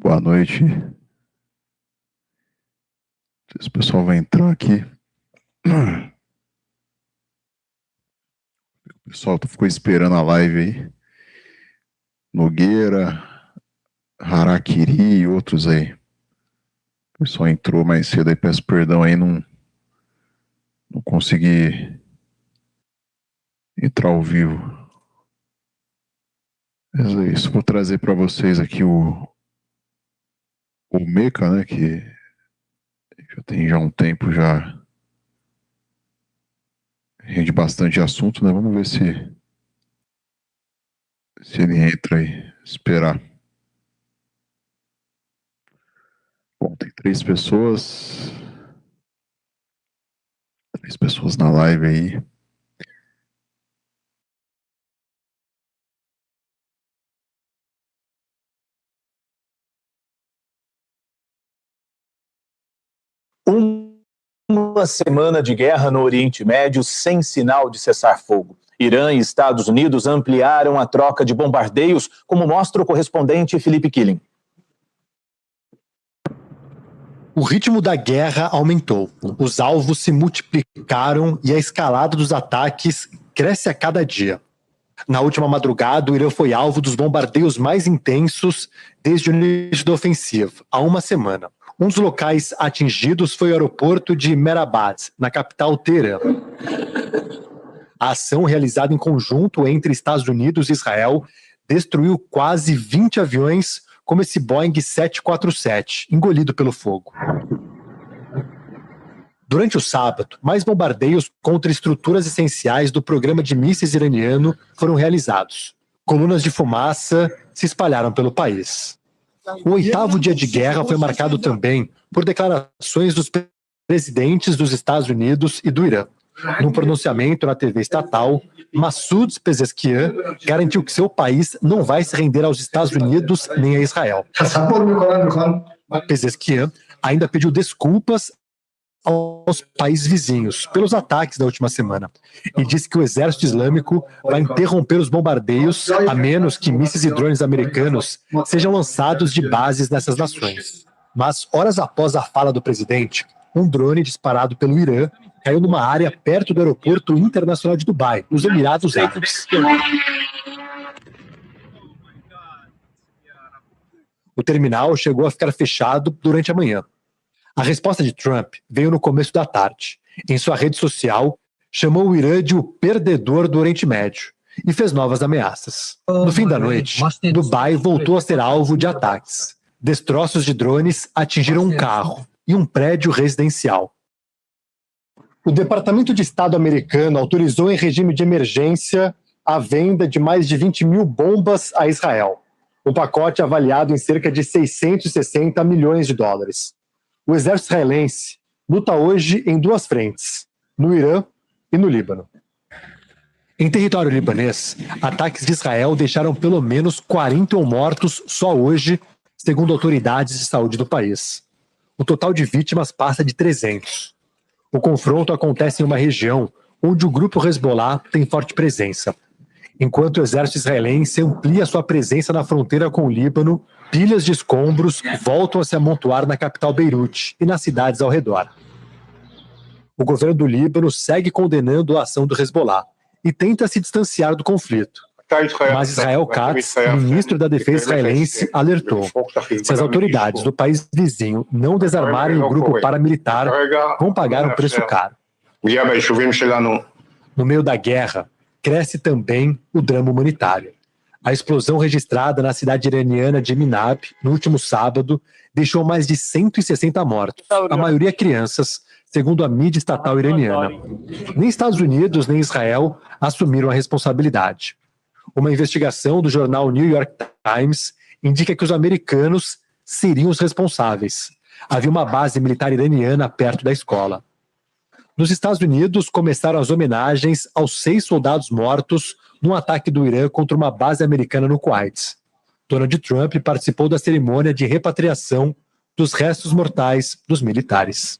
Boa noite. Esse pessoal vai entrar aqui. O pessoal ficou esperando a live aí. Nogueira, Harakiri e outros aí. O pessoal entrou mais cedo aí, peço perdão aí, não consegui entrar ao vivo. Mas é isso, vou trazer para vocês aqui o Meca, né, que já tem já um tempo, já rende bastante assunto, né? Vamos ver se ele entra aí, esperar. Bom, tem três pessoas na live aí. Uma semana de guerra no Oriente Médio sem sinal de cessar-fogo. Irã e Estados Unidos ampliaram a troca de bombardeios, como mostra o correspondente Felipe Killing. O ritmo da guerra aumentou, os alvos se multiplicaram e a escalada dos ataques cresce a cada dia. Na última madrugada, o Irã foi alvo dos bombardeios mais intensos desde o início da ofensiva, há uma semana. Um dos locais atingidos foi o aeroporto de Mehrabad, na capital Teherã. A ação realizada em conjunto entre Estados Unidos e Israel destruiu quase 20 aviões, como esse Boeing 747, engolido pelo fogo. Durante o sábado, mais bombardeios contra estruturas essenciais do programa de mísseis iraniano foram realizados. Colunas de fumaça se espalharam pelo país. O 8º dia de guerra foi marcado também por declarações dos presidentes dos Estados Unidos e do Irã. Num pronunciamento na TV estatal, Massoud Pezeshkian garantiu que seu país não vai se render aos Estados Unidos nem a Israel. Pezeshkian ainda pediu desculpas aos países vizinhos pelos ataques da última semana e disse que o exército islâmico vai interromper os bombardeios a menos que mísseis e drones americanos sejam lançados de bases nessas nações. Mas, horas após a fala do presidente, um drone disparado pelo Irã caiu numa área perto do aeroporto internacional de Dubai, nos Emirados Árabes. O terminal chegou a ficar fechado durante a manhã. A resposta de Trump veio no começo da tarde. Em sua rede social, chamou o Irã de o perdedor do Oriente Médio e fez novas ameaças. No fim da noite, Dubai voltou a ser alvo de ataques. Destroços de drones atingiram um carro e um prédio residencial. O Departamento de Estado americano autorizou em regime de emergência a venda de mais de 20 mil bombas a Israel. O pacote é avaliado em cerca de 660 milhões de dólares. O exército israelense luta hoje em duas frentes, no Irã e no Líbano. Em território libanês, ataques de Israel deixaram pelo menos 41 mortos só hoje, segundo autoridades de saúde do país. O total de vítimas passa de 300. O confronto acontece em uma região onde o grupo Hezbollah tem forte presença. Enquanto o exército israelense amplia sua presença na fronteira com o Líbano, pilhas de escombros voltam a se amontoar na capital Beirute e nas cidades ao redor. O governo do Líbano segue condenando a ação do Hezbollah e tenta se distanciar do conflito. Mas Israel Katz, ministro da Defesa israelense, alertou: se as autoridades do país vizinho não desarmarem o grupo paramilitar, vão pagar um preço caro. No meio da guerra, cresce também o drama humanitário. A explosão registrada na cidade iraniana de Minab, no último sábado, deixou mais de 160 mortos, a maioria crianças, segundo a mídia estatal iraniana. Nem Estados Unidos nem Israel assumiram a responsabilidade. Uma investigação do jornal New York Times indica que os americanos seriam os responsáveis. Havia uma base militar iraniana perto da escola. Nos Estados Unidos, começaram as homenagens aos 6 soldados mortos num ataque do Irã contra uma base americana no Kuwait. Donald Trump participou da cerimônia de repatriação dos restos mortais dos militares.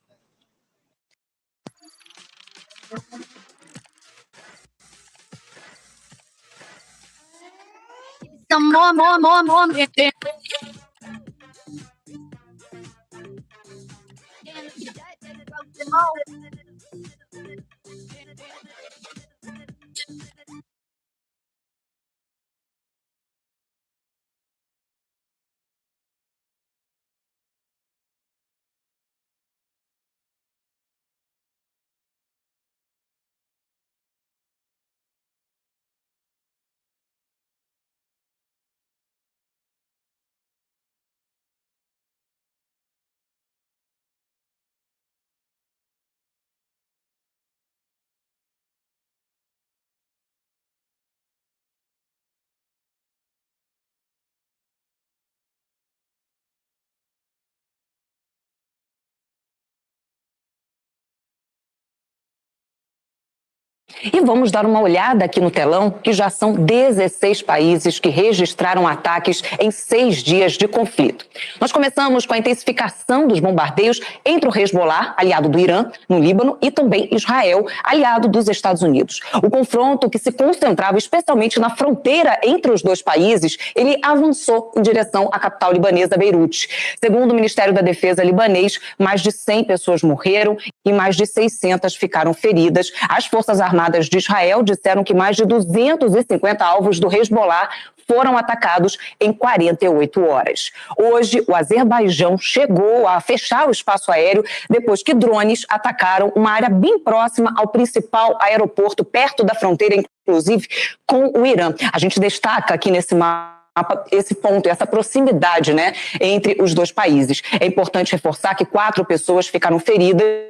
E vamos dar uma olhada aqui no telão, que já são 16 países que registraram ataques em 6 dias de conflito. Nós começamos com a intensificação dos bombardeios entre o Hezbollah, aliado do Irã, no Líbano, e também Israel, aliado dos Estados Unidos. O confronto, que se concentrava especialmente na fronteira entre os dois países, ele avançou em direção à capital libanesa, Beirute. Segundo o Ministério da Defesa libanês, mais de 100 pessoas morreram e mais de 600 ficaram feridas. As Forças Armadas de Israel disseram que mais de 250 alvos do Hezbollah foram atacados em 48 horas. Hoje, o Azerbaijão chegou a fechar o espaço aéreo depois que drones atacaram uma área bem próxima ao principal aeroporto, perto da fronteira, inclusive, com o Irã. A gente destaca aqui nesse mapa esse ponto, essa proximidade, né, entre os dois países. É importante reforçar que 4 pessoas ficaram feridas.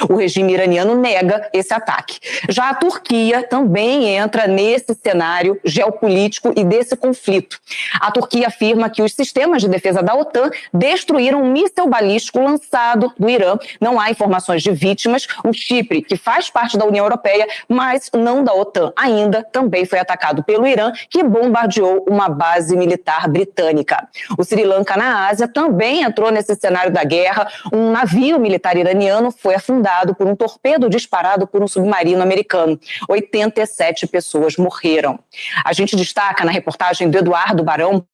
O regime iraniano nega esse ataque. Já a Turquia também entra nesse cenário geopolítico e desse conflito. A Turquia afirma que os sistemas de defesa da OTAN destruíram um míssil balístico lançado do Irã. Não há informações de vítimas. O Chipre, que faz parte da União Europeia, mas não da OTAN ainda, também foi atacado pelo Irã, que bombardeou uma base militar britânica. O Sri Lanka, na Ásia, também entrou nesse cenário da guerra. Um navio militar iraniano foi afundado por um torpedo disparado por um submarino americano. 87 pessoas morreram. A gente destaca na reportagem do Eduardo Barão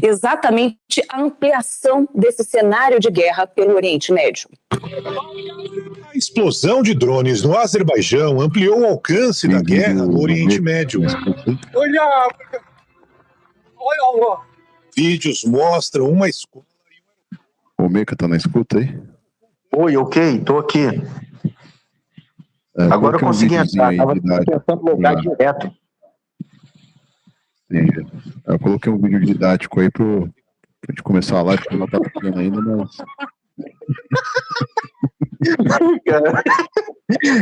exatamente a ampliação desse cenário de guerra pelo Oriente Médio. A explosão de drones no Azerbaijão ampliou o alcance da guerra no Oriente Médio. Vídeos mostram uma escola. O Meca tá na escuta aí? Oi, ok, tô aqui. Agora eu consegui entrar, tava tentando logar direto. Entendi. Eu coloquei um vídeo didático aí pra gente começar a live, porque não tá pequeno ainda, mas...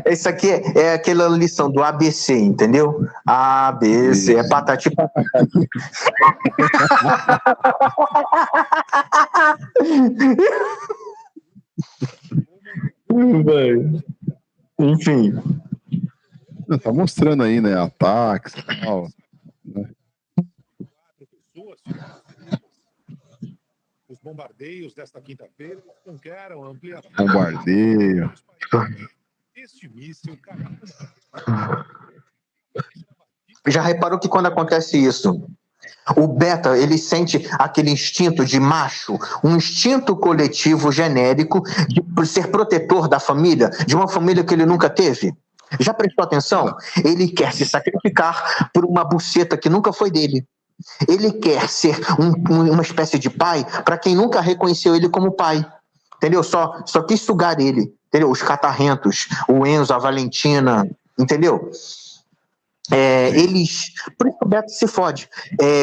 Isso aqui é aquela lição do ABC, entendeu? ABC, é patati patati. Enfim. Tá mostrando aí, né? Ataques e tal. Né? Os bombardeios desta quinta-feira escancaram a ampliação. Bombardeio. Este míssil caiu. Já reparou que quando acontece isso, o beta, ele sente aquele instinto de macho, um instinto coletivo genérico de ser protetor da família, de uma família que ele nunca teve? Já prestou atenção? Ele quer se sacrificar por uma buceta que nunca foi dele. Ele quer ser uma espécie de pai para quem nunca reconheceu ele como pai. Entendeu? Só quis sugar ele. Entendeu? Os catarrentos, o Enzo, a Valentina, entendeu? Por isso o Beto se fode.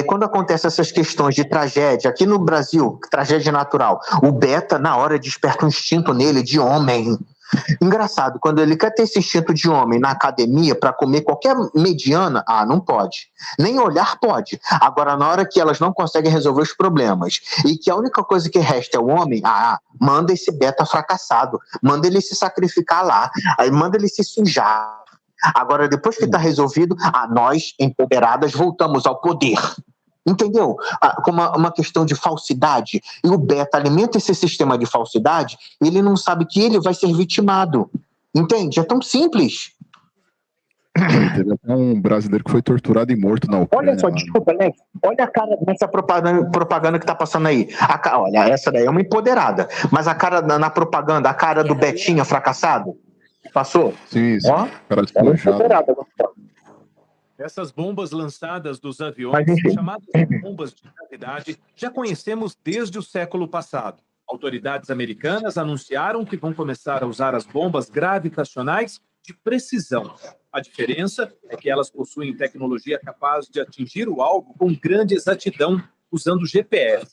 Quando acontecem essas questões de tragédia, aqui no Brasil, tragédia natural, o Beta, na hora, desperta um instinto nele de homem. Engraçado, quando ele quer ter esse instinto de homem na academia para comer qualquer mediana, não pode. Nem olhar pode. Agora, na hora que elas não conseguem resolver os problemas e que a única coisa que resta é o homem, manda esse Beta fracassado, manda ele se sacrificar lá, aí manda ele se sujar. Agora, depois que está resolvido, nós, empoderadas, voltamos ao poder. Entendeu? Como uma questão de falsidade. E o Beta alimenta esse sistema de falsidade e ele não sabe que ele vai ser vitimado. Entende? É tão simples. Teve até um brasileiro que foi torturado e morto na Ucrânia. Olha só, desculpa, Alex. Olha a cara dessa propaganda que tá passando aí. Olha, essa daí é uma empoderada. Mas a cara na propaganda, a cara do Betinha fracassado. Passou? Sim, Ó, cara é uma despojado. empoderada. Essas bombas lançadas dos aviões, chamadas de bombas de gravidade, já conhecemos desde o século passado. Autoridades americanas anunciaram que vão começar a usar as bombas gravitacionais de precisão. A diferença é que elas possuem tecnologia capaz de atingir o alvo com grande exatidão, usando GPS.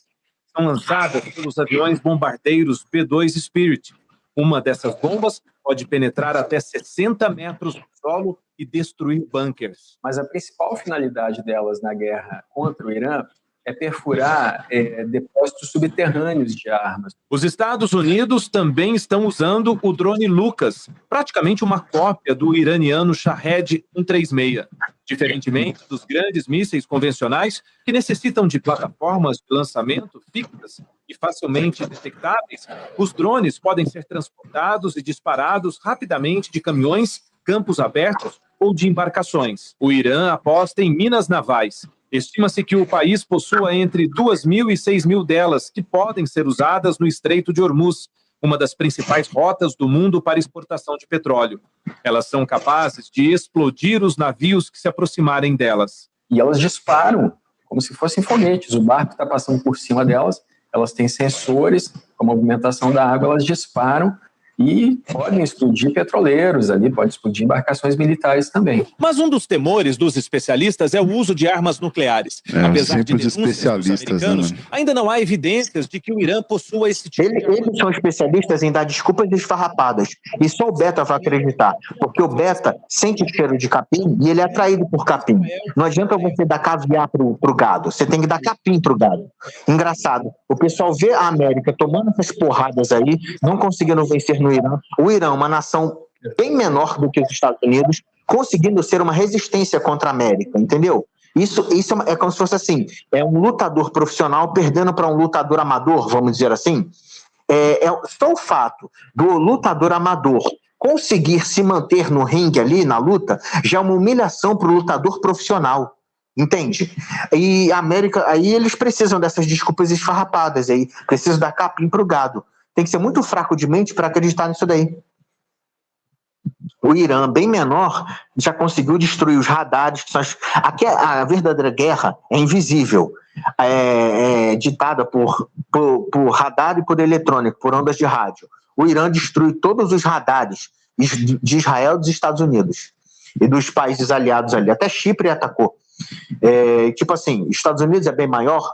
São lançadas pelos aviões bombardeiros B-2 Spirit. Uma dessas bombas pode penetrar até 60 metros no solo e destruir bunkers. Mas a principal finalidade delas na guerra contra o Irã é perfurar depósitos subterrâneos de armas. Os Estados Unidos também estão usando o drone Lucas, praticamente uma cópia do iraniano Shahed 136. Diferentemente dos grandes mísseis convencionais, que necessitam de plataformas de lançamento fixas e facilmente detectáveis, os drones podem ser transportados e disparados rapidamente de caminhões, campos abertos ou de embarcações. O Irã aposta em minas navais. Estima-se que o país possua entre 2.000 e 6.000 delas, que podem ser usadas no Estreito de Hormuz, uma das principais rotas do mundo para exportação de petróleo. Elas são capazes de explodir os navios que se aproximarem delas. E elas disparam como se fossem foguetes. O barco está passando por cima delas, elas têm sensores, com a movimentação da água, elas disparam e podem explodir petroleiros ali, pode explodir embarcações militares também. Mas um dos temores dos especialistas é o uso de armas nucleares. Apesar de denúncias dos americanos, ainda não há evidências de que o Irã possua esse tipo de... Eles são especialistas em dar desculpas esfarrapadas. E só o Beta vai acreditar. Porque o Beta sente o cheiro de capim e ele é atraído por capim. Não adianta você dar caviar pro gado. Você tem que dar capim pro gado. Engraçado. O pessoal vê a América tomando essas porradas aí, não conseguindo vencer no Irã. O Irã, uma nação bem menor do que os Estados Unidos, conseguindo ser uma resistência contra a América, entendeu? Isso é como se fosse assim, é um lutador profissional perdendo para um lutador amador, vamos dizer assim. Só o fato do lutador amador conseguir se manter no ringue ali, na luta, já é uma humilhação para o lutador profissional. Entende? E a América, aí eles precisam dessas desculpas esfarrapadas aí, precisam dar capim pro gado. Tem que ser muito fraco de mente para acreditar nisso daí. O Irã, bem menor, já conseguiu destruir os radares. Aqui a verdadeira guerra é invisível. É ditada por radar e por eletrônico, por ondas de rádio. O Irã destrui todos os radares de Israel e dos Estados Unidos. E dos países aliados ali. Até Chipre atacou. Tipo assim, Estados Unidos é bem maior?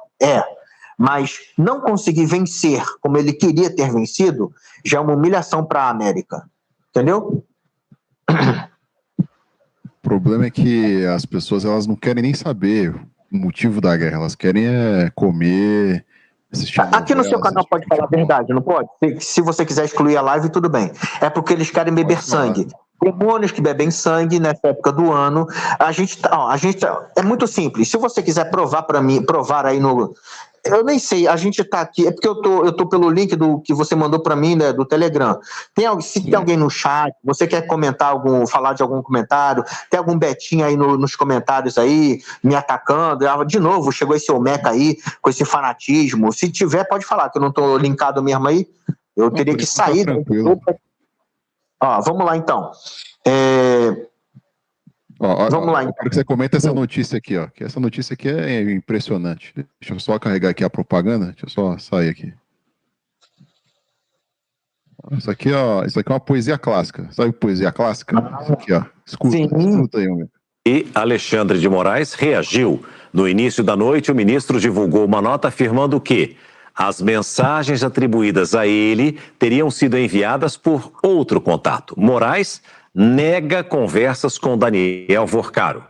Mas não conseguir vencer como ele queria ter vencido já é uma humilhação para a América. Entendeu? O problema é que as pessoas elas não querem nem saber o motivo da guerra, elas querem comer, assistir. Aqui no seu canal pode falar a verdade, não pode? Se você quiser excluir a live, tudo bem. É porque eles querem beber sangue. Demônios que bebem sangue nessa época do ano. A gente é muito simples. Se você quiser provar para mim, provar aí no... Eu nem sei, a gente tá aqui, é porque eu tô pelo link que você mandou para mim, né, do Telegram. Se tem alguém no chat, você quer comentar falar de algum comentário, tem algum Betinho aí nos comentários aí, me atacando, de novo, chegou esse Omeca aí, com esse fanatismo. Se tiver, pode falar, que eu não tô linkado mesmo aí, eu teria que sair. Vamos lá então. Vamos lá, então. Eu quero que você comente essa notícia aqui, ó. Que essa notícia aqui é impressionante. Deixa eu só carregar aqui a propaganda. Deixa eu só sair aqui. Isso aqui é uma poesia clássica. Sabe poesia clássica? Isso aqui, ó. Escuta aí, meu. E Alexandre de Moraes reagiu. No início da noite, o ministro divulgou uma nota afirmando que as mensagens atribuídas a ele teriam sido enviadas por outro contato. Moraes nega conversas com Daniel Vorcaro.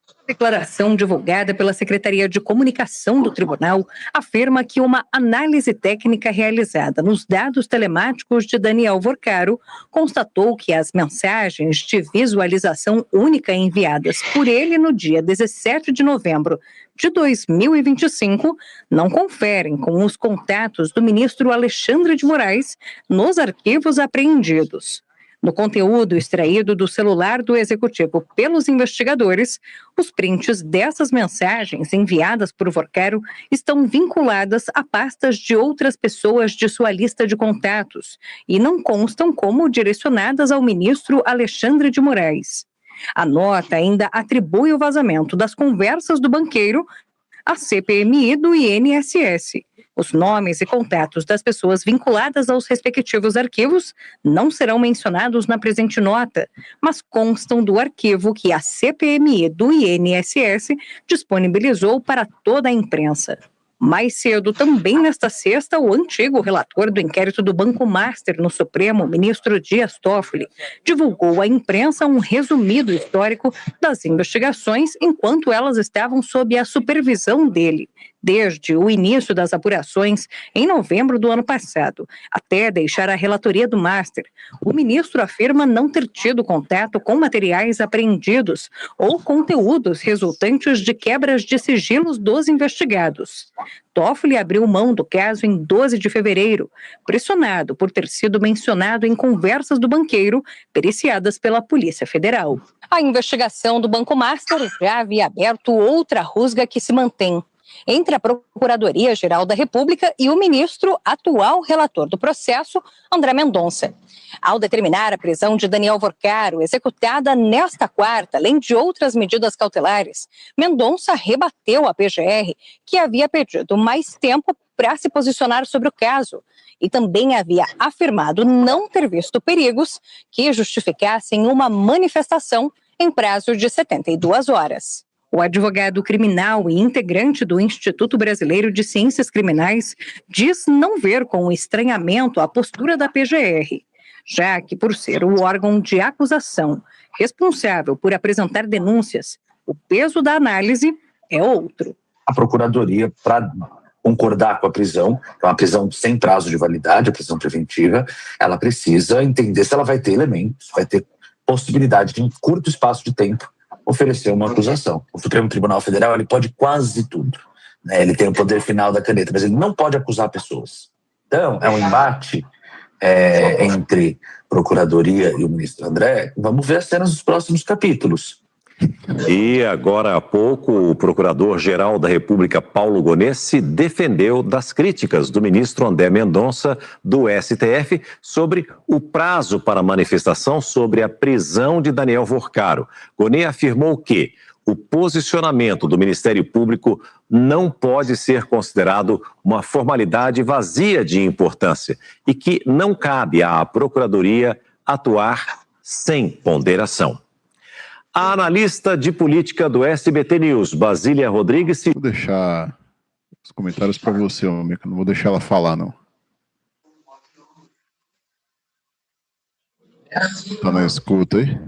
A declaração divulgada pela Secretaria de Comunicação do Tribunal afirma que uma análise técnica realizada nos dados telemáticos de Daniel Vorcaro constatou que as mensagens de visualização única enviadas por ele no dia 17 de novembro de 2025 não conferem com os contatos do ministro Alexandre de Moraes nos arquivos apreendidos. No conteúdo extraído do celular do executivo pelos investigadores, os prints dessas mensagens enviadas por Vorcaro estão vinculadas a pastas de outras pessoas de sua lista de contatos e não constam como direcionadas ao ministro Alexandre de Moraes. A nota ainda atribui o vazamento das conversas do banqueiro à CPMI do INSS. Os nomes e contatos das pessoas vinculadas aos respectivos arquivos não serão mencionados na presente nota, mas constam do arquivo que a CPMI do INSS disponibilizou para toda a imprensa. Mais cedo, também nesta sexta, o antigo relator do inquérito do Banco Master no Supremo, ministro Dias Toffoli, divulgou à imprensa um resumido histórico das investigações enquanto elas estavam sob a supervisão dele, desde o início das apurações, em novembro do ano passado, até deixar a relatoria do Master. O ministro afirma não ter tido contato com materiais apreendidos ou conteúdos resultantes de quebras de sigilos dos investigados. Toffoli abriu mão do caso em 12 de fevereiro, pressionado por ter sido mencionado em conversas do banqueiro periciadas pela Polícia Federal. A investigação do Banco Master já havia aberto outra rusga que se mantém entre a Procuradoria-Geral da República e o ministro atual relator do processo, André Mendonça. Ao determinar a prisão de Daniel Vorcaro, executada nesta quarta, além de outras medidas cautelares, Mendonça rebateu a PGR, que havia pedido mais tempo para se posicionar sobre o caso, e também havia afirmado não ter visto perigos que justificassem uma manifestação em prazo de 72 horas. O advogado criminal e integrante do Instituto Brasileiro de Ciências Criminais diz não ver com estranhamento a postura da PGR, já que, por ser o órgão de acusação responsável por apresentar denúncias, o peso da análise é outro. A Procuradoria, para concordar com a prisão, que é uma prisão sem prazo de validade, a prisão preventiva, ela precisa entender se ela vai ter elementos, vai ter possibilidade de, em curto espaço de tempo, oferecer uma acusação. O Supremo Tribunal Federal ele pode quase tudo, né? Ele tem o poder final da caneta, mas ele não pode acusar pessoas. Então, é um embate entre Procuradoria e o ministro André. Vamos ver as cenas dos próximos capítulos. E agora há pouco, o Procurador-Geral da República, Paulo Gonet, se defendeu das críticas do ministro André Mendonça, do STF, sobre o prazo para a manifestação sobre a prisão de Daniel Vorcaro. Gonet afirmou que o posicionamento do Ministério Público não pode ser considerado uma formalidade vazia de importância e que não cabe à Procuradoria atuar sem ponderação. A analista de política do SBT News, Basília Rodrigues... Vou deixar os comentários para você, Mica. Não vou deixar ela falar, não. Tá na escuta aí?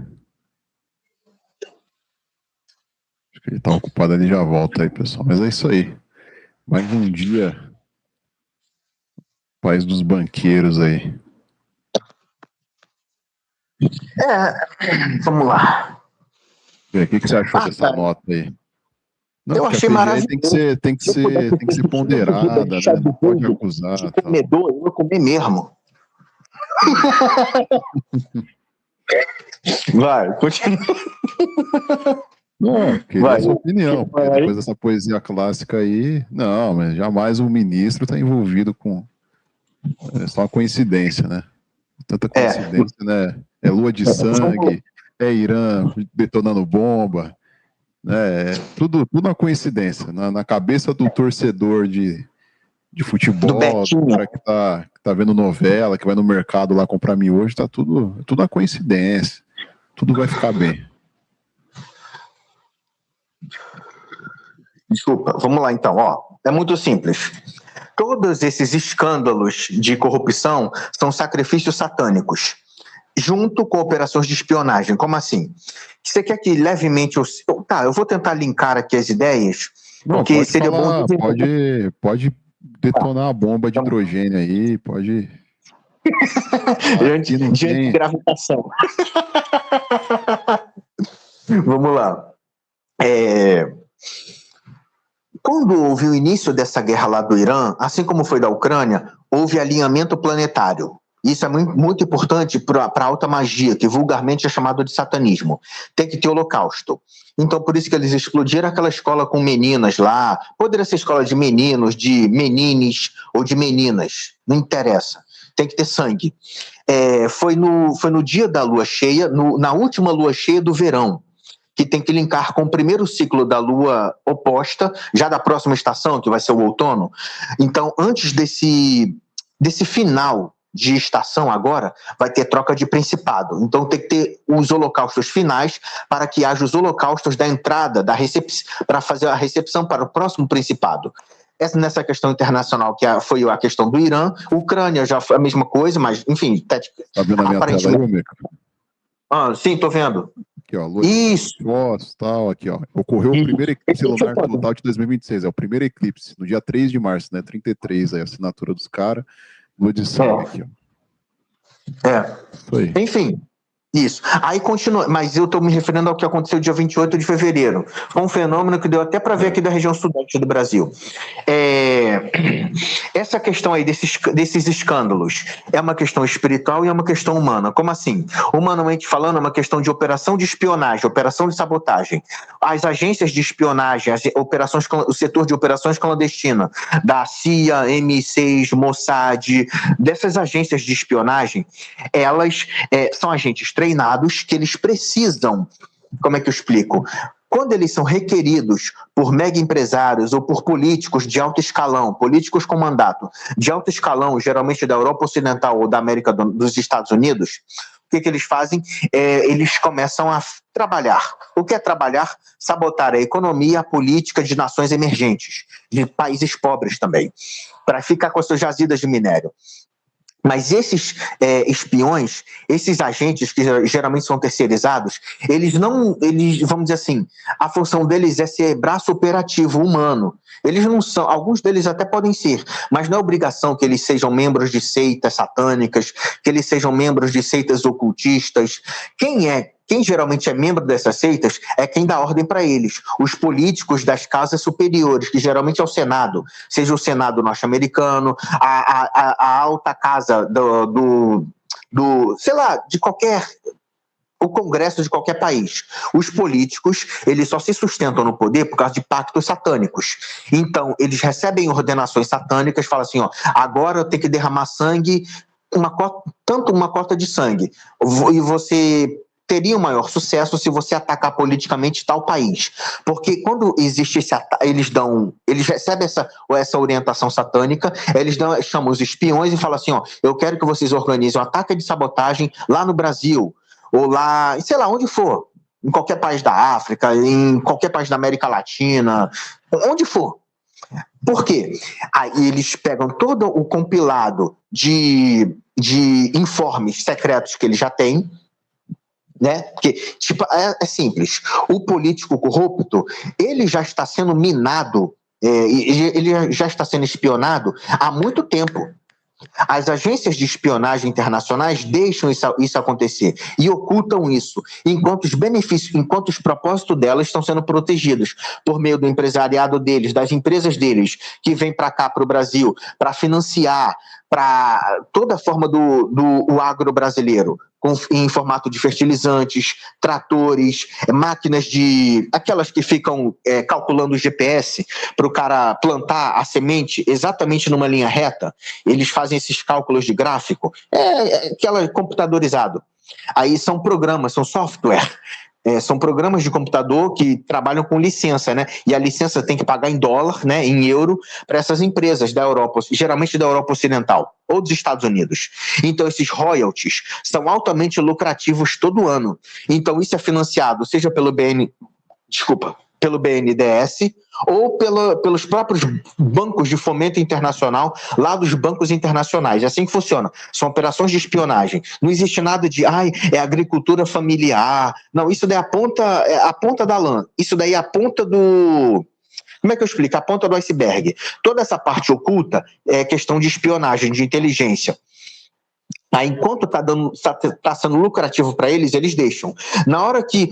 Acho que ele tá ocupado ali, já volta aí, pessoal. Mas é isso aí. Mais um dia. País dos banqueiros aí. Vamos lá. O que você achou dessa nota aí? Não, eu achei maravilhoso. Tem que ser ponderada, né? Não pode acusar. Comedor, eu vou comer mesmo. Vai, continua. Não, queria a sua opinião. Porque depois dessa poesia clássica aí, não, mas jamais o ministro está envolvido com... É só uma coincidência, né? Tanta coincidência, né? É lua de sangue... É Irã detonando bomba, né? Tudo uma coincidência. Na cabeça do torcedor de futebol, do cara que tá vendo novela, que vai no mercado lá comprar miojo, tá tudo uma coincidência. Tudo vai ficar bem. Desculpa, vamos lá então. É muito simples. Todos esses escândalos de corrupção são sacrifícios satânicos, junto com operações de espionagem. Como assim? Você quer que levemente... eu vou tentar linkar aqui as ideias, porque seria bom... Pode detonar a bomba de hidrogênio aí, pode... Diante de gravitação. Vamos lá. Quando houve o início dessa guerra lá do Irã, assim como foi da Ucrânia, houve alinhamento planetário. Isso é muito, muito importante para a alta magia, que vulgarmente é chamado de satanismo. Tem que ter holocausto. Então, por isso que eles explodiram aquela escola com meninas lá. Poderia ser escola de meninos, de menines ou de meninas. Não interessa. Tem que ter sangue. Foi no dia da lua cheia, na última lua cheia do verão, que tem que linkar com o primeiro ciclo da lua oposta, já da próxima estação, que vai ser o outono. Então, antes desse final de estação agora, vai ter troca de principado. Então tem que ter os holocaustos finais para que haja os holocaustos da entrada, para fazer a recepção para o próximo principado. Nessa questão internacional, que foi a questão do Irã, Ucrânia já foi a mesma coisa, mas, enfim... Tá vendo a minha tela aí, Meca? Sim, tô vendo. Aqui, ó, lua isso. Tal, aqui, ó. Ocorreu o primeiro eclipse lunar total de 2026, é o primeiro eclipse, no dia 3 de março, né? 33, aí a assinatura dos caras. Lua de sangue aqui, ó. Enfim, isso. Aí continua, mas eu estou me referindo ao que aconteceu dia 28 de fevereiro. Foi um fenômeno que deu até para ver aqui da região sudeste do Brasil. Essa questão aí desses escândalos é uma questão espiritual e é uma questão humana. Como assim? Humanamente falando, é uma questão de operação de espionagem, operação de sabotagem. As agências de espionagem, o setor de operações clandestinas, da CIA, MI6, Mossad, dessas agências de espionagem, elas são agentes treinados que eles precisam, como é que eu explico? Quando eles são requeridos por mega empresários ou por políticos de alto escalão, políticos com mandato de alto escalão, geralmente da Europa Ocidental ou da América dos Estados Unidos, o que eles fazem? Eles começam a trabalhar. O que é trabalhar? Sabotar a economia, a política de nações emergentes, de países pobres também, para ficar com as suas jazidas de minério. Mas esses espiões, esses agentes que geralmente são terceirizados, eles, vamos dizer assim, a função deles é ser braço operativo humano. Eles não são, alguns deles até podem ser, mas não é obrigação que eles sejam membros de seitas satânicas, que eles sejam membros de seitas ocultistas. Quem geralmente é membro dessas seitas é quem dá ordem para eles. Os políticos das casas superiores, que geralmente é o Senado, seja o Senado norte-americano, a alta casa sei lá, o Congresso de qualquer país. Os políticos, eles só se sustentam no poder por causa de pactos satânicos. Então, eles recebem ordenações satânicas, falam assim, agora eu tenho que derramar sangue, tanto uma cota de sangue, e você teria um maior sucesso se você atacar politicamente tal país. Porque quando existe esse ataque, eles recebem essa orientação satânica, chamam os espiões e falam assim, eu quero que vocês organizem um ataque de sabotagem lá no Brasil, ou lá, sei lá, onde for, em qualquer país da África, em qualquer país da América Latina, onde for. Por quê? Aí eles pegam todo o compilado de informes secretos que eles já têm, né? Porque, é simples. O político corrupto, ele já está sendo minado, ele já está sendo espionado há muito tempo. As agências de espionagem internacionais deixam isso acontecer e ocultam isso, enquanto os propósitos delas estão sendo protegidos por meio do empresariado deles, das empresas deles, que vêm para cá, para o Brasil, para financiar para toda a forma do agro brasileiro, em formato de fertilizantes, tratores, máquinas aquelas que ficam calculando o GPS para o cara plantar a semente exatamente numa linha reta. Eles fazem esses cálculos de gráfico, aquela computadorizado. Aí são programas, são software. São programas de computador que trabalham com licença, né? E a licença tem que pagar em dólar, né, em euro, para essas empresas da Europa, geralmente da Europa Ocidental ou dos Estados Unidos. Então, esses royalties são altamente lucrativos todo ano. Então, isso é financiado, seja pelo BNDES ou pelos próprios bancos de fomento internacional, lá dos bancos internacionais. É assim que funciona. São operações de espionagem. Não existe nada de, é agricultura familiar. Não, isso daí é a ponta da lã. Isso daí é a ponta do... Como é que eu explico? A ponta do iceberg. Toda essa parte oculta é questão de espionagem, de inteligência. Aí, enquanto tá sendo lucrativo para eles, eles deixam. Na hora que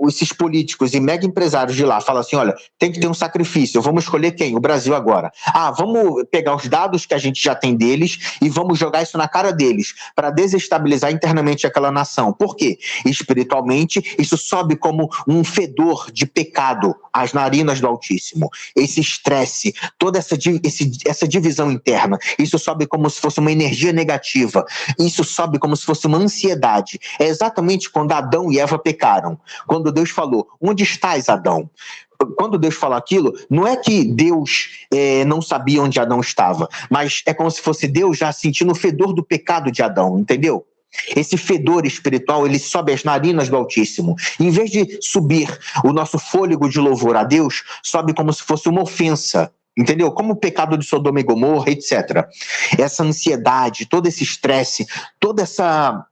esses políticos e mega empresários de lá falam assim, olha, tem que ter um sacrifício, vamos escolher quem? O Brasil agora. Vamos pegar os dados que a gente já tem deles e vamos jogar isso na cara deles, para desestabilizar internamente aquela nação. Por quê? Espiritualmente, isso sobe como um fedor de pecado às narinas do Altíssimo. Esse estresse, toda essa divisão interna, isso sobe como se fosse uma energia negativa. Isso sobe como se fosse uma ansiedade. É exatamente quando Adão e Eva pecaram. Quando Deus falou, onde estás, Adão? Quando Deus fala aquilo, não é que Deus não sabia onde Adão estava, mas é como se fosse Deus já sentindo o fedor do pecado de Adão, entendeu? Esse fedor espiritual, ele sobe as narinas do Altíssimo. Em vez de subir o nosso fôlego de louvor a Deus, sobe como se fosse uma ofensa. Entendeu? Como o pecado de Sodoma e Gomorra, etc. Essa ansiedade, todo esse estresse, toda essa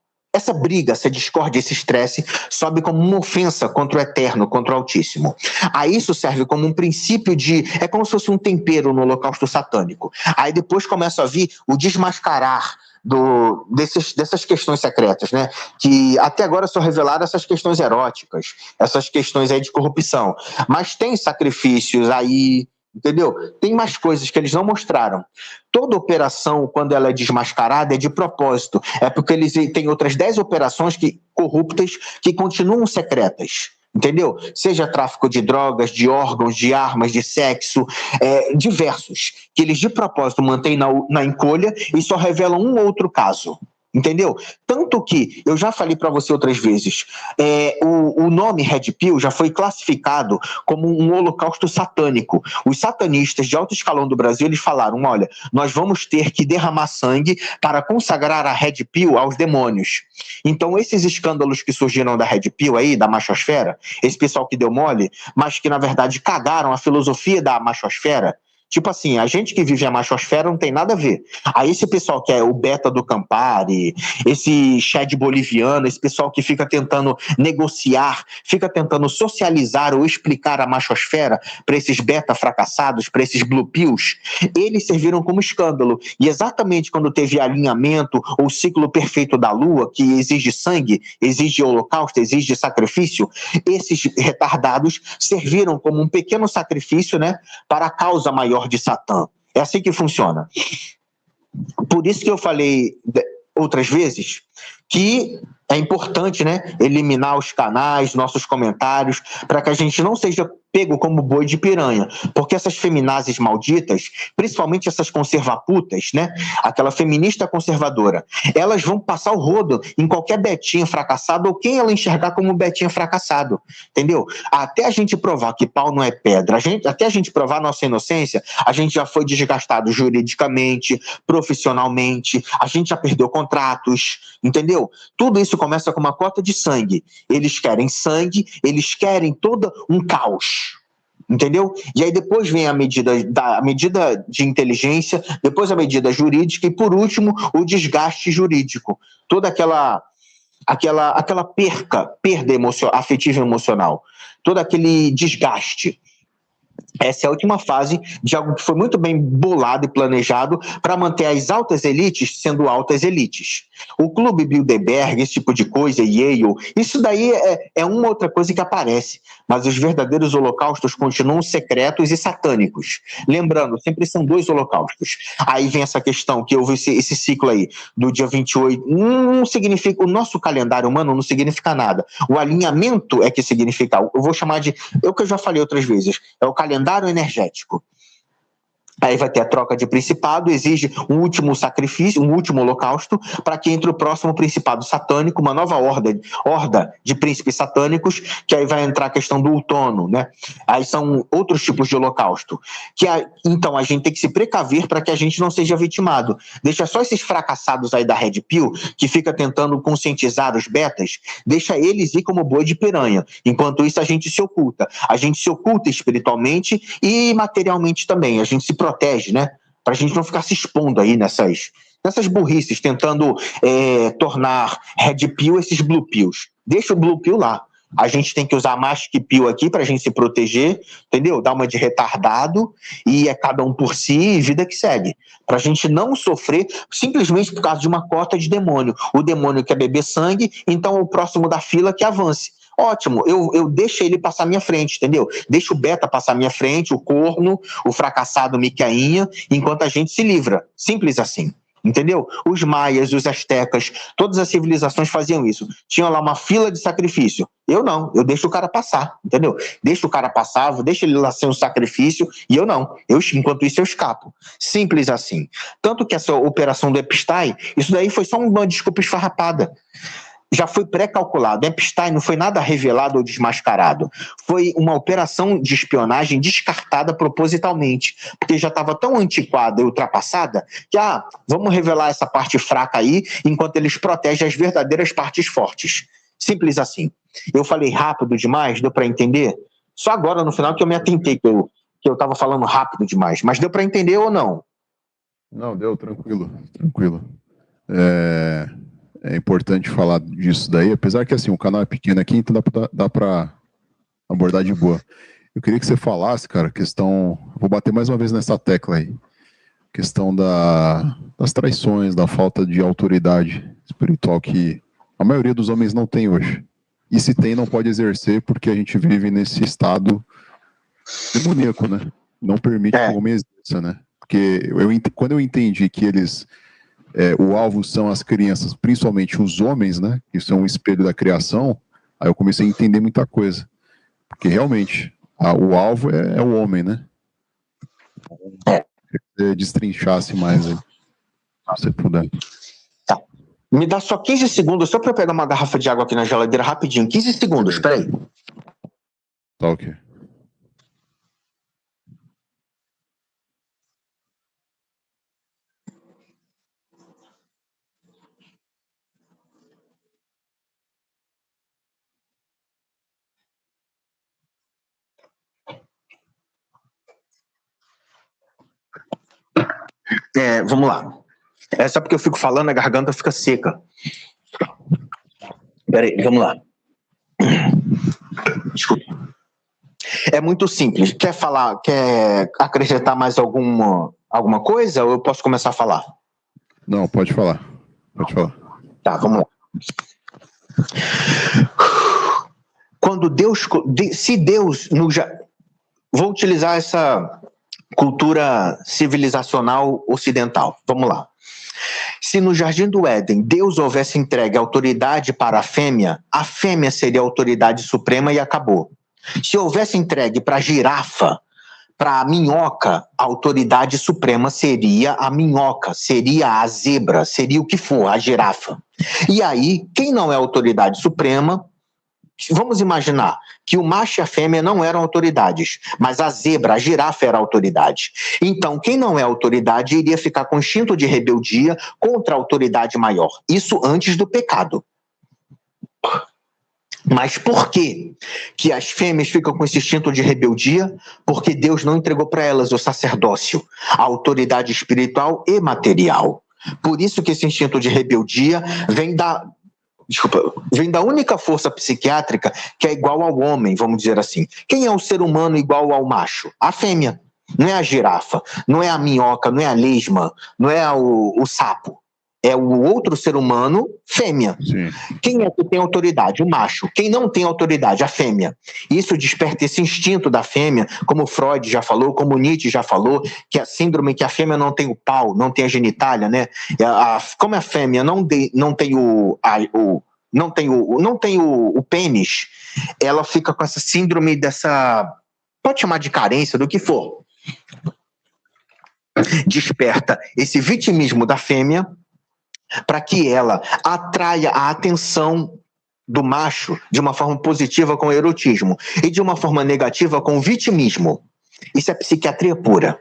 briga, essa discórdia, esse estresse, sobe como uma ofensa contra o Eterno, contra o Altíssimo. Aí isso serve como um princípio é como se fosse um tempero no holocausto satânico. Aí depois começa a vir o desmascarar dessas questões secretas, né? Que até agora só revelaram essas questões eróticas, essas questões aí de corrupção. Mas tem sacrifícios aí, entendeu? Tem mais coisas que eles não mostraram. Toda operação, quando ela é desmascarada, é de propósito. É porque eles têm outras 10 operações corruptas que continuam secretas. Entendeu? Seja tráfico de drogas, de órgãos, de armas, de sexo, diversos. Que eles de propósito mantêm na encolha e só revelam um outro caso. Entendeu? Tanto que, eu já falei para você outras vezes, o nome Red Pill já foi classificado como um holocausto satânico. Os satanistas de alto escalão do Brasil, eles falaram, olha, nós vamos ter que derramar sangue para consagrar a Red Pill aos demônios. Então, esses escândalos que surgiram da Red Pill aí, da machosfera, esse pessoal que deu mole, mas que na verdade cagaram a filosofia da machosfera. Tipo assim, a gente que vive a machosfera não tem nada a ver. Aí esse pessoal que é o beta do Campari, esse Chad boliviano, esse pessoal que fica tentando negociar, fica tentando socializar ou explicar a machosfera para esses beta fracassados, para esses blue pills, eles serviram como escândalo. E exatamente quando teve alinhamento ou ciclo perfeito da Lua, que exige sangue, exige holocausto, exige sacrifício, esses retardados serviram como um pequeno sacrifício, né, para a causa maior de Satã. É assim que funciona. Por isso que eu falei outras vezes que é importante, né, eliminar os canais, nossos comentários, para que a gente não seja pego como boi de piranha, porque essas feminazes malditas, principalmente essas conservaputas, né, aquela feminista conservadora, elas vão passar o rodo em qualquer betinha fracassado ou quem ela enxergar como betinha fracassado, entendeu? Até a gente provar que pau não é pedra, até a gente provar nossa inocência, a gente já foi desgastado juridicamente, profissionalmente, a gente já perdeu contratos, entendeu? Tudo isso começa com uma cota de sangue. Eles querem sangue, eles querem todo um caos. Entendeu? E aí depois vem a medida de inteligência, depois a medida jurídica e, por último, o desgaste jurídico. Toda aquela perda afetiva e emocional. Todo aquele desgaste. Essa é a última fase de algo que foi muito bem bolado e planejado para manter as altas elites sendo altas elites. O Clube Bilderberg, esse tipo de coisa, Yale, isso daí é uma outra coisa que aparece, mas os verdadeiros holocaustos continuam secretos e satânicos. Lembrando, sempre são 2 holocaustos. Aí vem essa questão que houve esse ciclo aí, do dia 28, não significa, o nosso calendário humano não significa nada. O alinhamento é que significa, eu vou chamar de, o que eu já falei outras vezes, é o calendário energético. Aí vai ter a troca de principado, exige um último sacrifício, um último holocausto, para que entre o próximo principado satânico, uma nova horda de príncipes satânicos, que aí vai entrar a questão do outono, né? Aí são outros tipos de holocausto. Então a gente tem que se precaver para que a gente não seja vitimado. Deixa só esses fracassados aí da Red Pill, que fica tentando conscientizar os betas, deixa eles ir como boi de piranha. Enquanto isso a gente se oculta. A gente se oculta espiritualmente e materialmente também. A gente se protege, né? Pra gente não ficar se expondo aí nessas burrices, tentando tornar Red Pill esses Blue Pills. Deixa o Blue Pill lá. A gente tem que usar mais que pio aqui pra gente se proteger, entendeu? Dar uma de retardado e é cada um por si e vida que segue. Pra gente não sofrer simplesmente por causa de uma cota de demônio. O demônio quer beber sangue, então o próximo da fila que avance. Ótimo, eu deixo ele passar à minha frente, entendeu? Deixo o beta passar à minha frente, o corno, o fracassado Miqueinha, enquanto a gente se livra. Simples assim. Entendeu? Os maias, os astecas, todas as civilizações faziam isso. Tinham lá uma fila de sacrifício. Eu não, eu deixo o cara passar, entendeu? Deixo o cara passar, deixo ele lá ser um sacrifício, e eu não. Enquanto isso eu escapo. Simples assim. Tanto que essa operação do Epstein, isso daí foi só uma desculpa esfarrapada. Já foi pré-calculado. Epstein não foi nada revelado ou desmascarado. Foi uma operação de espionagem descartada propositalmente, porque já estava tão antiquada e ultrapassada que, vamos revelar essa parte fraca aí, enquanto eles protegem as verdadeiras partes fortes. Simples assim. Eu falei rápido demais, deu para entender? Só agora, no final, que eu me atentei que eu estava falando rápido demais. Mas deu para entender ou não? Não, deu, tranquilo. É importante falar disso daí, apesar que assim, o canal é pequeno aqui, então dá para abordar de boa. Eu queria que você falasse, cara, vou bater mais uma vez nessa tecla aí, questão das traições, da falta de autoridade espiritual que a maioria dos homens não tem hoje. E se tem, não pode exercer porque a gente vive nesse estado demoníaco, né? Não permite que o homem exerça, né? Porque quando eu entendi que o alvo são as crianças, principalmente os homens, né, que são o espelho da criação, aí eu comecei a entender muita coisa. Porque realmente, o alvo é o homem, né? Queria destrinchasse mais aí, se você puder. Tá. Me dá só 15 segundos, só para eu pegar uma garrafa de água aqui na geladeira rapidinho. 15 segundos, peraí. Tá, ok. Vamos lá. É só porque eu fico falando, a garganta fica seca. Peraí, vamos lá. Desculpa. É muito simples. Quer acrescentar mais alguma coisa ou eu posso começar a falar? Não, pode falar. Tá, vamos lá. Vou utilizar essa cultura civilizacional ocidental. Vamos lá. Se no Jardim do Éden Deus houvesse entregue a autoridade para a fêmea seria a autoridade suprema e acabou. Se houvesse entregue para a girafa, para a minhoca, a autoridade suprema seria a minhoca, seria a zebra, seria o que for, a girafa. E aí, quem não é autoridade suprema, vamos imaginar que o macho e a fêmea não eram autoridades, mas a zebra, a girafa era a autoridade. Então, quem não é autoridade iria ficar com instinto de rebeldia contra a autoridade maior. Isso antes do pecado. Mas por que as fêmeas ficam com esse instinto de rebeldia? Porque Deus não entregou para elas o sacerdócio, a autoridade espiritual e material. Por isso que esse instinto de rebeldia vem da única força psiquiátrica que é igual ao homem, vamos dizer assim. Quem é o ser humano igual ao macho? A fêmea. Não é a girafa, não é a minhoca, não é a lesma, não é o sapo. É o outro ser humano, fêmea. Sim. Quem é que tem autoridade? O macho. Quem não tem autoridade? A fêmea. Isso desperta esse instinto da fêmea, como Freud já falou, como Nietzsche já falou, que a síndrome que a fêmea não tem o pau, não tem a genitália, né? Como a fêmea não tem o pênis, ela fica com essa síndrome pode chamar de carência, do que for. Desperta esse vitimismo da fêmea para que ela atraia a atenção do macho de uma forma positiva com o erotismo e de uma forma negativa com o vitimismo. Isso é psiquiatria pura.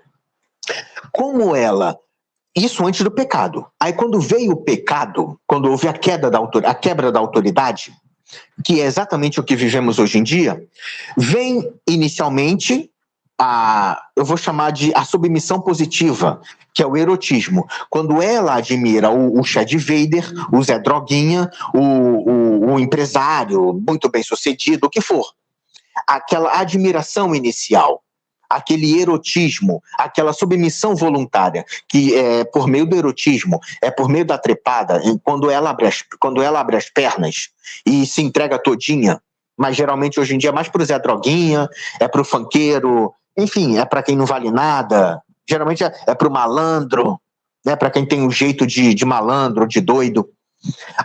Isso antes do pecado. Aí quando veio o pecado, quando houve a quebra da autoridade, que é exatamente o que vivemos hoje em dia, vem inicialmente eu vou chamar de a submissão positiva, que é o erotismo. Quando ela admira o Chad Vader, o Zé Droguinha, o empresário muito bem sucedido, o que for. Aquela admiração inicial, aquele erotismo, aquela submissão voluntária, que é por meio do erotismo, é por meio da trepada, quando ela abre as pernas e se entrega todinha, mas geralmente hoje em dia é mais pro Zé Droguinha, é pro funkeiro, enfim, é para quem não vale nada, geralmente é pro malandro, né, para quem tem um jeito de malandro, de doido.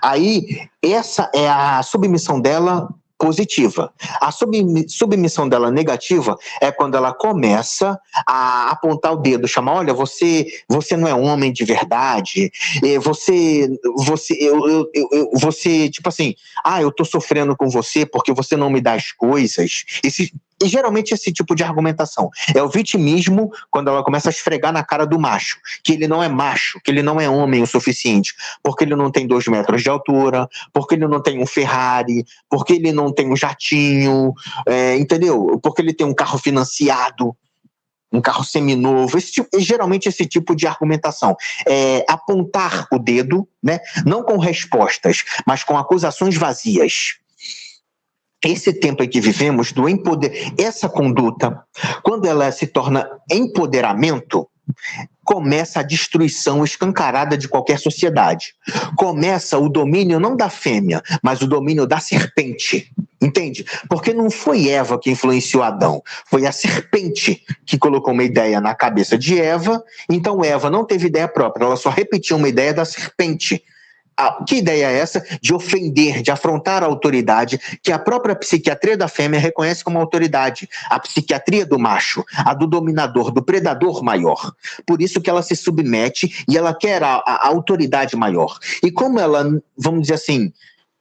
Aí, essa é a submissão dela positiva. A submissão dela negativa é quando ela começa a apontar o dedo, chamar, olha, você não é homem de verdade, você tipo assim, eu tô sofrendo com você porque você não me dá as coisas. E geralmente esse tipo de argumentação é o vitimismo, quando ela começa a esfregar na cara do macho, que ele não é macho, que ele não é homem o suficiente, porque ele não tem 2 metros de altura, porque ele não tem um Ferrari, porque ele não tem um jatinho, entendeu? Porque ele tem um carro financiado, um carro seminovo, geralmente esse tipo de argumentação. Apontar o dedo, né? Não com respostas, mas com acusações vazias. Esse tempo em que vivemos, essa conduta, quando ela se torna empoderamento, começa a destruição escancarada de qualquer sociedade. Começa o domínio não da fêmea, mas o domínio da serpente. Entende? Porque não foi Eva que influenciou Adão, foi a serpente que colocou uma ideia na cabeça de Eva, então Eva não teve ideia própria, ela só repetiu uma ideia da serpente. Que ideia é essa? De ofender, de afrontar a autoridade que a própria psiquiatria da fêmea reconhece como autoridade, a psiquiatria do macho, a do dominador, do predador maior. Por isso que ela se submete e ela quer a autoridade maior. E como ela, vamos dizer assim,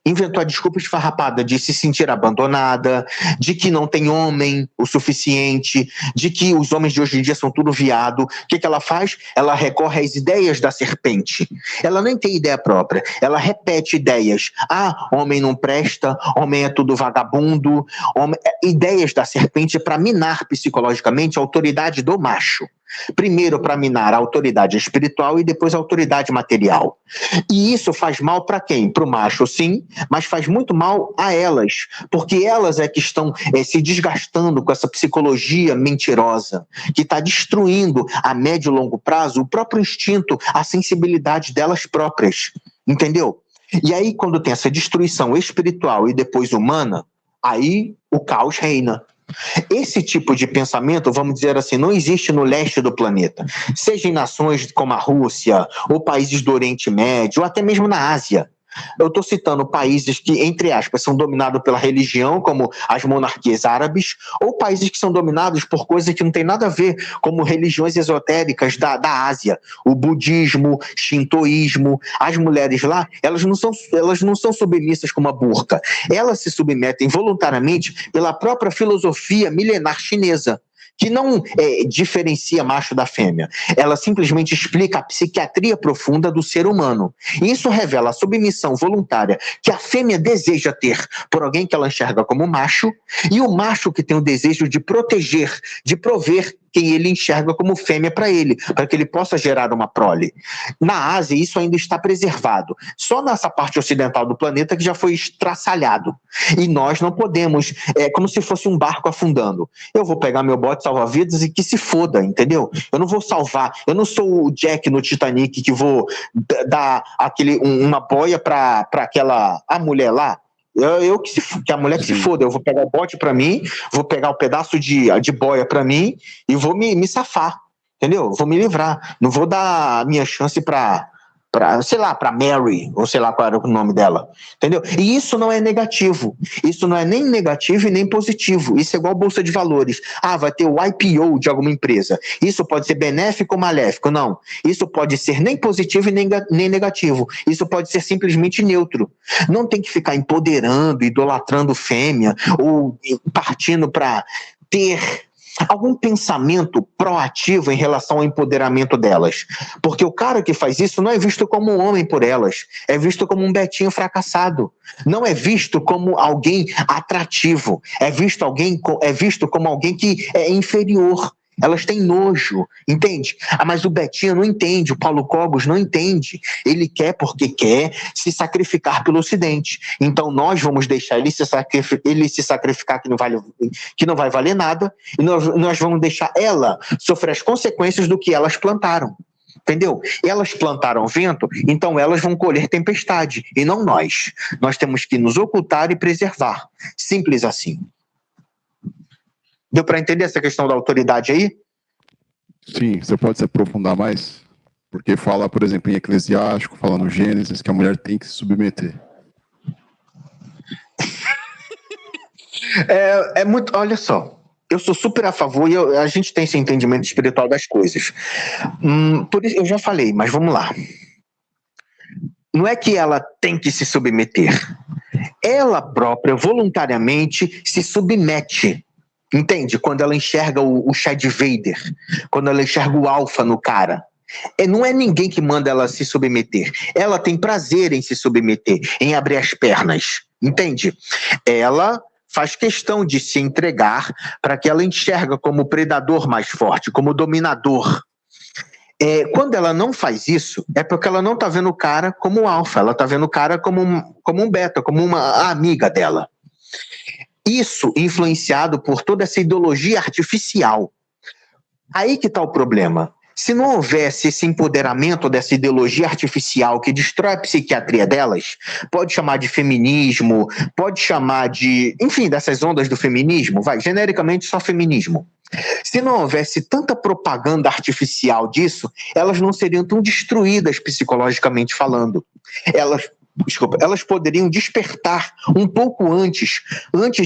inventou a desculpa esfarrapada de se sentir abandonada, de que não tem homem o suficiente, de que os homens de hoje em dia são tudo viado. O que ela faz? Ela recorre às ideias da serpente. Ela nem tem ideia própria. Ela repete ideias. Homem não presta, homem é tudo vagabundo. Ideias da serpente para minar psicologicamente a autoridade do macho. Primeiro para minar a autoridade espiritual e depois a autoridade material. E isso faz mal para quem? Para o macho, sim, mas faz muito mal a elas, porque elas é que estão se desgastando com essa psicologia mentirosa, que está destruindo a médio e longo prazo o próprio instinto, a sensibilidade delas próprias, entendeu? E aí quando tem essa destruição espiritual e depois humana, aí o caos reina. Esse tipo de pensamento, vamos dizer assim, não existe no leste do planeta, seja em nações como a Rússia, ou países do Oriente Médio, ou até mesmo na Ásia. Eu estou citando países que, entre aspas, são dominados pela religião, como as monarquias árabes, ou países que são dominados por coisas que não tem nada a ver, como religiões esotéricas da Ásia, o budismo, shintoísmo. As mulheres lá, elas não são submissas como a burca, elas se submetem voluntariamente pela própria filosofia milenar chinesa, que não diferencia macho da fêmea. Ela simplesmente explica a psiquiatria profunda do ser humano. E isso revela a submissão voluntária que a fêmea deseja ter por alguém que ela enxerga como macho, e o macho que tem o desejo de proteger, de prover quem ele enxerga como fêmea para ele, para que ele possa gerar uma prole. Na Ásia, isso ainda está preservado. Só nessa parte ocidental do planeta que já foi estraçalhado. E nós não podemos, como se fosse um barco afundando. Eu vou pegar meu bote salva-vidas e que se foda, entendeu? Eu não vou salvar, eu não sou o Jack no Titanic que vou dar uma boia para a mulher lá. Que a mulher que se foda, eu vou pegar o bote pra mim, vou pegar o pedaço de boia pra mim e vou me safar, entendeu? Vou me livrar, não vou dar a minha chance pra Mary, ou sei lá qual era o nome dela, entendeu? E isso não é negativo, isso não é nem negativo e nem positivo, isso é igual bolsa de valores. Vai ter o IPO de alguma empresa, isso pode ser benéfico ou maléfico? Não, isso pode ser nem positivo e nem negativo, isso pode ser simplesmente neutro. Não tem que ficar empoderando, idolatrando fêmea, ou partindo para ter algum pensamento proativo em relação ao empoderamento delas. Porque o cara que faz isso não é visto como um homem por elas, é visto como um Betinho fracassado. Não é visto como alguém atrativo, é visto como alguém que é inferior. Elas têm nojo, entende? Mas o Betinho não entende, o Paulo Cogos não entende. Ele quer porque quer se sacrificar pelo Ocidente. Então nós vamos deixar ele se sacrificar que não vai valer nada, e nós vamos deixar ela sofrer as consequências do que elas plantaram. Entendeu? Elas plantaram vento, então elas vão colher tempestade, e não nós. Nós temos que nos ocultar e preservar. Simples assim. Deu para entender essa questão da autoridade aí? Sim, você pode se aprofundar mais? Porque fala, por exemplo, em Eclesiástico, fala no Gênesis, que a mulher tem que se submeter. É muito, olha só, eu sou super a favor e a gente tem esse entendimento espiritual das coisas. Por isso eu já falei, mas vamos lá. Não é que ela tem que se submeter. Ela própria, voluntariamente, se submete. Entende? Quando ela enxerga o Chad Vader, quando ela enxerga o alfa no cara. Não é ninguém que manda ela se submeter. Ela tem prazer em se submeter, em abrir as pernas. Entende? Ela faz questão de se entregar para que ela enxerga como predador mais forte, como dominador. Quando ela não faz isso, é porque ela não está vendo o cara como alfa, ela está vendo o cara como um beta, como uma amiga dela. Isso influenciado por toda essa ideologia artificial. Aí que está o problema. Se não houvesse esse empoderamento dessa ideologia artificial que destrói a psiquiatria delas, pode chamar de feminismo, pode chamar de... Enfim, dessas ondas do feminismo, genericamente só feminismo. Se não houvesse tanta propaganda artificial disso, elas não seriam tão destruídas psicologicamente falando. Elas poderiam despertar um pouco antes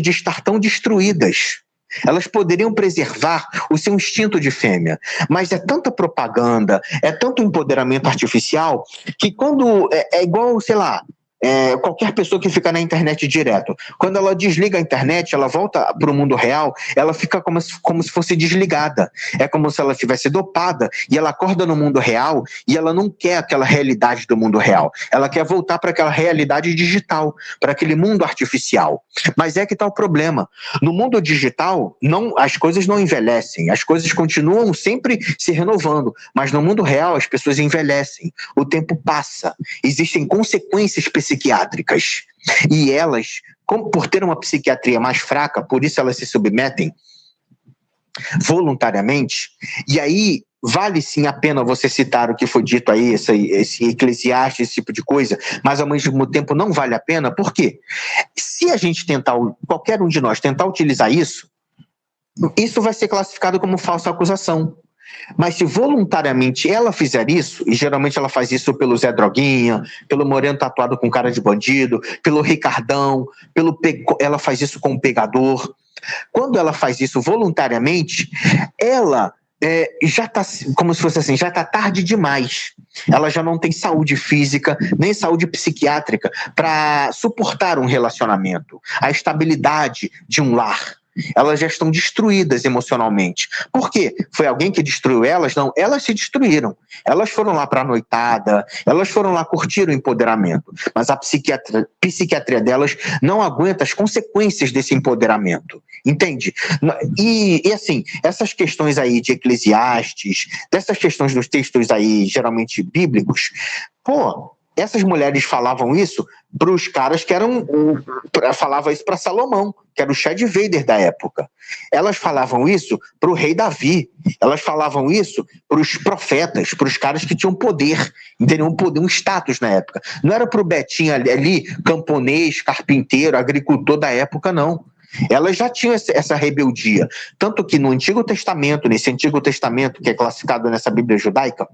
de estar tão destruídas. Elas poderiam preservar o seu instinto de fêmea. Mas é tanta propaganda, é tanto empoderamento artificial, que quando... É igual, sei lá... qualquer pessoa que fica na internet direto, quando ela desliga a internet, ela volta para o mundo real, ela fica como se fosse desligada, é como se ela estivesse dopada e ela acorda no mundo real e ela não quer aquela realidade do mundo real, ela quer voltar para aquela realidade digital, para aquele mundo artificial. Mas é que está o problema, no mundo digital as coisas não envelhecem, as coisas continuam sempre se renovando, mas no mundo real as pessoas envelhecem, o tempo passa, existem consequências psiquiátricas. E elas, por ter uma psiquiatria mais fraca, por isso elas se submetem voluntariamente. E aí vale sim a pena você citar o que foi dito aí, esse Eclesiastes, esse tipo de coisa, mas ao mesmo tempo não vale a pena. Por quê? Se a gente qualquer um de nós tentar utilizar isso vai ser classificado como falsa acusação. Mas se voluntariamente ela fizer isso, e geralmente ela faz isso pelo Zé Droguinha, pelo Moreno tatuado com cara de bandido, pelo Ricardão, ela faz isso com o pegador. Quando ela faz isso voluntariamente, ela já está, como se fosse assim, já está tarde demais. Ela já não tem saúde física, nem saúde psiquiátrica para suportar um relacionamento, a estabilidade de um lar. Elas já estão destruídas emocionalmente. Por quê? Foi alguém que destruiu elas? Não, elas se destruíram. Elas foram lá para a noitada, elas foram lá curtir o empoderamento. Mas a psiquiatria delas não aguenta as consequências desse empoderamento. Entende? E assim, essas questões aí de Eclesiastes, dessas questões dos textos aí, geralmente bíblicos, essas mulheres falavam isso para os caras que falava isso para Salomão, que era o Chad Vader da época. Elas falavam isso para o rei Davi. Elas falavam isso para os profetas, para os caras que tinham poder, entendiam? Um status na época. Não era para o Betinho ali, camponês, carpinteiro, agricultor da época, não. Elas já tinham essa rebeldia. Tanto que no Antigo Testamento, nesse Antigo Testamento que é classificado nessa Bíblia judaica,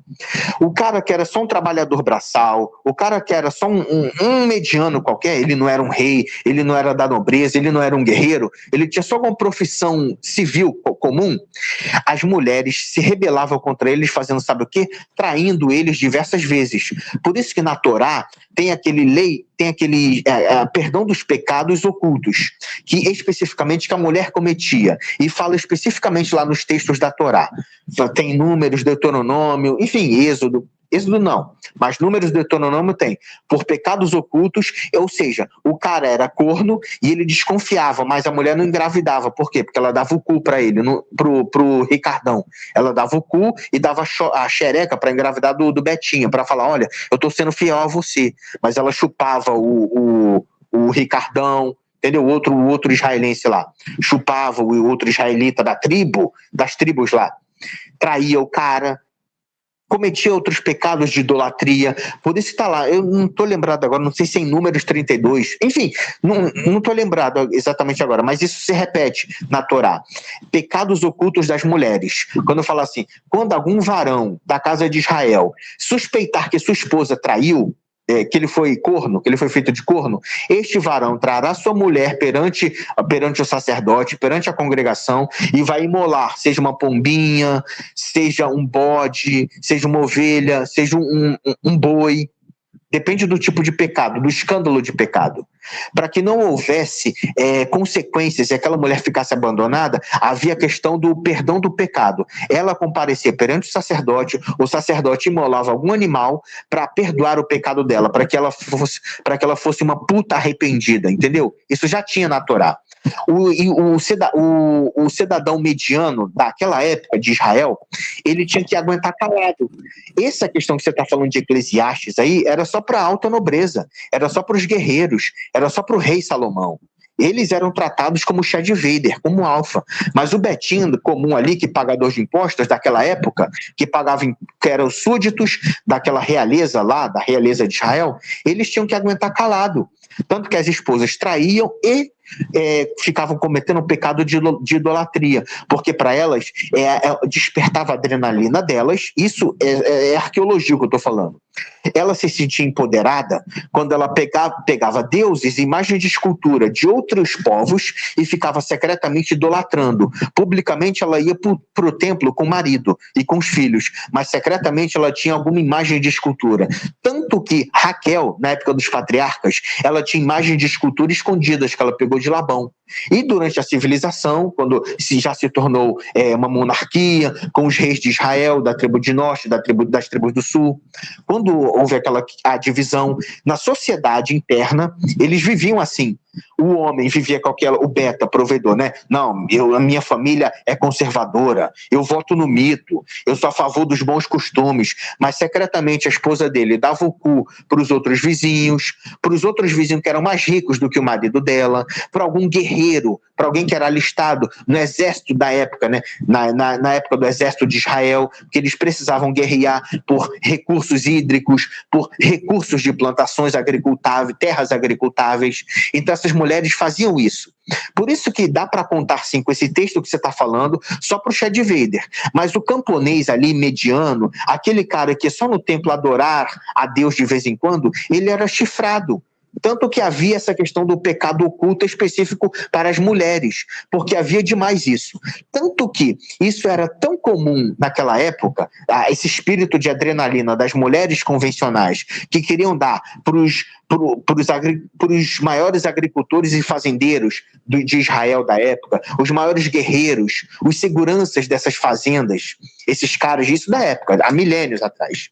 o cara que era só um trabalhador braçal, o cara que era só um mediano qualquer, ele não era um rei, ele não era da nobreza, ele não era um guerreiro, ele tinha só uma profissão civil comum, as mulheres se rebelavam contra eles, fazendo sabe o quê? Traindo eles diversas vezes. Por isso que na Torá tem aquele lei tem aquele perdão dos pecados ocultos, que especificamente que a mulher cometia, e fala especificamente lá nos textos da Torá. Tem Números, Deuteronômio, enfim, Êxodo não, mas Números, Deuteronômio tem, por pecados ocultos, ou seja, o cara era corno e ele desconfiava, mas a mulher não engravidava. Por quê? Porque ela dava o cu para ele, pro Ricardão. Ela dava o cu e dava a xereca para engravidar do Betinho, para falar, olha, eu tô sendo fiel a você. Mas ela chupava o Ricardão, entendeu? O outro israelense lá. Chupava o outro israelita das tribos lá. Traía o cara, cometia outros pecados de idolatria. Por isso está lá, eu não estou lembrado agora, não sei se é em Números 32, enfim, não estou lembrado exatamente agora, mas isso se repete na Torá. Pecados ocultos das mulheres. Quando eu falo assim, quando algum varão da casa de Israel suspeitar que sua esposa traiu, que ele foi corno, que ele foi feito de corno, este varão trará sua mulher perante o sacerdote, perante a congregação, e vai imolar, seja uma pombinha, seja um bode, seja uma ovelha, seja um boi, depende do tipo de pecado, do escândalo de pecado. Para que não houvesse consequências e aquela mulher ficasse abandonada, havia a questão do perdão do pecado. Ela comparecia perante o sacerdote imolava algum animal para perdoar o pecado dela, para que ela fosse uma puta arrependida, entendeu? Isso já tinha na Torá. O cidadão mediano daquela época de Israel, ele tinha que aguentar calado. Essa questão que você está falando de Eclesiastes aí, era só para a alta nobreza, era só para os guerreiros, era só para o rei Salomão. Eles eram tratados como Chad Vader, como alfa. Mas o Betinho comum ali, que pagador de impostos daquela época, que eram súditos daquela realeza lá, da realeza de Israel, eles tinham que aguentar calado. Tanto que as esposas traíam e ficavam cometendo um pecado de idolatria, porque para elas despertava a adrenalina delas. Isso é arqueologia que eu estou falando. Ela se sentia empoderada quando ela pegava deuses, imagens de escultura de outros povos e ficava secretamente idolatrando. Publicamente ela ia para o templo com o marido e com os filhos, mas secretamente ela tinha alguma imagem de escultura. Tanto que Raquel, na época dos patriarcas, ela tinha imagens de escultura escondidas que ela pegou de Labão. E durante a civilização, quando já se tornou uma monarquia, com os reis de Israel, da tribo de norte, das tribos do sul, quando houve a divisão na sociedade interna, eles viviam assim. O homem vivia com o beta, provedor, né? Não, a minha família é conservadora, eu voto no mito, eu sou a favor dos bons costumes, mas secretamente a esposa dele dava o cu para os outros vizinhos que eram mais ricos do que o marido dela, para algum guerreiro, para alguém que era alistado no exército da época, né? Na época do exército de Israel, que eles precisavam guerrear por recursos hídricos, por recursos de plantações agricultáveis, terras agricultáveis. Então essas mulheres faziam isso. Por isso que dá para contar, sim, com esse texto que você está falando, só para o Chad Vader. Mas o camponês ali, mediano, aquele cara que só no templo adorar a Deus de vez em quando, ele era chifrado. Tanto que havia essa questão do pecado oculto específico para as mulheres, porque havia demais isso. Tanto que isso era tão comum naquela época, esse espírito de adrenalina das mulheres convencionais, que queriam dar para os maiores agricultores e fazendeiros de Israel da época, os maiores guerreiros, os seguranças dessas fazendas, esses caras disso da época, há milênios atrás.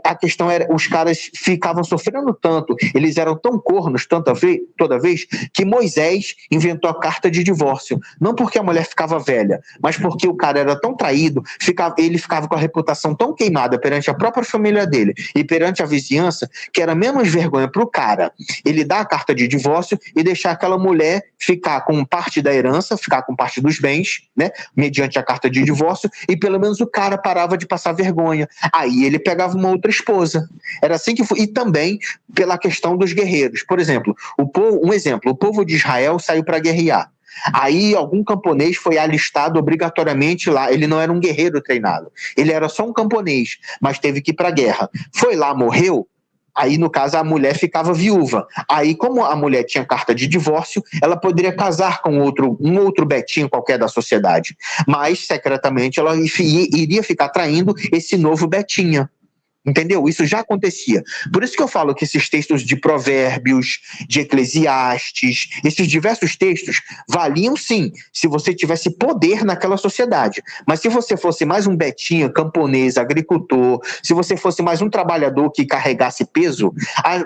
A questão era, os caras ficavam sofrendo tanto, eles eram tão cornos toda vez, que Moisés inventou a carta de divórcio. Não porque a mulher ficava velha, mas porque o cara era tão traído, ele ficava com a reputação tão queimada perante a própria família dele e perante a vizinhança, que era menos vergonha para o cara ele dar a carta de divórcio e deixar aquela mulher ficar com parte da herança, ficar com parte dos bens, né, mediante a carta de divórcio, e pelo menos o cara parava de passar vergonha. Aí ele pegava uma outra esposa. Era assim que foi. E também pela questão dos guerreiros. Por exemplo, o povo de Israel saiu para guerrear. Aí algum camponês foi alistado obrigatoriamente lá. Ele não era um guerreiro treinado, ele era só um camponês, mas teve que ir para a guerra. Foi lá, morreu. Aí, no caso, a mulher ficava viúva. Aí, como a mulher tinha carta de divórcio, ela poderia casar com um outro Betinho qualquer da sociedade. Mas, secretamente, ela iria ficar traindo esse novo Betinha. Entendeu? Isso já acontecia. Por isso que eu falo que esses textos de Provérbios, de Eclesiastes, esses diversos textos valiam sim, se você tivesse poder naquela sociedade. Mas se você fosse mais um betinha, camponês, agricultor, se você fosse mais um trabalhador que carregasse peso,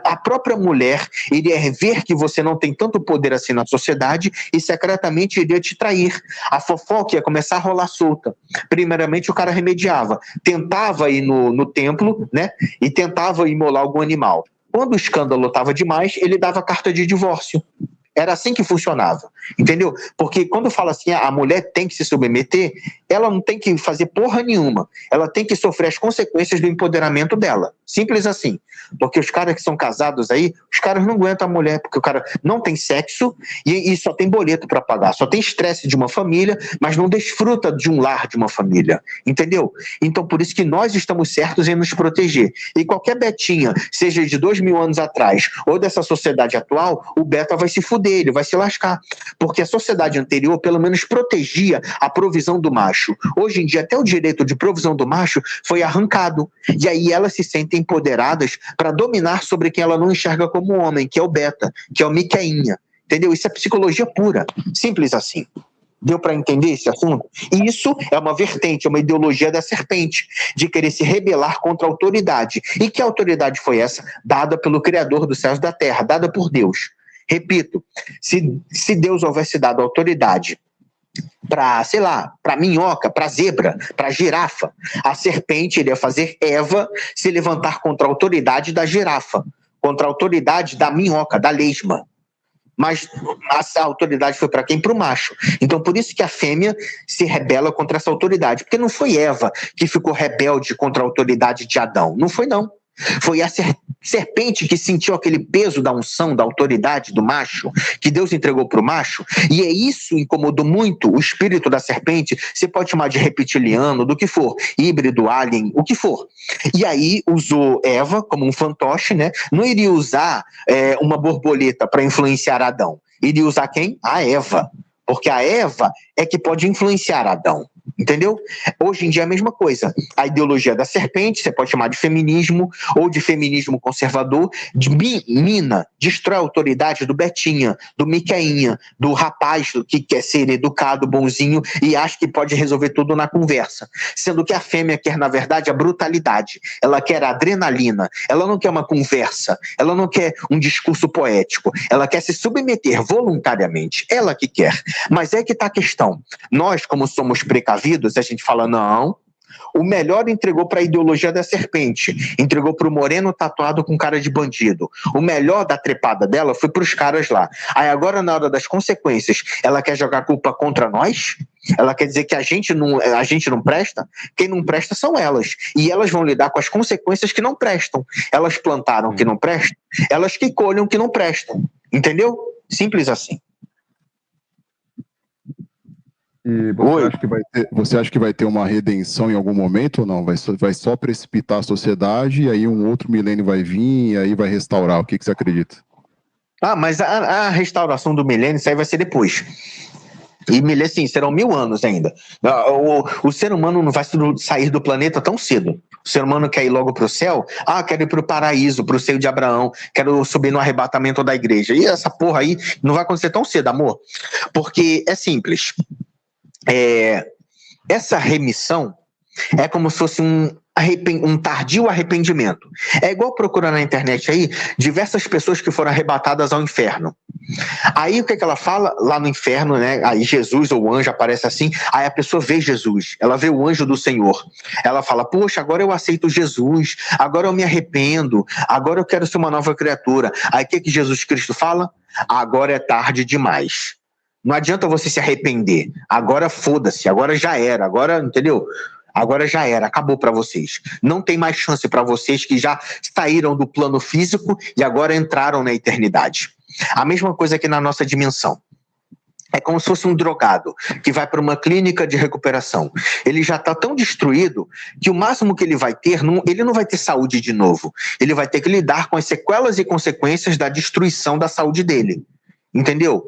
a própria mulher iria ver que você não tem tanto poder assim na sociedade e secretamente iria te trair. A fofoca ia começar a rolar solta. Primeiramente o cara remediava, tentava ir no templo, né? E tentava imolar algum animal. Quando o escândalo estava demais, ele dava carta de divórcio. Era assim que funcionava, entendeu? Porque quando fala assim, a mulher tem que se submeter, ela não tem que fazer porra nenhuma. Ela tem que sofrer as consequências do empoderamento dela. Simples assim. Porque os caras que são casados aí, os caras não aguentam a mulher, porque o cara não tem sexo e só tem boleto para pagar, só tem estresse de uma família, mas não desfruta de um lar de uma família, entendeu? Então por isso que nós estamos certos em nos proteger. E qualquer betinha, seja de 2000 anos atrás ou dessa sociedade atual, o beta vai se fuder, ele vai se lascar. Porque a sociedade anterior pelo menos protegia a provisão do macho. Hoje em dia até o direito de provisão do macho foi arrancado. E aí elas se sentem empoderadas para dominar sobre quem ela não enxerga como homem, que é o beta, que é o Miqueinha. Entendeu? Isso é psicologia pura. Simples assim. Deu para entender esse assunto? E isso é uma vertente, é uma ideologia da serpente, de querer se rebelar contra a autoridade. E que autoridade foi essa? Dada pelo Criador dos céus e da terra, dada por Deus. Repito, se Deus houvesse dado autoridade para, sei lá, para minhoca, para zebra, para girafa, a serpente iria fazer Eva se levantar contra a autoridade da girafa, contra a autoridade da minhoca, da lesma. Mas a autoridade foi para quem? Para o macho. Então por isso que a fêmea se rebela contra essa autoridade, porque não foi Eva que ficou rebelde contra a autoridade de Adão, não foi não. Foi a serpente que sentiu aquele peso da unção, da autoridade do macho, que Deus entregou para o macho, e é isso incomodou muito o espírito da serpente. Você pode chamar de reptiliano, do que for, híbrido, alien, o que for. E aí usou Eva como um fantoche, né? Não iria usar uma borboleta para influenciar Adão. Iria usar quem? A Eva. Porque a Eva é que pode influenciar Adão. Entendeu? Hoje em dia é a mesma coisa. A ideologia da serpente, você pode chamar de feminismo ou de feminismo conservador, mina, destrói a autoridade do Betinha, do Miqueinha, do rapaz que quer ser educado, bonzinho e acha que pode resolver tudo na conversa. Sendo que a fêmea quer, na verdade, a brutalidade. Ela quer a adrenalina. Ela não quer uma conversa. Ela não quer um discurso poético. Ela quer se submeter voluntariamente. Ela que quer. Mas é que está a questão. Nós, como somos precavidos, a gente fala, não, o melhor entregou para a ideologia da serpente, entregou para o moreno tatuado com cara de bandido. O melhor da trepada dela foi para os caras lá. Aí agora, na hora das consequências, ela quer jogar culpa contra nós? Ela quer dizer que a gente não presta? Quem não presta são elas. E elas vão lidar com as consequências que não prestam. Elas plantaram o que não presta, elas que colhem o que não prestam. Entendeu? Simples assim. E você acha que vai ter uma redenção em algum momento ou não? Vai só precipitar a sociedade e aí um outro milênio vai vir e aí vai restaurar? O que você acredita? Ah, mas a restauração do milênio, isso aí vai ser depois. E assim, serão 1000 anos ainda. O ser humano não vai sair do planeta tão cedo. O ser humano quer ir logo para o céu. Ah, quero ir para o paraíso, para o seio de Abraão. Quero subir no arrebatamento da igreja. E essa porra aí não vai acontecer tão cedo, amor. Porque é simples. Essa remissão é como se fosse um tardio arrependimento. É igual procurar na internet aí diversas pessoas que foram arrebatadas ao inferno. Aí o que ela fala lá no inferno, né? Aí Jesus ou o anjo aparece assim, aí a pessoa vê Jesus, ela vê o anjo do Senhor. Ela fala, poxa, agora eu aceito Jesus, agora eu me arrependo, agora eu quero ser uma nova criatura. Aí o que Jesus Cristo fala? Agora é tarde demais. Não adianta você se arrepender. Agora foda-se, agora já era, agora, entendeu? Agora já era, acabou para vocês. Não tem mais chance para vocês que já saíram do plano físico e agora entraram na eternidade. A mesma coisa aqui na nossa dimensão. É como se fosse um drogado que vai para uma clínica de recuperação. Ele já está tão destruído que o máximo que ele vai ter, ele não vai ter saúde de novo. Ele vai ter que lidar com as sequelas e consequências da destruição da saúde dele. Entendeu?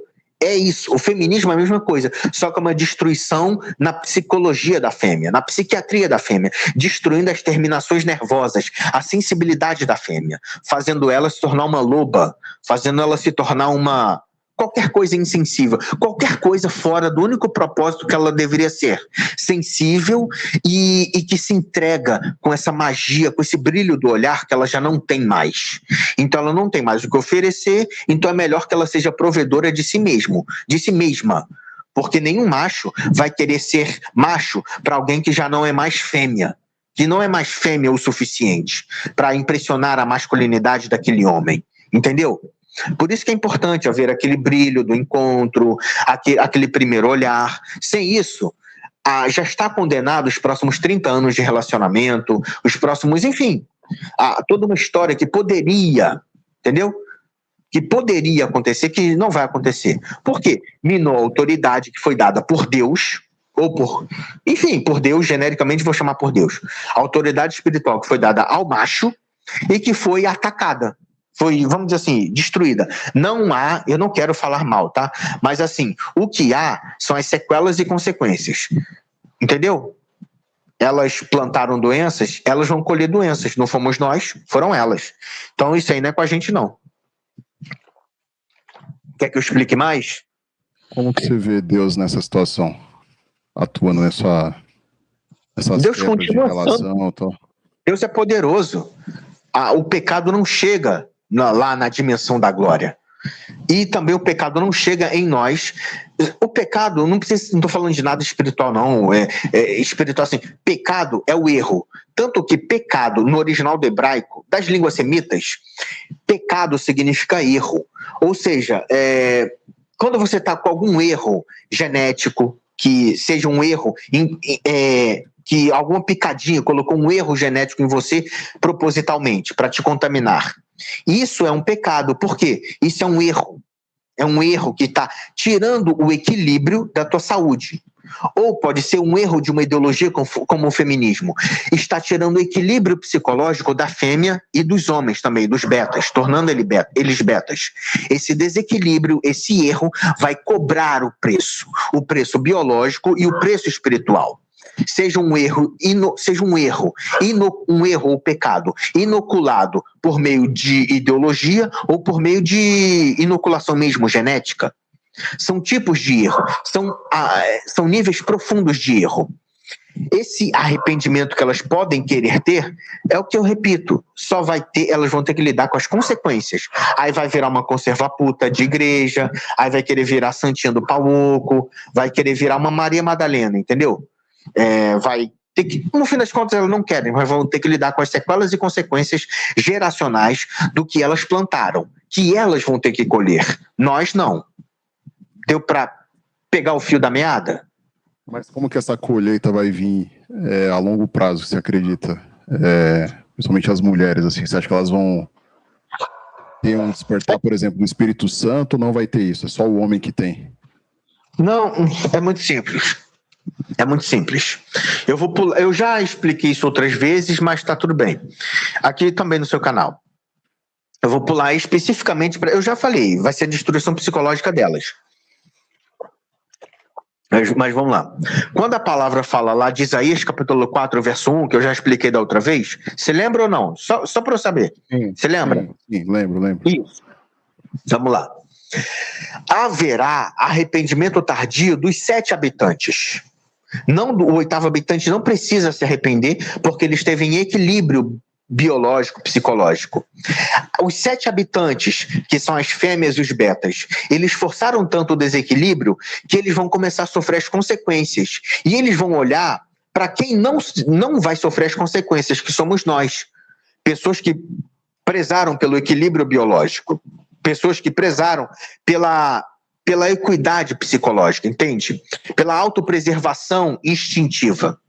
É isso, o feminismo é a mesma coisa, só que é uma destruição na psicologia da fêmea, na psiquiatria da fêmea, destruindo as terminações nervosas, a sensibilidade da fêmea, fazendo ela se tornar uma loba, fazendo ela se tornar uma... qualquer coisa insensível, qualquer coisa fora do único propósito que ela deveria ser, sensível e que se entrega com essa magia, com esse brilho do olhar que ela já não tem mais. Então ela não tem mais o que oferecer, então é melhor que ela seja provedora de si mesmo, de si mesma, porque nenhum macho vai querer ser macho para alguém que já não é mais fêmea, que não é mais fêmea o suficiente para impressionar a masculinidade daquele homem, entendeu? Por isso que é importante haver aquele brilho do encontro, aquele primeiro olhar. Sem isso, já está condenado os próximos 30 anos de relacionamento, os próximos, enfim, toda uma história que poderia, entendeu? Que poderia acontecer, que não vai acontecer. Por quê? Minou a autoridade que foi dada por Deus, ou por Deus, genericamente vou chamar por Deus. A autoridade espiritual que foi dada ao macho e que foi atacada. Foi, vamos dizer assim, destruída. Não há, eu não quero falar mal, tá? Mas assim, o que há são as sequelas e consequências. Entendeu? Elas plantaram doenças, elas vão colher doenças. Não fomos nós, foram elas. Então isso aí não é com a gente, não. Quer que eu explique mais? Como que você vê Deus nessa situação? Atuando nessas Deus continua de relação, Deus é poderoso. O pecado não chega lá na dimensão da glória. E também o pecado não chega em nós. O pecado, não estou falando de nada espiritual, não. Espiritual assim. Pecado é o erro. Tanto que pecado, no original do hebraico, das línguas semitas, pecado significa erro. Ou seja, quando você está com algum erro genético, que seja um erro, que alguma picadinha colocou um erro genético em você propositalmente, para te contaminar. Isso é um pecado. Por quê? Isso é um erro. É um erro que está tirando o equilíbrio da tua saúde. Ou pode ser um erro de uma ideologia como o feminismo. Está tirando o equilíbrio psicológico da fêmea e dos homens também, dos betas, tornando eles betas. Esse desequilíbrio, esse erro, vai cobrar o preço biológico e o preço espiritual. Seja um erro ou pecado inoculado por meio de ideologia ou por meio de inoculação mesmo genética. São tipos de erro, são níveis profundos de erro. Esse arrependimento que elas podem querer ter é o que eu repito, elas vão ter que lidar com as consequências. Aí vai virar uma conserva-puta de igreja, aí vai querer virar santinha do pau oco, vai querer virar uma Maria Madalena, entendeu? Vai ter que, no fim das contas elas não querem, mas vão ter que lidar com as sequelas e consequências geracionais do que elas plantaram, que elas vão ter que colher, nós não. Deu para pegar o fio da meada? Mas como que essa colheita vai vir a longo prazo, você acredita? Principalmente as mulheres, assim, você acha que elas vão ter um despertar, por exemplo, do Espírito Santo, ou não vai ter isso? É só o homem que tem? Não, é muito simples. É muito simples. Eu já expliquei isso outras vezes, mas tá tudo bem. Aqui também no seu canal. Eu vou pular especificamente eu já falei, vai ser a destruição psicológica delas. Mas vamos lá. Quando a palavra fala lá de Isaías capítulo 4, verso 1, que eu já expliquei da outra vez, você lembra ou não? Só para eu saber. Você lembra? Sim, lembro. Isso. Vamos lá. Haverá arrependimento tardio dos 7 habitantes. O 8º habitante não precisa se arrepender porque ele esteve em equilíbrio biológico, psicológico. Os 7 habitantes, que são as fêmeas e os betas, eles forçaram tanto o desequilíbrio que eles vão começar a sofrer as consequências. E eles vão olhar para quem não vai sofrer as consequências, que somos nós. Pessoas que prezaram pelo equilíbrio biológico. Pessoas que prezaram pela equidade psicológica, entende? Pela autopreservação instintiva.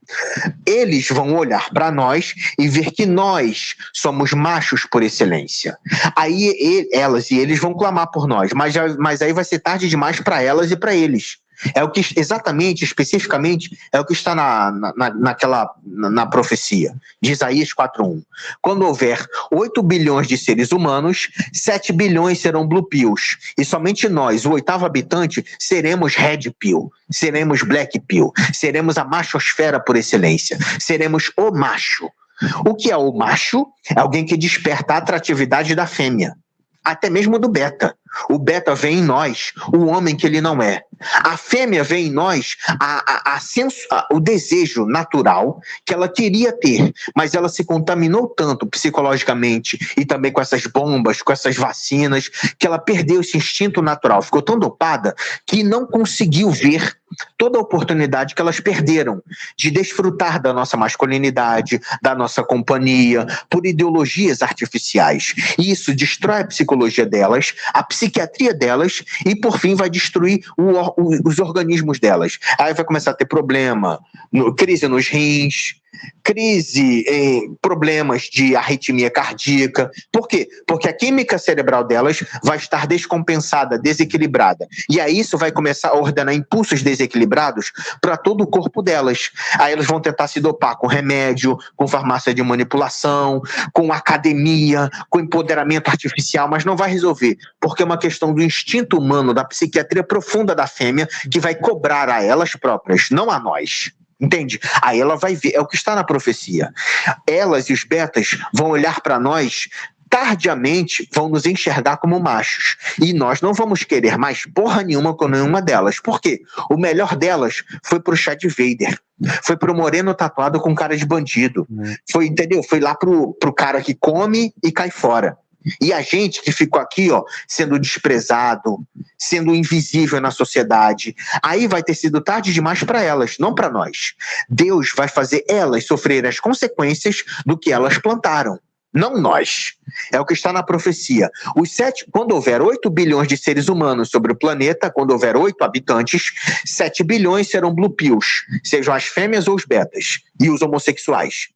Eles vão olhar para nós e ver que nós somos machos por excelência. Aí elas e eles vão clamar por nós, mas aí vai ser tarde demais para elas e para eles. É o que exatamente, especificamente, é o que está na profecia de Isaías 4:1. Quando houver 8 bilhões de seres humanos, 7 bilhões serão blue pills. E somente nós, o oitavo habitante, seremos red pill, seremos black pill, seremos a machosfera por excelência, seremos o macho. O que é o macho? É alguém que desperta a atratividade da fêmea, até mesmo do beta. O beta vê em nós o homem que ele não é. A fêmea vê em nós o desejo natural que ela queria ter, mas ela se contaminou tanto psicologicamente e também com essas bombas, com essas vacinas, que ela perdeu esse instinto natural. Ficou tão dopada que não conseguiu ver toda a oportunidade que elas perderam de desfrutar da nossa masculinidade, da nossa companhia, por ideologias artificiais. E isso destrói a psicologia delas, a psiquiatria delas e, por fim, vai destruir os organismos delas. Aí vai começar a ter problema, crise nos rins, problemas de arritmia cardíaca. Por quê? Porque a química cerebral delas vai estar descompensada, desequilibrada. E aí isso vai começar a ordenar impulsos desequilibrados para todo o corpo delas. Aí elas vão tentar se dopar com remédio, com farmácia de manipulação, com academia, com empoderamento artificial, mas não vai resolver, porque é uma questão do instinto humano, da psiquiatria profunda da fêmea, que vai cobrar a elas próprias, não a nós. Entende? Aí ela vai ver, é o que está na profecia. Elas e os betas vão olhar para nós, tardiamente vão nos enxergar como machos. E nós não vamos querer mais porra nenhuma com nenhuma delas. Por quê? O melhor delas foi pro Chad Vader. Foi pro moreno tatuado com cara de bandido. Foi, entendeu? Foi lá pro cara que come e cai fora. E a gente que ficou aqui, ó, sendo desprezado, sendo invisível na sociedade, aí vai ter sido tarde demais para elas, não para nós. Deus vai fazer elas sofrer as consequências do que elas plantaram, não nós. É o que está na profecia. Quando houver 8 bilhões de seres humanos sobre o planeta, quando houver 8 habitantes, 7 bilhões serão blue pills, sejam as fêmeas ou os betas, e os homossexuais.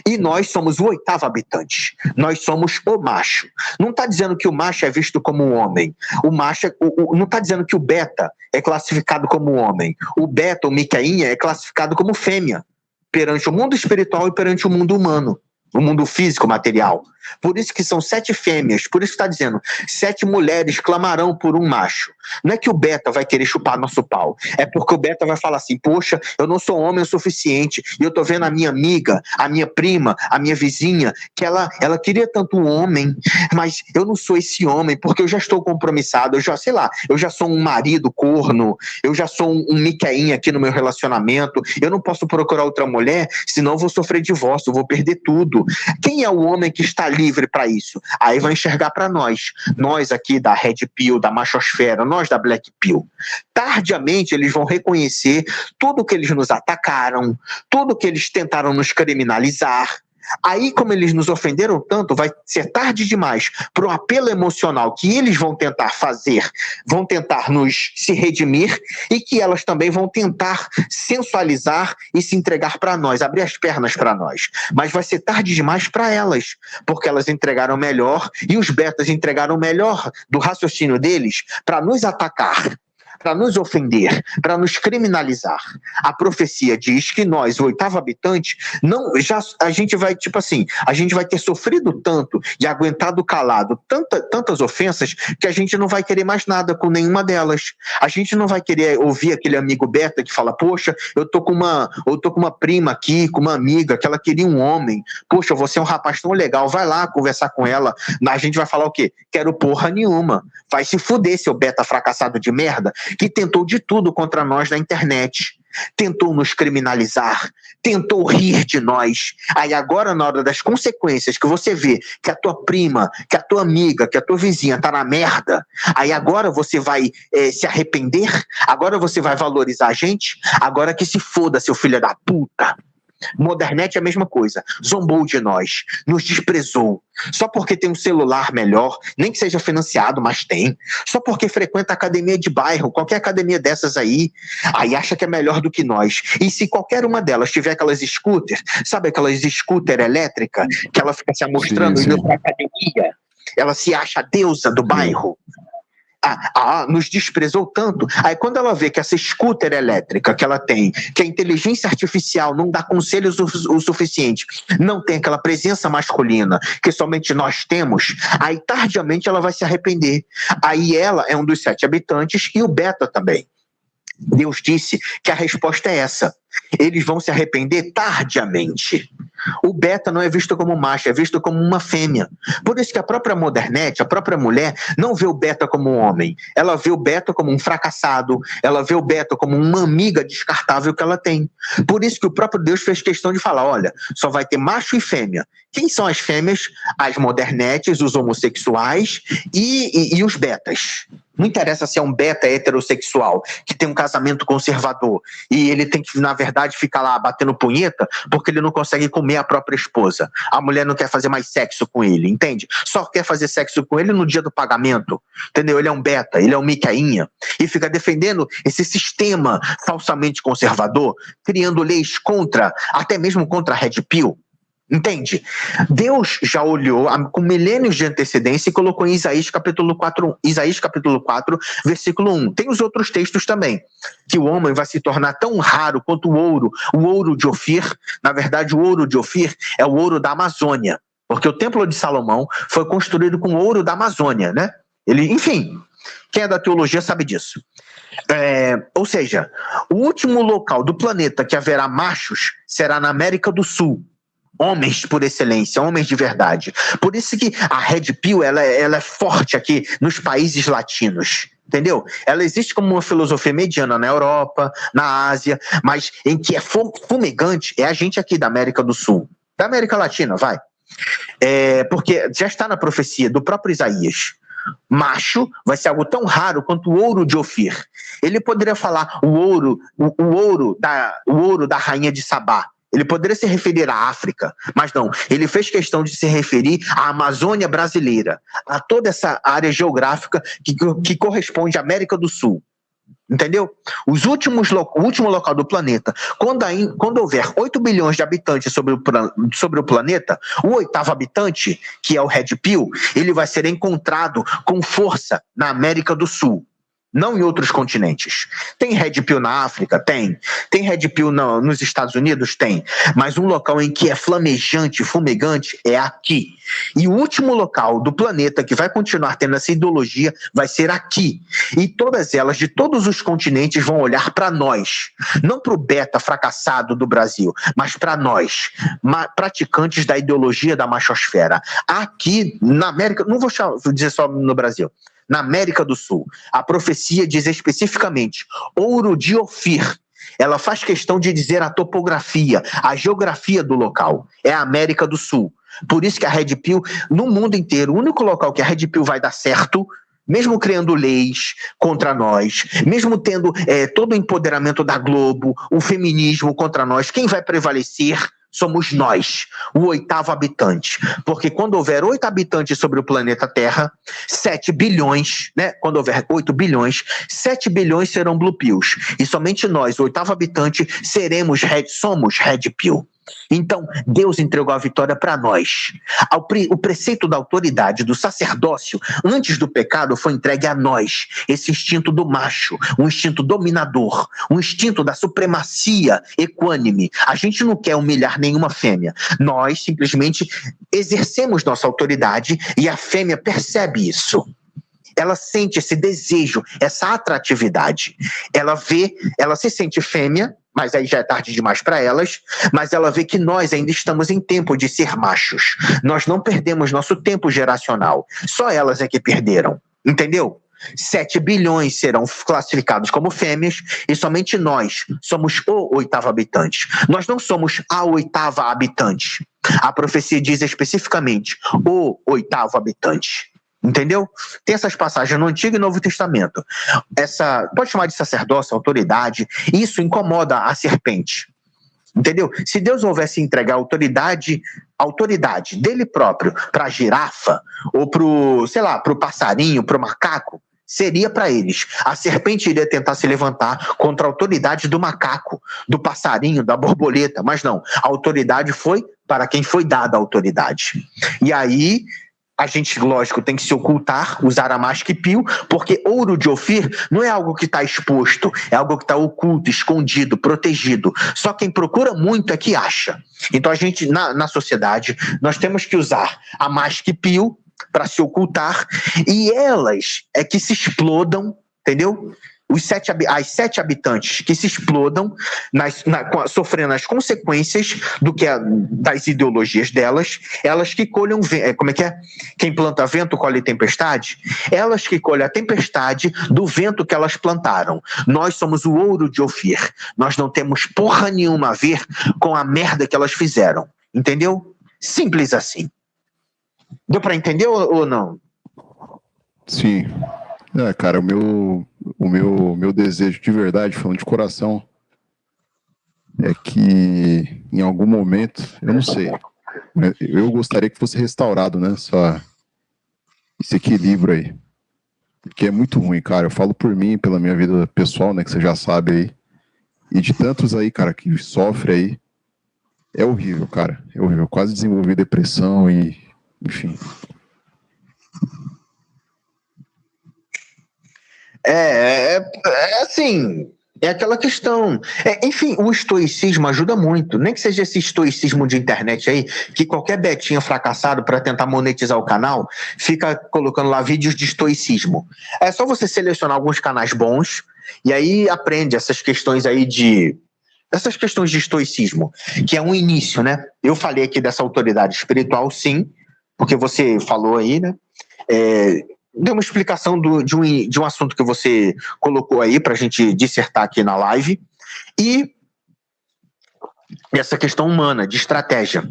E nós somos o oitavo habitante. Nós somos o macho. Não está dizendo que o macho é visto como um homem. O macho não está dizendo que o beta é classificado como homem. O beta, o micainha, é classificado como fêmea, perante o mundo espiritual e perante o mundo humano, o mundo físico, material. Por isso que são 7 fêmeas, por isso que está dizendo 7 mulheres clamarão por um macho. Não é que o beta vai querer chupar nosso pau, é porque o beta vai falar assim, poxa, eu não sou homem o suficiente, e eu tô vendo a minha amiga, a minha prima, a minha vizinha, que ela queria tanto um homem, mas eu não sou esse homem, porque eu já estou compromissado, eu já sou um marido corno, eu já sou um micainha aqui no meu relacionamento, eu não posso procurar outra mulher, senão eu vou sofrer divórcio, eu vou perder tudo. Quem é o homem que está livre para isso? Aí vai enxergar para nós aqui da Red Pill, da machosfera, nós da Black Pill. Tardiamente eles vão reconhecer tudo que eles nos atacaram, tudo que eles tentaram nos criminalizar. Aí, como eles nos ofenderam tanto, vai ser tarde demais para o apelo emocional que eles vão tentar fazer, vão tentar nos se redimir, e que elas também vão tentar sensualizar e se entregar para nós, abrir as pernas para nós. Mas vai ser tarde demais para elas, porque elas entregaram melhor e os betas entregaram melhor do raciocínio deles para nos atacar, para nos ofender, para nos criminalizar. A profecia diz que nós, o oitavo habitante, a gente vai ter sofrido tanto e aguentado calado tantas ofensas que a gente não vai querer mais nada com nenhuma delas. A gente não vai querer ouvir aquele amigo beta que fala, poxa, eu tô com uma prima aqui, com uma amiga, que ela queria um homem. Poxa, você é um rapaz tão legal, vai lá conversar com ela. A gente vai falar o quê? Quero porra nenhuma. Vai se fuder, seu beta fracassado de merda, que tentou de tudo contra nós na internet, tentou nos criminalizar, tentou rir de nós. Aí agora, na hora das consequências, que você vê que a tua prima, que a tua amiga, que a tua vizinha tá na merda, aí agora você vai se arrepender, agora você vai valorizar a gente, agora que se foda, seu filho da puta. Modernet é a mesma coisa, zombou de nós, nos desprezou, só porque tem um celular melhor, nem que seja financiado, mas tem, só porque frequenta academia de bairro, qualquer academia dessas aí acha que é melhor do que nós. E se qualquer uma delas tiver aquelas scooter, sabe aquelas scooter elétrica, que ela fica se amostrando indo pra academia, ela se acha a deusa do bairro. nos desprezou tanto. Aí quando ela vê que essa scooter elétrica que ela tem, que a inteligência artificial não dá conselhos o suficiente, não tem aquela presença masculina que somente nós temos, aí tardiamente ela vai se arrepender. Aí ela é um dos 7 habitantes e o Beta também. Deus disse que a resposta é essa. Eles vão se arrepender tardiamente. O Beta não é visto como macho, é visto como uma fêmea. Por isso que a própria modernete, a própria mulher, não vê o Beta como um homem. Ela vê o Beta como um fracassado, ela vê o Beta como uma amiga descartável que ela tem. Por isso que o próprio Deus fez questão de falar, olha, só vai ter macho e fêmea. Quem são as fêmeas? As modernetes, os homossexuais e os betas. Não interessa se é um beta heterossexual que tem um casamento conservador e ele tem que, na verdade, ficar lá batendo punheta porque ele não consegue comer a própria esposa. A mulher não quer fazer mais sexo com ele, entende? Só quer fazer sexo com ele no dia do pagamento, entendeu? Ele é um beta, ele é um micainha e fica defendendo esse sistema falsamente conservador, criando leis contra, até mesmo contra a Red Pill. Entende? Deus já olhou com milênios de antecedência e colocou em Isaías capítulo 4, versículo 1. Tem os outros textos também, que o homem vai se tornar tão raro quanto o ouro de Ofir. Na verdade, o ouro de Ofir é o ouro da Amazônia, porque o Templo de Salomão foi construído com ouro da Amazônia, né? Enfim, quem é da teologia sabe disso. Ou seja, o último local do planeta que haverá machos será na América do Sul. Homens por excelência, homens de verdade. Por isso que a Red Pill ela é forte aqui nos países latinos, entendeu? Ela existe como uma filosofia mediana na Europa, na Ásia, mas em que é fumegante é a gente aqui da América do Sul, da América Latina, vai. Porque já está na profecia do próprio Isaías. Macho vai ser algo tão raro quanto o ouro de Ofir. Ele poderia falar o ouro da rainha de Sabá. Ele poderia se referir à África, mas não. Ele fez questão de se referir à Amazônia brasileira, a toda essa área geográfica que corresponde à América do Sul. Entendeu? O último local do planeta. Quando houver 8 bilhões de habitantes sobre o planeta, o 8º habitante, que é o Red Pill, ele vai ser encontrado com força na América do Sul. Não em outros continentes. Tem Red Pill na África? Tem. Tem Red Pill nos Estados Unidos? Tem. Mas um local em que é flamejante, fumegante, é aqui. E o último local do planeta que vai continuar tendo essa ideologia vai ser aqui. E todas elas, de todos os continentes, vão olhar para nós. Não para o beta fracassado do Brasil, mas para nós, praticantes da ideologia da machosfera. Aqui, na América, não vou dizer só no Brasil, na América do Sul, a profecia diz especificamente ouro de Ofir. Ela faz questão de dizer a topografia, a geografia do local. É a América do Sul. Por isso que a Red Pill, no mundo inteiro, o único local que a Red Pill vai dar certo, mesmo criando leis contra nós, mesmo tendo todo o empoderamento da Globo, o feminismo contra nós, quem vai prevalecer? Somos nós, o 8º habitante. Porque quando houver 8 habitantes sobre o planeta Terra, 7 bilhões, né? Quando houver 8 bilhões, 7 bilhões serão Blue Pills. E somente nós, o 8º habitante, somos Red Pill. Então, Deus entregou a vitória para nós. O preceito da autoridade, do sacerdócio, antes do pecado, foi entregue a nós. Esse instinto do macho, um instinto dominador, um instinto da supremacia equânime. A gente não quer humilhar nenhuma fêmea. Nós simplesmente exercemos nossa autoridade e a fêmea percebe isso. Ela sente esse desejo, essa atratividade. Ela se sente fêmea, mas aí já é tarde demais para elas, mas ela vê que nós ainda estamos em tempo de ser machos. Nós não perdemos nosso tempo geracional. Só elas é que perderam, entendeu? 7 bilhões serão classificados como fêmeas e somente nós somos o 8º habitante. Nós não somos a 8ª habitante. A profecia diz especificamente o 8º habitante. Entendeu? Tem essas passagens no Antigo e Novo Testamento. Pode chamar de sacerdócio, autoridade. Isso incomoda a serpente. Entendeu? Se Deus houvesse entregar autoridade dele próprio para a girafa ou pro passarinho, pro macaco, seria para eles. A serpente iria tentar se levantar contra a autoridade do macaco, do passarinho, da borboleta, mas não. A autoridade foi para quem foi dada a autoridade. E aí a gente, lógico, tem que se ocultar, usar a Mask-Pil, porque ouro de Ofir não é algo que está exposto, é algo que está oculto, escondido, protegido. Só quem procura muito é que acha. Então a gente, na sociedade, nós temos que usar a Mask-Pil para se ocultar, e elas é que se explodam, entendeu? As 7 habitantes que se explodam, sofrendo as consequências das ideologias delas, elas que colham, como é que é? Quem planta vento colhe tempestade? Elas que colhem a tempestade do vento que elas plantaram. Nós somos o ouro de Ofir. Nós não temos porra nenhuma a ver com a merda que elas fizeram. Entendeu? Simples assim. Deu pra entender ou não? Sim. Cara, o meu desejo de verdade, falando de coração, é que em algum momento, eu não sei, eu gostaria que fosse restaurado, né, esse equilíbrio aí. Porque é muito ruim, cara. Eu falo por mim, pela minha vida pessoal, né, que você já sabe aí. E de tantos aí, cara, que sofre aí, é horrível, cara. É horrível. Eu quase desenvolvi depressão e, enfim... Assim, é aquela questão. Enfim, o estoicismo ajuda muito. Nem que seja esse estoicismo de internet aí, que qualquer betinha fracassado para tentar monetizar o canal fica colocando lá vídeos de estoicismo. É só você selecionar alguns canais bons e aí aprende essas questões aí essas questões de estoicismo, que é um início, né? Eu falei aqui dessa autoridade espiritual, sim, porque você falou aí, né? Deu uma explicação de um assunto que você colocou aí para a gente dissertar aqui na live, e essa questão humana, de estratégia.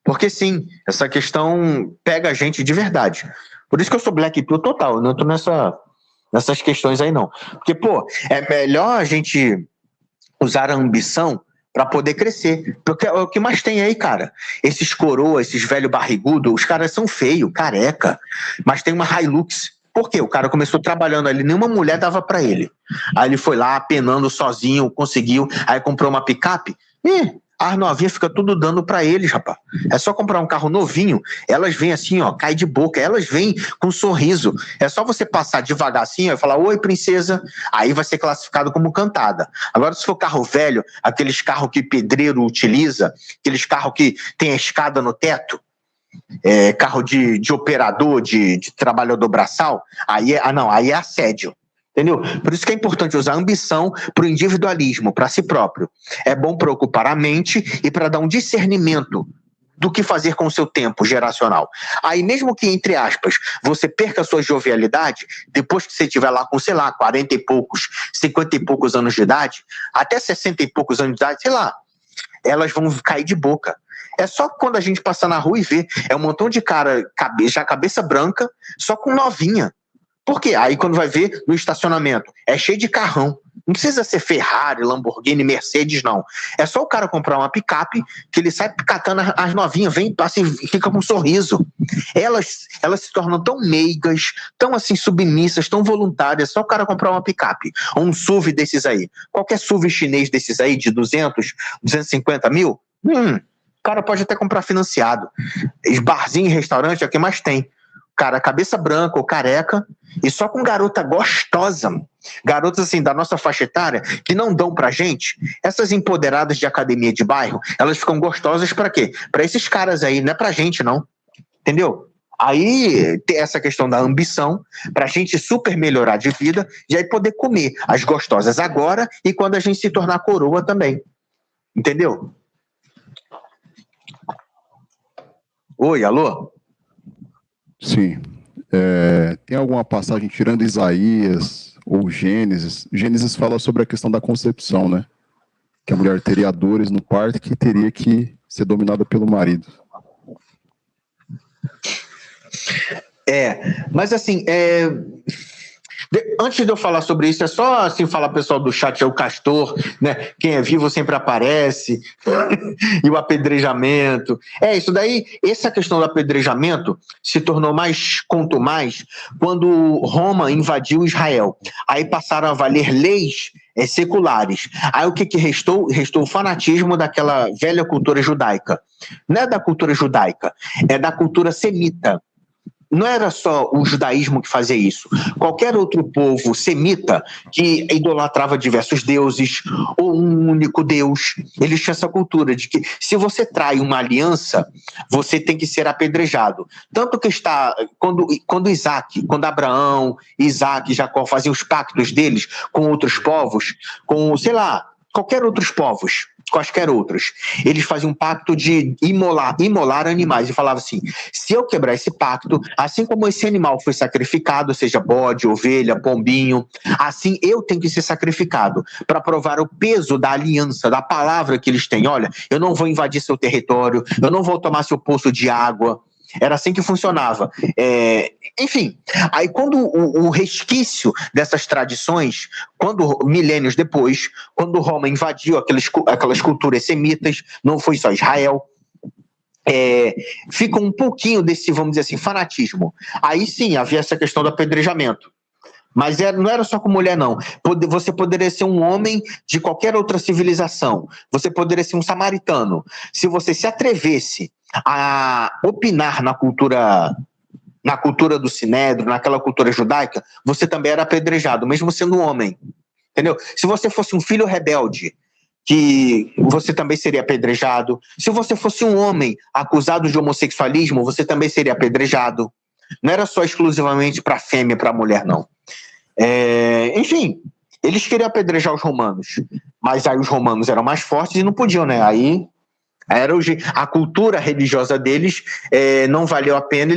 Porque sim, essa questão pega a gente de verdade. Por isso que eu sou Black Pill total, eu não estou nessas questões aí não. Porque, pô, é melhor a gente usar a ambição para poder crescer, porque é o que mais tem aí, cara. Esses coroas, esses velho barrigudo, os caras são feios, careca, mas tem uma Hilux. Por quê? O cara começou trabalhando ali, nenhuma mulher dava para ele. Aí ele foi lá, penando sozinho, conseguiu, aí comprou uma picape, as novinhas ficam tudo dando para eles, rapaz. É só comprar um carro novinho, elas vêm assim, ó, cai de boca, elas vêm com um sorriso. É só você passar devagar assim, ó, e falar, oi, princesa, aí vai ser classificado como cantada. Agora, se for carro velho, aqueles carros que pedreiro utiliza, aqueles carros que tem a escada no teto, carro de operador, de trabalhador braçal, aí é assédio. Entendeu? Por isso que é importante usar a ambição para o individualismo, para si próprio. É bom para ocupar a mente e para dar um discernimento do que fazer com o seu tempo geracional. Aí mesmo que, entre aspas, você perca a sua jovialidade, depois que você estiver lá com, sei lá, 40 e poucos, 50 e poucos anos de idade, até 60 e poucos anos de idade, sei lá, elas vão cair de boca. É só quando a gente passar na rua e ver, é um montão de cara, já cabeça branca, só com novinha. Por quê? Aí quando vai ver no estacionamento, é cheio de carrão. Não precisa ser Ferrari, Lamborghini, Mercedes, não. É só o cara comprar uma picape que ele sai catando as novinhas, vem, passa e fica com um sorriso. Elas se tornam tão meigas, tão assim submissas, tão voluntárias. É só o cara comprar uma picape. Ou um SUV desses aí. Qualquer SUV chinês desses aí, de 200, 250 mil, o cara pode até comprar financiado. Barzinho e restaurante é o que mais tem. Cara, cabeça branca ou careca, e só com garota gostosa, garotas assim da nossa faixa etária, que não dão pra gente, essas empoderadas de academia de bairro, elas ficam gostosas pra quê? Pra esses caras aí, não é pra gente não, entendeu? Aí tem essa questão da ambição, pra gente super melhorar de vida, e aí poder comer as gostosas agora e quando a gente se tornar coroa também, entendeu? Oi, alô? Sim. Tem alguma passagem tirando Isaías ou Gênesis? Gênesis fala sobre a questão da concepção, né? Que a mulher teria dores no parto e que teria que ser dominada pelo marido. Mas assim, antes de eu falar sobre isso, é só assim falar, pessoal do chat, é o Castor, né? Quem é vivo sempre aparece, e o apedrejamento. Isso daí, essa questão do apedrejamento se tornou mais contumaz quando Roma invadiu Israel. Aí passaram a valer leis seculares. Aí o que restou? Restou o fanatismo daquela velha cultura judaica. Não é da cultura judaica, é da cultura semita. não era só o judaísmo que fazia isso. Qualquer outro povo semita que idolatrava diversos deuses ou um único Deus, eles tinham essa cultura de que se você trai uma aliança, você tem que ser apedrejado. Tanto que está, quando Abraão, Isaac e Jacó faziam os pactos deles com outros povos, com, sei lá, qualquer outros povos, quaisquer outros, eles faziam um pacto de imolar animais e falavam assim, se eu quebrar esse pacto, assim como esse animal foi sacrificado, seja bode, ovelha, pombinho, assim eu tenho que ser sacrificado para provar o peso da aliança, da palavra que eles têm. Olha, eu não vou invadir seu território, eu não vou tomar seu poço de água. Era assim que funcionava. Enfim, aí quando o resquício dessas tradições, milênios depois, quando Roma invadiu aquelas culturas semitas, não foi só Israel, fica um pouquinho desse, vamos dizer assim, fanatismo. Aí sim, havia essa questão do apedrejamento. Mas não era só com mulher, não. Você poderia ser um homem de qualquer outra civilização. Você poderia ser um samaritano. Se você se atrevesse a opinar na cultura do Sinédrio, naquela cultura judaica, você também era apedrejado, mesmo sendo um homem. Entendeu? Se você fosse um filho rebelde, que você também seria apedrejado. Se você fosse um homem acusado de homossexualismo, você também seria apedrejado. Não era só exclusivamente para fêmea, para mulher, não. Enfim, eles queriam apedrejar os romanos, mas aí os romanos eram mais fortes e não podiam, né? Aí a cultura religiosa deles não valeu a pena,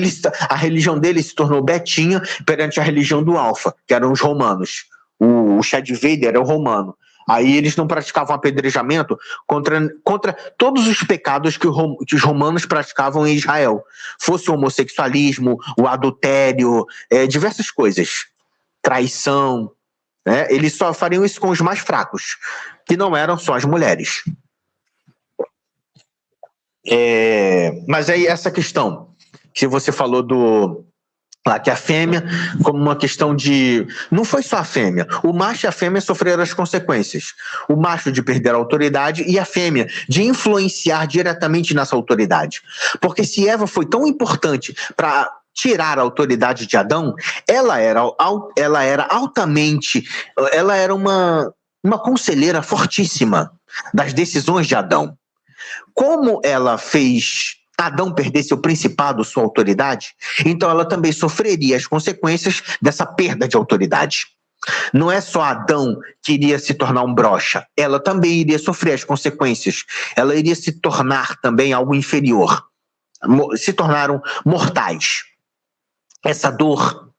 a religião deles se tornou betinha perante a religião do Alfa, que eram os romanos. O Chad Vader era o romano. Aí eles não praticavam apedrejamento contra todos os pecados que os romanos praticavam em Israel. Fosse o homossexualismo, o adultério, diversas coisas. Traição, né? Eles só fariam isso com os mais fracos, que não eram só as mulheres. Mas aí essa questão que você falou que a fêmea, como uma questão de... Não foi só a fêmea. O macho e a fêmea sofreram as consequências. O macho de perder a autoridade e a fêmea de influenciar diretamente nessa autoridade. Porque se Eva foi tão importante para tirar a autoridade de Adão, ela era uma conselheira fortíssima das decisões de Adão. Como ela fez Adão perder seu principado, sua autoridade, então ela também sofreria as consequências dessa perda de autoridade. Não é só Adão que iria se tornar um broxa, ela também iria sofrer as consequências, ela iria se tornar também algo inferior, se tornaram mortais. Essa dor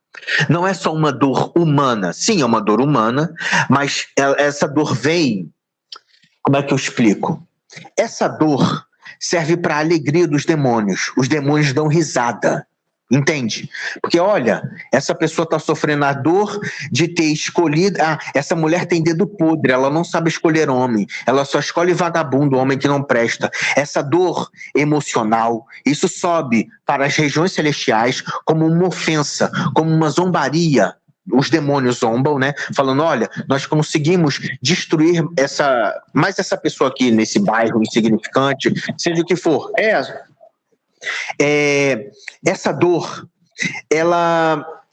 não é só uma dor humana, sim, é uma dor humana, mas essa dor vem, como é que eu explico? Essa dor serve para a alegria dos demônios. Os demônios dão risada, entende? Porque olha, essa pessoa está sofrendo a dor de ter escolhido... essa mulher tem dedo podre, ela não sabe escolher homem, ela só escolhe vagabundo, homem que não presta. Essa dor emocional, isso sobe para as regiões celestiais como uma ofensa, como uma zombaria. Os demônios zombam, né? Falando, olha, nós conseguimos destruir essa pessoa aqui nesse bairro insignificante, seja o que for.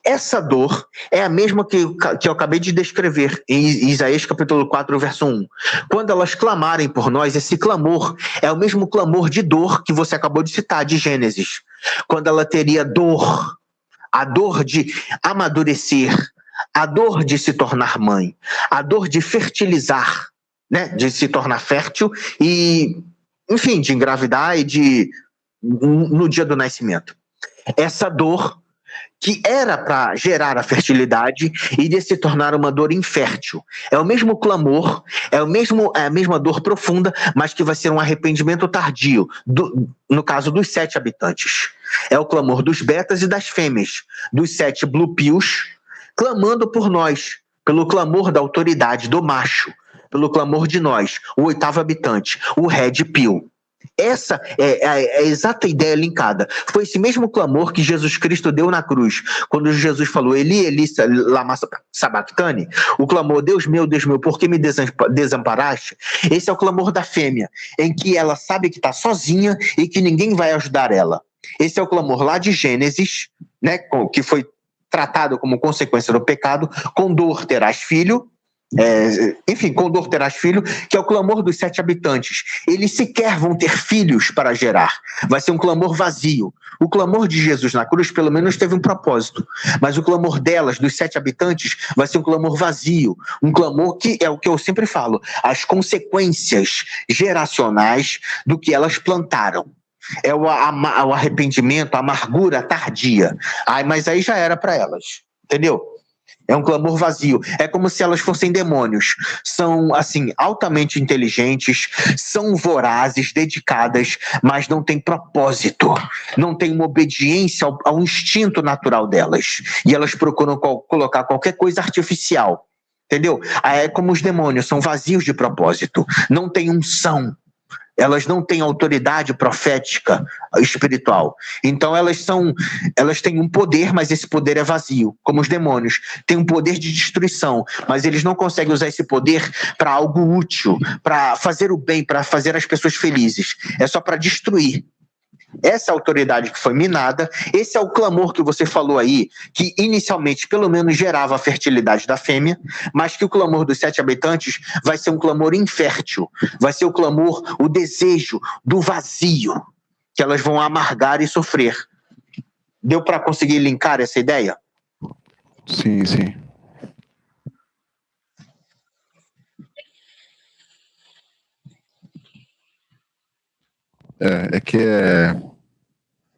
Essa dor é a mesma que eu acabei de descrever em Isaías capítulo 4, verso 1. Quando elas clamarem por nós, esse clamor é o mesmo clamor de dor que você acabou de citar, de Gênesis. Quando ela teria dor, a dor de amadurecer, a dor de se tornar mãe, a dor de fertilizar, né? De se tornar fértil e, enfim, de engravidar e no dia do nascimento. Essa dor que era para gerar a fertilidade iria se tornar uma dor infértil. É o mesmo clamor, é a mesma dor profunda, mas que vai ser um arrependimento tardio, no caso dos 7 habitantes. É o clamor dos betas e das fêmeas, dos 7 blue pills, clamando por nós, pelo clamor da autoridade do macho, pelo clamor de nós, o 8º habitante, o red pill. Essa é a exata ideia linkada. Foi esse mesmo clamor que Jesus Cristo deu na cruz. Quando Jesus falou, Eli, Eli, lama sabachthani, o clamor, Deus meu, por que me desamparaste? Esse é o clamor da fêmea, em que ela sabe que está sozinha e que ninguém vai ajudar ela. Esse é o clamor lá de Gênesis, né, que foi tratado como consequência do pecado. Com dor terás filho. Com dor terás filho, que é o clamor dos 7 habitantes. Eles sequer vão ter filhos para gerar. Vai ser um clamor vazio. O clamor de Jesus na cruz, pelo menos, teve um propósito. Mas o clamor delas, dos 7 habitantes, vai ser um clamor vazio. Um clamor que é o que eu sempre falo, as consequências geracionais do que elas plantaram. É o arrependimento, a amargura tardia. Mas aí já era para elas. Entendeu? É um clamor vazio. É como se elas fossem demônios. São, assim, altamente inteligentes, são vorazes, dedicadas, mas não têm propósito. Não têm uma obediência ao instinto natural delas. E elas procuram colocar qualquer coisa artificial. Entendeu? É como os demônios, são vazios de propósito. Não têm unção. Elas não têm autoridade profética espiritual. Então elas têm um poder, mas esse poder é vazio, como os demônios. Têm um poder de destruição, mas eles não conseguem usar esse poder para algo útil, para fazer o bem, para fazer as pessoas felizes. É só para destruir. Essa autoridade que foi minada, esse é o clamor que você falou aí, que inicialmente pelo menos gerava a fertilidade da fêmea, mas que o clamor dos 7 habitantes vai ser um clamor infértil, vai ser o clamor, o desejo do vazio, que elas vão amargar e sofrer. Deu para conseguir linkar essa ideia? Sim, sim.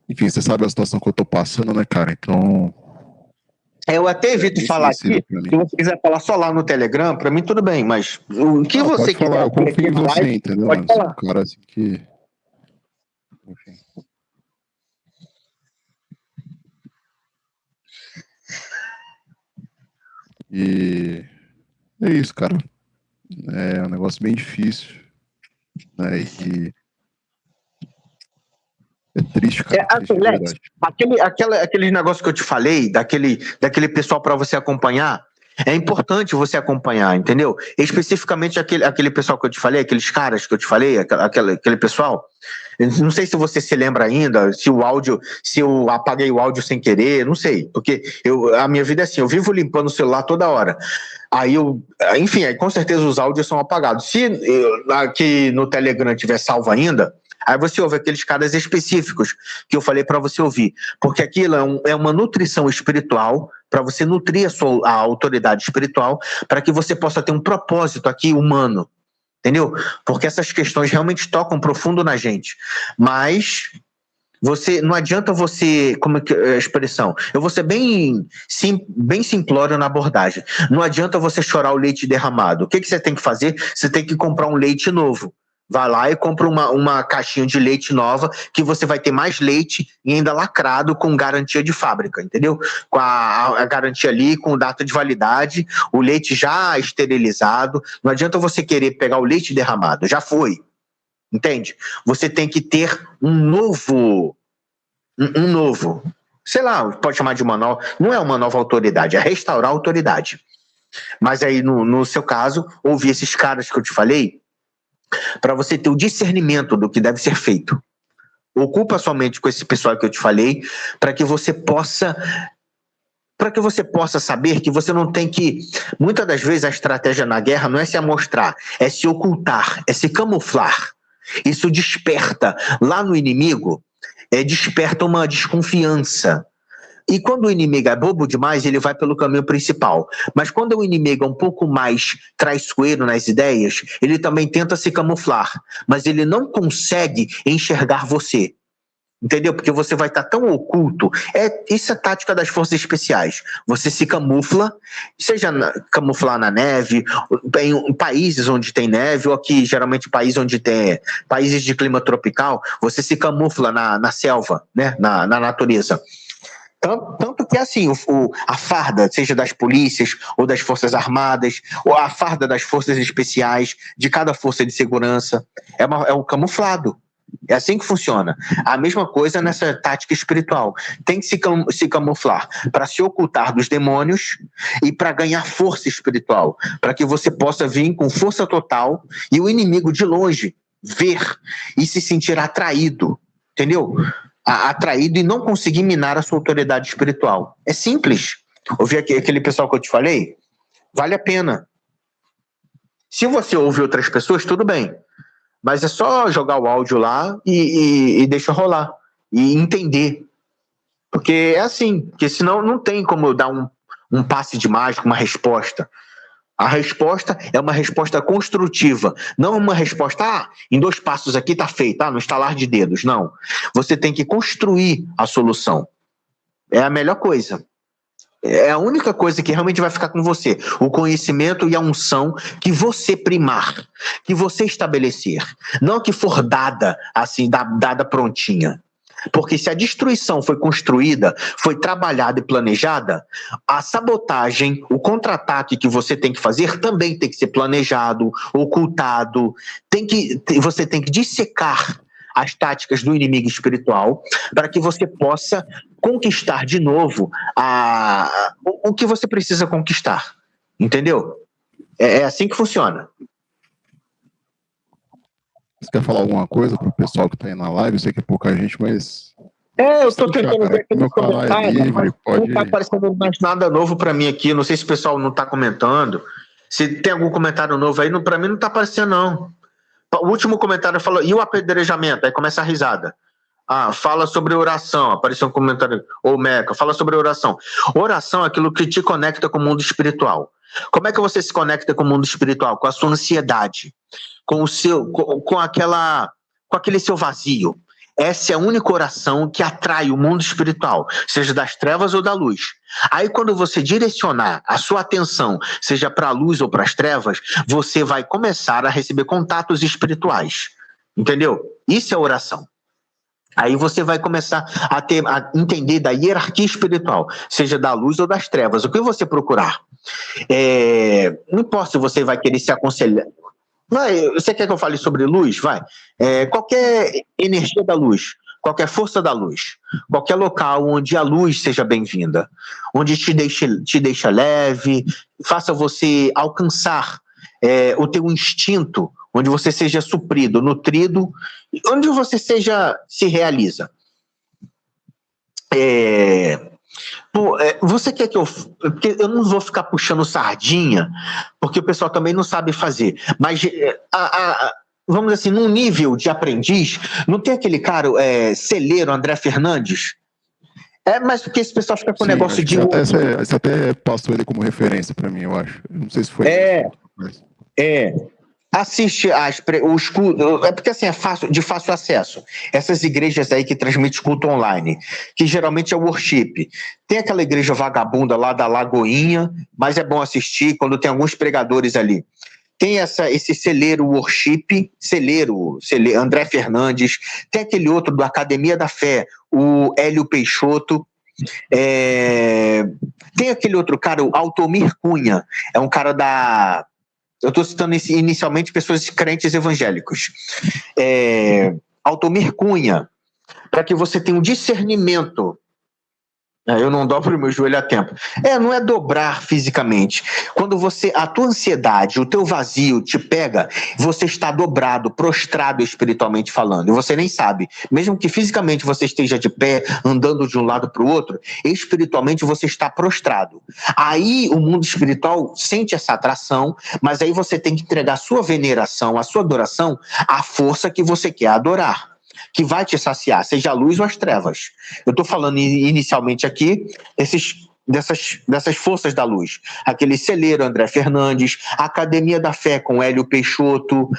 Enfim, você sabe a situação que eu tô passando, né, cara? Então... Eu até evito falar aqui, se você quiser falar só lá no Telegram, pra mim tudo bem, mas o que você quiser... Eu confio em você, entendeu? Pode falar. Cara, assim que... Enfim. E... é isso, cara. É um negócio bem difícil, né? E... é triste, cara. Aquele negócio que eu te falei, daquele pessoal para você acompanhar, é importante você acompanhar, entendeu? Especificamente aquele pessoal que eu te falei, aqueles caras que eu te falei, aquele pessoal. Não sei se você se lembra ainda, se eu apaguei o áudio sem querer, não sei, porque a minha vida é assim, eu vivo limpando o celular toda hora. Aí aí com certeza os áudios são apagados. Se aqui no Telegram tiver salvo ainda, aí você ouve aqueles caras específicos que eu falei para você ouvir, porque aquilo é uma nutrição espiritual, para você nutrir a autoridade espiritual, para que você possa ter um propósito aqui humano, entendeu? Porque essas questões realmente tocam profundo na gente, mas não adianta você, como é que é a expressão? Eu vou ser bem simplório na abordagem. Não adianta você chorar o leite derramado. O que você tem que fazer? Você tem que comprar um leite novo. Vai lá e compra uma caixinha de leite nova, que você vai ter mais leite e ainda lacrado com garantia de fábrica, entendeu? Com a garantia ali, com data de validade, o leite já esterilizado. Não adianta você querer pegar o leite derramado, já foi. Entende? Você tem que ter um novo, sei lá, pode chamar de uma nova, não é uma nova autoridade, é restaurar a autoridade. Mas aí, no seu caso, ouvir esses caras que eu te falei, para você ter o discernimento do que deve ser feito. Ocupa sua mente com esse pessoal que eu te falei, para que você possa saber que você não tem que... Muitas das vezes a estratégia na guerra não é se amostrar, é se ocultar, é se camuflar. Isso desperta lá no inimigo, desperta uma desconfiança. E quando o inimigo é bobo demais, ele vai pelo caminho principal. Mas quando o inimigo é um pouco mais traiçoeiro nas ideias, ele também tenta se camuflar. Mas ele não consegue enxergar você. Entendeu? Porque você vai estar tão oculto. Isso é tática das forças especiais. Você se camufla, seja camuflar na neve, em países onde tem neve, ou aqui, geralmente, países de clima tropical, você se camufla na selva, né? Na natureza. Tanto que, assim, a farda, seja das polícias ou das forças armadas, ou a farda das forças especiais, de cada força de segurança, é um camuflado. É assim que funciona. A mesma coisa nessa tática espiritual. Tem que se camuflar para se ocultar dos demônios e para ganhar força espiritual, para que você possa vir com força total e o inimigo de longe ver e se sentir atraído. Entendeu? atraído e não conseguir minar a sua autoridade espiritual. É simples. Ouvir aquele pessoal que eu te falei, vale a pena. Se você ouve outras pessoas, tudo bem. Mas é só jogar o áudio lá e deixa rolar. E entender. Porque é assim, porque senão não tem como eu dar um passe de mágica, uma resposta. A resposta é uma resposta construtiva, não uma resposta, em 2 passos aqui tá feito, no estalar de dedos. Não. Você tem que construir a solução. É a melhor coisa. É a única coisa que realmente vai ficar com você. O conhecimento e a unção que você primar, que você estabelecer. Não que for dada, assim, dada prontinha. Porque se a destruição foi construída, foi trabalhada e planejada, a sabotagem, o contra-ataque que você tem que fazer também tem que ser planejado, ocultado. Você tem que dissecar as táticas do inimigo espiritual para que você possa conquistar de novo o que você precisa conquistar. Entendeu? É assim que funciona. Você quer falar alguma coisa para o pessoal que está aí na live? Eu sei que é pouca gente, mas... Eu estou tentando ver aqui no comentário, livre, não está aparecendo mais nada novo para mim aqui. Não sei se o pessoal não está comentando. Se tem algum comentário novo aí, para mim não está aparecendo, não. O último comentário falou, e o apedrejamento? Aí começa a risada. Fala sobre oração. Apareceu um comentário, Meca, fala sobre oração. Oração é aquilo que te conecta com o mundo espiritual. Como é que você se conecta com o mundo espiritual? Com a sua ansiedade, com aquele seu vazio. Essa é a única oração que atrai o mundo espiritual, seja das trevas ou da luz. Aí quando você direcionar a sua atenção, seja para a luz ou para as trevas, você vai começar a receber contatos espirituais. Entendeu? Isso é oração. Aí você vai começar a entender da hierarquia espiritual, seja da luz ou das trevas. O que você procurar? Não importa se você vai querer se aconselhar. Você quer que eu fale sobre luz? Vai. Qualquer energia da luz, qualquer força da luz, qualquer local onde a luz seja bem-vinda, onde te deixa leve, faça você alcançar o teu instinto, onde você seja suprido, nutrido, onde você se realiza. Você quer que porque eu não vou ficar puxando sardinha, porque o pessoal também não sabe fazer, mas vamos dizer assim, num nível de aprendiz, não tem aquele cara, celeiro, André Fernandes? Mas porque esse pessoal fica com o negócio de... Você até passou ele como referência para mim, eu acho. Não sei se foi... Assiste o escudo, porque assim é de fácil acesso. Essas igrejas aí que transmitem culto online, que geralmente é worship. Tem aquela igreja vagabunda lá da Lagoinha, mas é bom assistir quando tem alguns pregadores ali. Tem esse celeiro worship, celeiro André Fernandes, tem aquele outro do Academia da Fé, o Hélio Peixoto. Tem aquele outro cara, o Altomir Cunha, é um cara da... Eu estou citando inicialmente pessoas crentes evangélicos. Altomir Cunha, para que você tenha um discernimento. Eu não dobro o meu joelho a tempo. Não é dobrar fisicamente. Quando a tua ansiedade, o teu vazio te pega, você está dobrado, prostrado espiritualmente falando, e você nem sabe. Mesmo que fisicamente você esteja de pé, andando de um lado para o outro, espiritualmente você está prostrado. Aí o mundo espiritual sente essa atração, mas aí você tem que entregar a sua veneração, a sua adoração, à força que você quer adorar, que vai te saciar, seja a luz ou as trevas. Eu estou falando inicialmente aqui dessas forças da luz. Aquele celeiro André Fernandes, a Academia da Fé com Hélio Peixoto,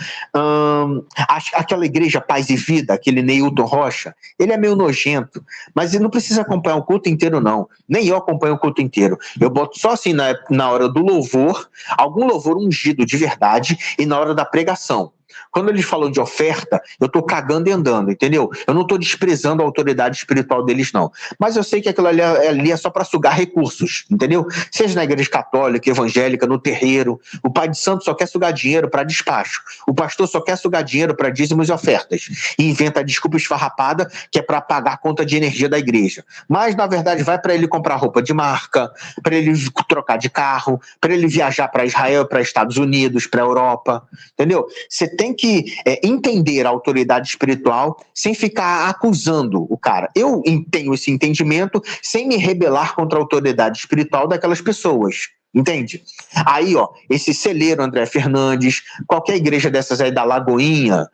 aquela igreja Paz e Vida, aquele Neilton Rocha, ele é meio nojento, mas ele não precisa acompanhar o culto inteiro, não. Nem eu acompanho o culto inteiro. Eu boto só assim na hora do louvor, algum louvor ungido de verdade, e na hora da pregação. Quando eles falam de oferta, eu estou cagando e andando, entendeu? Eu não estou desprezando a autoridade espiritual deles, não. Mas eu sei que aquilo ali é só para sugar recursos, entendeu? Seja na igreja católica, evangélica, no terreiro, o pai de santo só quer sugar dinheiro para despacho. O pastor só quer sugar dinheiro para dízimos e ofertas. E inventa a desculpa esfarrapada que é para pagar a conta de energia da igreja. Mas, na verdade, vai para ele comprar roupa de marca, para ele trocar de carro, para ele viajar para Israel, para Estados Unidos, para Europa, entendeu? Você tem tem que entender a autoridade espiritual sem ficar acusando o cara. Eu tenho esse entendimento sem me rebelar contra a autoridade espiritual daquelas pessoas. Entende? Aí, ó, esse celeiro André Fernandes, qualquer igreja dessas aí da Lagoinha,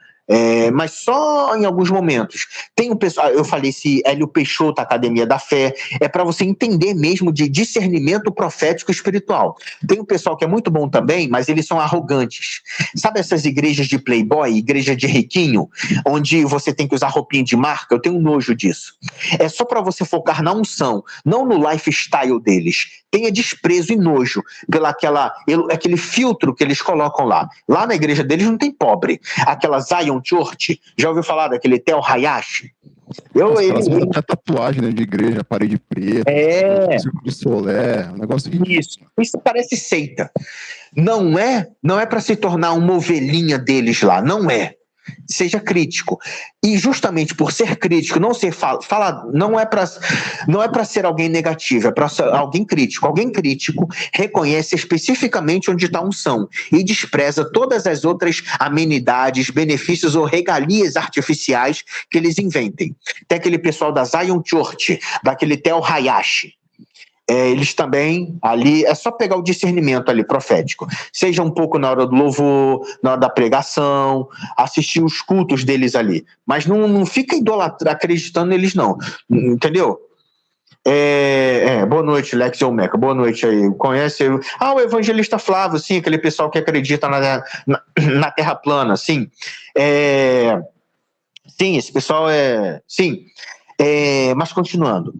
mas só em alguns momentos. Tem um pessoal, eu falei esse Hélio Peixoto, Academia da Fé, é para você entender mesmo de discernimento profético espiritual. Tem um pessoal que é muito bom também, mas eles são arrogantes. Sabe essas igrejas de playboy, igreja de riquinho, onde você tem que usar roupinha de marca? Eu tenho nojo disso. É só para você focar na unção, não no lifestyle deles. Tenha desprezo e nojo pela aquele filtro que eles colocam lá. Lá na igreja deles não tem pobre. Aquela Zion Church, já ouviu falar daquele Tel Hayashi? Até tatuagem, né, de igreja, parede preta, círculo de solé, um negócio isso parece seita. Não é para se tornar uma ovelhinha deles lá, não é. Seja crítico. E justamente por ser crítico, não ser não é para ser alguém negativo, é para ser alguém crítico. Alguém crítico reconhece especificamente onde está a unção e despreza todas as outras amenidades, benefícios ou regalias artificiais que eles inventem. Tem aquele pessoal da Zion Church, daquele Tel Hayashi. Eles também, ali, é só pegar o discernimento ali, profético. Seja um pouco na hora do louvor, na hora da pregação, assistir os cultos deles ali. Mas não fica acreditando neles, não. Entendeu? Boa noite, Lex Olmeca. Boa noite aí. Conhece? O evangelista Flávio, sim, aquele pessoal que acredita na Terra plana, sim. Sim, esse pessoal sim. Mas continuando.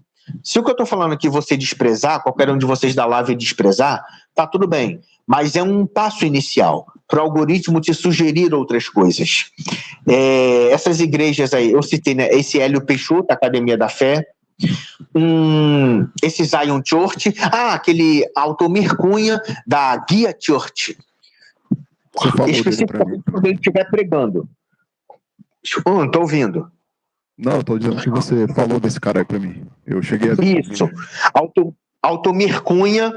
Se o que eu estou falando aqui você desprezar, qualquer um de vocês da live desprezar, tá tudo bem. Mas é um passo inicial para o algoritmo te sugerir outras coisas. Essas igrejas aí, eu citei, né, esse Hélio Peixoto, Academia da Fé, esse Zion Church, aquele Altomir Cunha, da Guia Church. Você falou especificamente quando ele estiver pregando. Não estou ouvindo. Não, eu tô dizendo que você falou desse cara aí pra mim. Eu cheguei a ver. Isso. Altomir Cunha,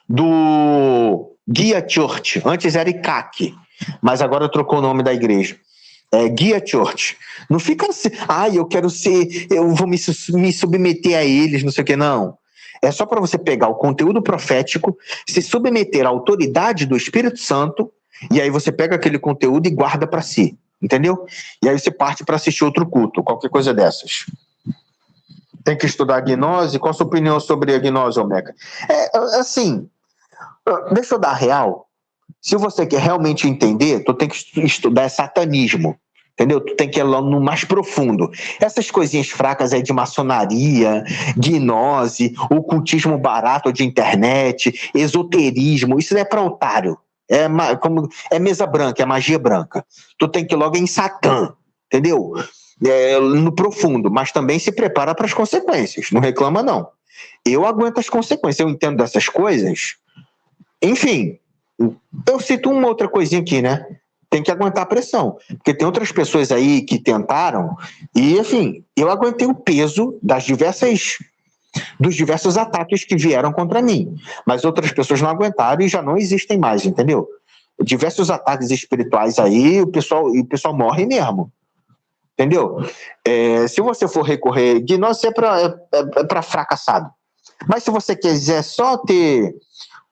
do Guia Church. Antes era ICAC, mas agora trocou o nome da igreja. Guia Church. Não fica assim, eu vou me submeter a eles, não sei o que, não. É só para você pegar o conteúdo profético, se submeter à autoridade do Espírito Santo, e aí você pega aquele conteúdo e guarda para si. Entendeu? E aí você parte para assistir outro culto, qualquer coisa dessas. Tem que estudar a gnose. Qual a sua opinião sobre a gnose, Omeca? Assim, deixa eu dar real. Se você quer realmente entender, tu tem que estudar satanismo. Entendeu? Tu tem que ir lá no mais profundo. Essas coisinhas fracas aí de maçonaria, gnose, ocultismo barato de internet, esoterismo, isso é para otário. É mesa branca, é magia branca. Tu tem que ir logo em Satã, entendeu? No profundo, mas também se prepara para as consequências. Não reclama, não. Eu aguento as consequências, eu entendo dessas coisas. Enfim, eu cito uma outra coisinha aqui, né? Tem que aguentar a pressão. Porque tem outras pessoas aí que tentaram e, enfim, eu aguentei o peso dos diversos ataques que vieram contra mim. Mas outras pessoas não aguentaram e já não existem mais, entendeu? Diversos ataques espirituais aí, o pessoal morre mesmo. Entendeu? Se você for recorrer, gnose é para fracassado. Mas se você quiser só ter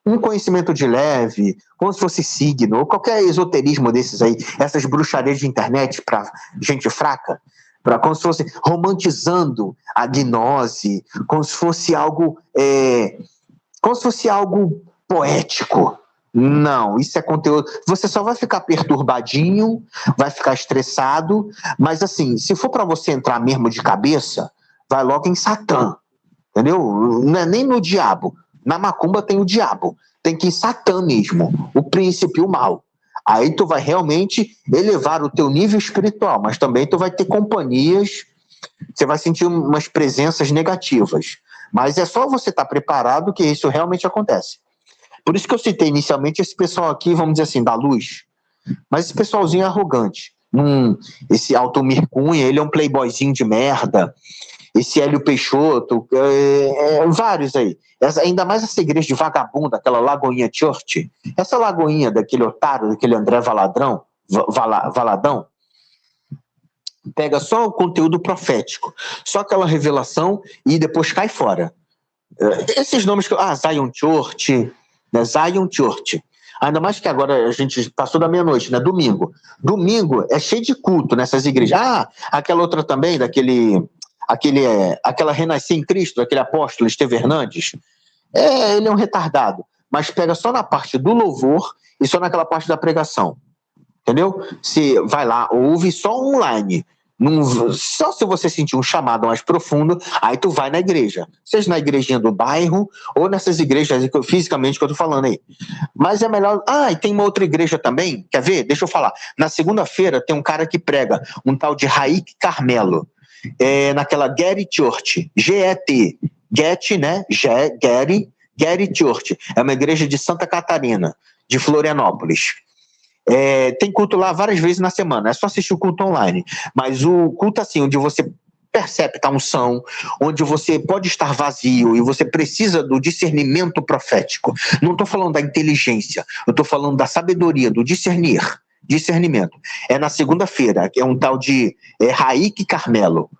um conhecimento de leve, como se fosse signo, ou qualquer esoterismo desses aí, essas bruxarias de internet para gente fraca, como se fosse romantizando a gnose, como se fosse algo poético. Não, isso é conteúdo. Você só vai ficar perturbadinho, vai ficar estressado, mas assim, se for para você entrar mesmo de cabeça, vai logo em Satã, entendeu? Não é nem no diabo. Na macumba tem o diabo, tem que ir em Satã mesmo, o príncipe, o mal. Aí tu vai realmente elevar o teu nível espiritual, mas também tu vai ter companhias, você vai sentir umas presenças negativas. Mas é só você estar preparado que isso realmente acontece. Por isso que eu citei inicialmente esse pessoal aqui, vamos dizer assim, da luz. Mas esse pessoalzinho é arrogante. Esse Altomir Cunha, ele é um playboyzinho de merda. Esse Hélio Peixoto, vários aí. Ainda mais essa igreja de vagabundo, aquela Lagoinha Church. Essa Lagoinha daquele otário, daquele André Valadrão, Valadão, pega só o conteúdo profético, só aquela revelação e depois cai fora. Esses nomes que... Zion Church, né? Zion Church. Ainda mais que agora a gente passou da meia-noite, né? Domingo é cheio de culto nessas igrejas. Aquela outra também, aquela Renascer em Cristo, aquele apóstolo Estevão Hernandes, ele é um retardado, mas pega só na parte do louvor e só naquela parte da pregação, entendeu? Você vai lá, ouve só online, só se você sentir um chamado mais profundo, aí tu vai na igreja, seja na igrejinha do bairro ou nessas igrejas fisicamente que eu tô falando aí. Mas é melhor... e tem uma outra igreja também, quer ver? Deixa eu falar. Na segunda-feira tem um cara que prega, um tal de Raik Carmelo, naquela Getty Church, G-E-T, Getty, né? Getty Church, é uma igreja de Santa Catarina, de Florianópolis. Tem culto lá várias vezes na semana, é só assistir o culto online, mas o culto assim, onde você percebe a unção, onde você pode estar vazio e você precisa do discernimento profético. Não estou falando da inteligência, eu estou falando da sabedoria, do discernimento. É na segunda-feira, que é um tal de Raik Carmelo.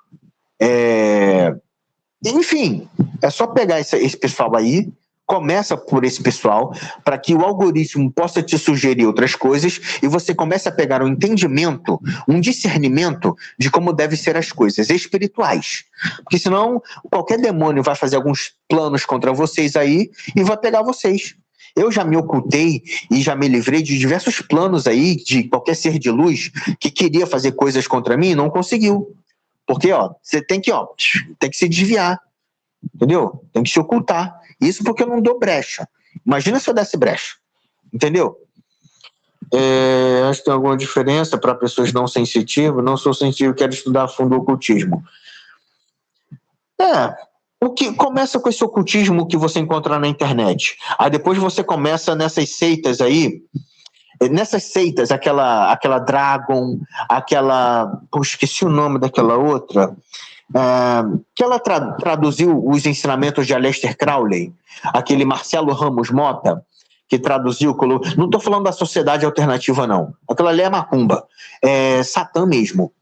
Enfim, é só pegar esse pessoal aí, começa por esse pessoal, para que o algoritmo possa te sugerir outras coisas e você comece a pegar um entendimento, um discernimento de como devem ser as coisas espirituais. Porque senão qualquer demônio vai fazer alguns planos contra vocês aí e vai pegar vocês. Eu já me ocultei e já me livrei de diversos planos aí, de qualquer ser de luz que queria fazer coisas contra mim e não conseguiu. Porque, você tem que se desviar, entendeu? Tem que se ocultar. Isso porque eu não dou brecha. Imagina se eu desse brecha, entendeu? Acho que tem alguma diferença para pessoas não sensitivas. Não sou sensitivo, quero estudar a fundo o ocultismo. O que começa com esse ocultismo que você encontra na internet. Aí depois você começa nessas seitas aí. Nessas seitas, aquela Dragon, esqueci o nome daquela outra, que ela traduziu os ensinamentos de Aleister Crowley, aquele Marcelo Ramos Mota, que traduziu, não estou falando da sociedade alternativa não, aquela ali é macumba, Satã mesmo.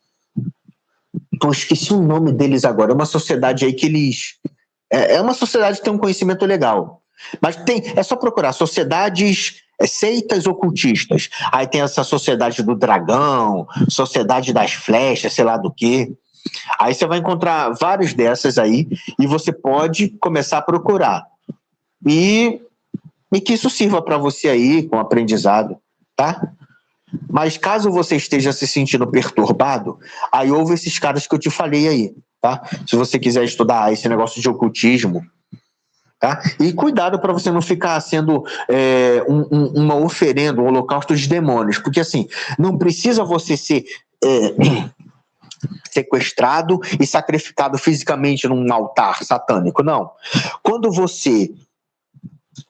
Esqueci o nome deles agora, é uma sociedade aí que eles... É uma sociedade que tem um conhecimento legal, mas é só procurar sociedades... seitas ocultistas, aí tem essa sociedade do dragão, sociedade das flechas, sei lá do que, aí você vai encontrar várias dessas aí, e você pode começar a procurar, e que isso sirva para você aí, com aprendizado, tá? Mas caso você esteja se sentindo perturbado, aí ouve esses caras que eu te falei aí, tá? Se você quiser estudar esse negócio de ocultismo, tá? E cuidado para você não ficar sendo uma oferenda, um holocausto de demônios, porque assim, não precisa você ser sequestrado e sacrificado fisicamente num altar satânico, não. Quando você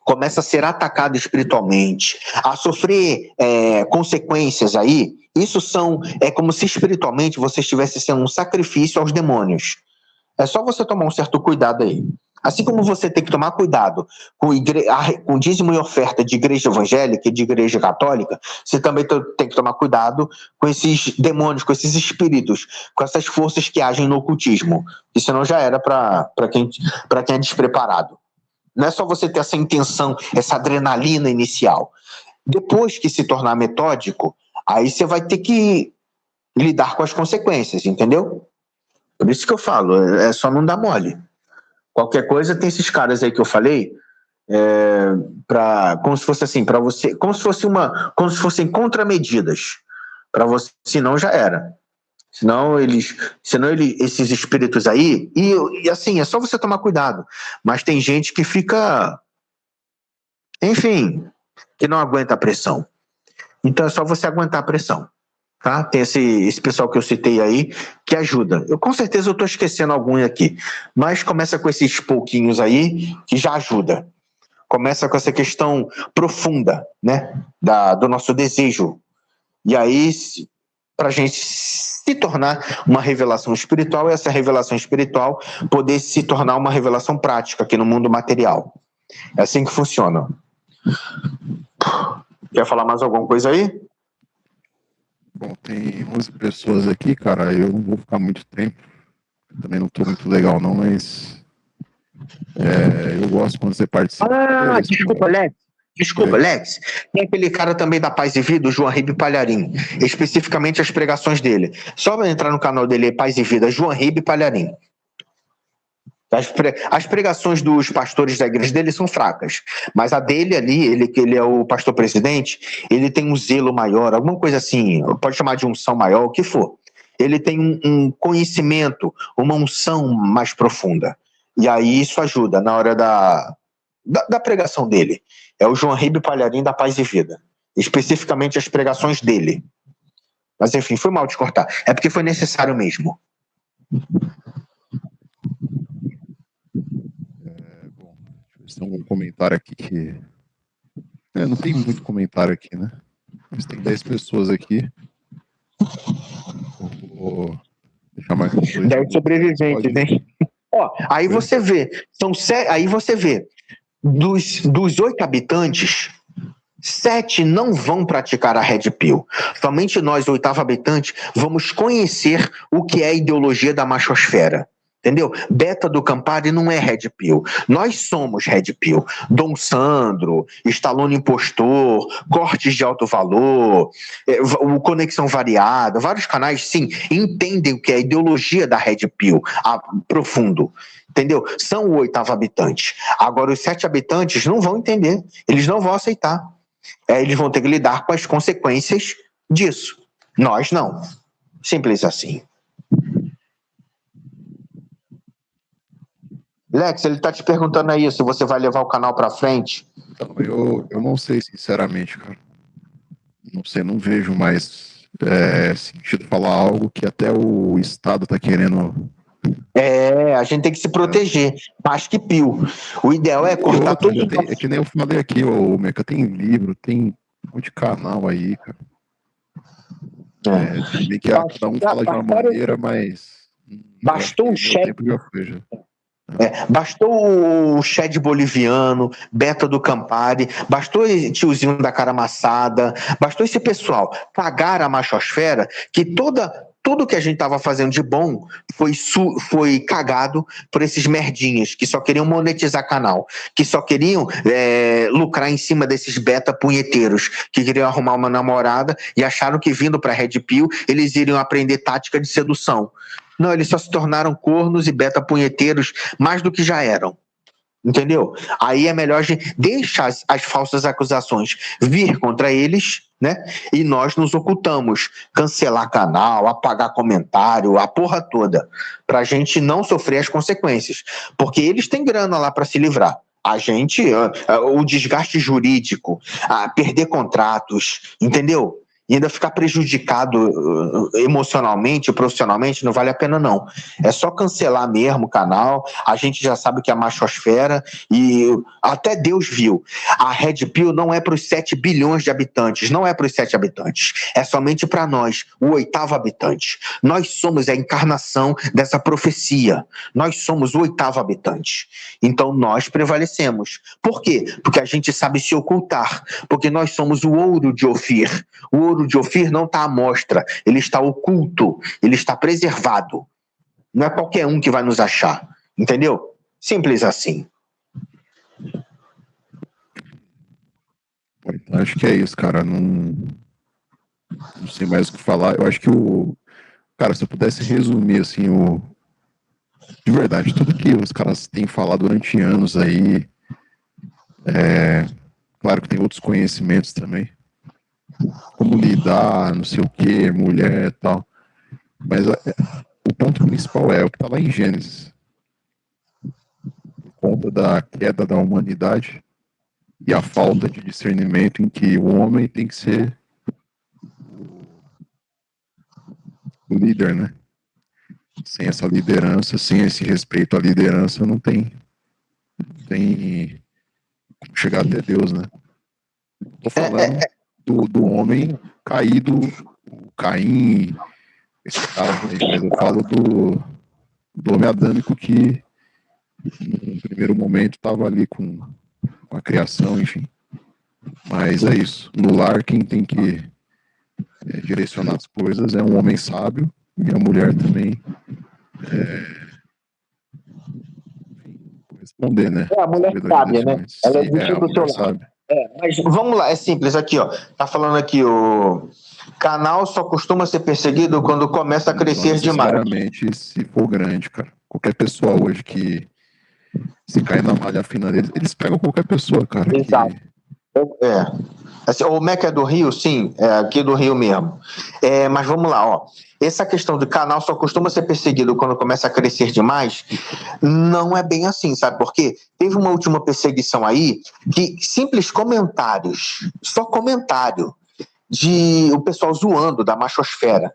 começa a ser atacado espiritualmente, a sofrer consequências aí, isso é como se espiritualmente você estivesse sendo um sacrifício aos demônios. É só você tomar um certo cuidado aí. Assim como você tem que tomar cuidado com dízimo e oferta de igreja evangélica e de igreja católica, você também tem que tomar cuidado com esses demônios, com esses espíritos, com essas forças que agem no ocultismo. E senão já era para quem é despreparado. Não é só você ter essa intenção, essa adrenalina inicial. Depois que se tornar metódico, aí você vai ter que lidar com as consequências, entendeu? Por isso que eu falo, é só não dar mole. Qualquer coisa, tem esses caras aí que eu falei, como se fosse assim, para você, como se fossem contramedidas para você, senão já era. Senão esses espíritos aí, e assim, é só você tomar cuidado. Mas tem gente que fica, enfim, que não aguenta a pressão. Então é só você aguentar a pressão. Tá? Tem esse pessoal que eu citei aí que ajuda. Com certeza eu estou esquecendo algum aqui, mas começa com esses pouquinhos aí que já ajuda. Começa com essa questão profunda, né, do nosso desejo. E aí, para a gente se tornar uma revelação espiritual, e essa revelação espiritual poder se tornar uma revelação prática aqui no mundo material. É assim que funciona. Quer falar mais alguma coisa aí? Bom, tem 11 pessoas aqui, cara. Eu não vou ficar muito tempo. Também não tô muito legal, não, mas eu gosto quando você participa. Desculpa, Lex. Desculpa, Lex. Tem aquele cara também da Paz e Vida, o João Ribe Palharim. Especificamente as pregações dele. Só entrar no canal dele, Paz e Vida, João Ribe Palharim. As pregações dos pastores da igreja dele são fracas, mas a dele ali, ele é o pastor presidente, ele tem um zelo maior, alguma coisa assim, pode chamar de unção maior, o que for. Ele tem um conhecimento, uma unção mais profunda. E aí isso ajuda na hora da pregação dele. É o João Ribe Palharim da Paz e Vida. Especificamente as pregações dele. Mas enfim, foi mal de cortar. É porque foi necessário mesmo. Bom, deixa eu ver se tem um comentário aqui que... não tem muito comentário aqui, né? Mas tem 10 pessoas aqui. Vou deixar mais 10 sobreviventes, hein? Ó, aí você vê, aí você vê, dos 8 habitantes, 7 não vão praticar a Red Pill. Somente nós, 8º habitante, vamos conhecer o que é a ideologia da machosfera. Entendeu? Beta do Campari não é Red Pill. Nós somos Red Pill. Dom Sandro, Stallone Impostor, Cortes de Alto Valor, o Conexão Variada, vários canais, sim, entendem o que é a ideologia da Red Pill, profundo. Entendeu? São o 8º habitante. Agora, os 7 habitantes não vão entender. Eles não vão aceitar. Eles vão ter que lidar com as consequências disso. Nós não. Simples assim. Lex, ele tá te perguntando aí se você vai levar o canal pra frente. Então, eu não sei, sinceramente, cara. Não sei, não vejo mais sentido falar algo que até o Estado tá querendo. A gente tem que se proteger, mais que pio. O ideal é cortar tudo. É que nem eu falei aqui, ô Meca, tem livro, tem um monte de canal aí, cara. Tem que cada um fala de uma maneira, mas... Bastou o chat. Já. Bastou o Shed boliviano, Beta do Campari, bastou o tiozinho da cara amassada, bastou esse pessoal cagar a machosfera, que tudo que a gente estava fazendo de bom foi cagado por esses merdinhas que só queriam monetizar canal, que só queriam lucrar em cima desses beta punheteiros, que queriam arrumar uma namorada e acharam que vindo para Red Pill eles iriam aprender tática de sedução. Não, eles só se tornaram cornos e beta punheteiros mais do que já eram. Entendeu? Aí é melhor a gente deixar as falsas acusações vir contra eles, né? E nós nos ocultamos. Cancelar canal, apagar comentário, a porra toda. Pra gente não sofrer as consequências. Porque eles têm grana lá pra se livrar. A gente, o desgaste jurídico, perder contratos, entendeu? E ainda ficar prejudicado emocionalmente, profissionalmente, não vale a pena não. É só cancelar mesmo o canal, a gente já sabe que é a machosfera e até Deus viu. A Red Pill não é para os 7 bilhões de habitantes, não é para os 7 habitantes, é somente para nós, o 8º habitante. Nós somos a encarnação dessa profecia, nós somos o 8º habitante. Então nós prevalecemos. Por quê? Porque a gente sabe se ocultar, porque nós somos o ouro de Ofir. O ouro de Ofir não está à mostra, ele está oculto, ele está preservado. Não é qualquer um que vai nos achar, entendeu? Simples assim. Então, acho que é isso, cara. Não sei mais o que falar. Eu acho que cara, se eu pudesse resumir assim, de verdade, tudo que os caras têm falado durante anos aí, claro que tem outros conhecimentos também, como lidar, não sei o que, mulher e tal. Mas o ponto principal é o que está lá em Gênesis. Por conta da queda da humanidade e a falta de discernimento em que o homem tem que ser o líder, né? Sem essa liderança, sem esse respeito à liderança, não tem como chegar até Deus, né? Tô falando do homem caído, o Caim, esse cara, mas eu falo do homem adâmico que no primeiro momento estava ali com a criação, enfim. Mas é isso. No lar, quem tem que direcionar as coisas, é um homem sábio, e a mulher também responder, né? A mulher sábia, né? Ela é do tipo do seu lado. Sabe. Mas vamos lá, é simples aqui, ó. Tá falando aqui, o canal só costuma ser perseguido quando começa a crescer demais. Sinceramente, se for grande, cara. Qualquer pessoa hoje que se cair na malha fina deles, eles pegam qualquer pessoa, cara. Exato. Assim, o Mac é do Rio? Sim, é aqui do Rio mesmo. Mas vamos lá, ó. Essa questão do canal só costuma ser perseguido quando começa a crescer demais, não é bem assim, sabe por quê? Teve uma última perseguição aí que simples comentários, só comentário de o pessoal zoando da machosfera.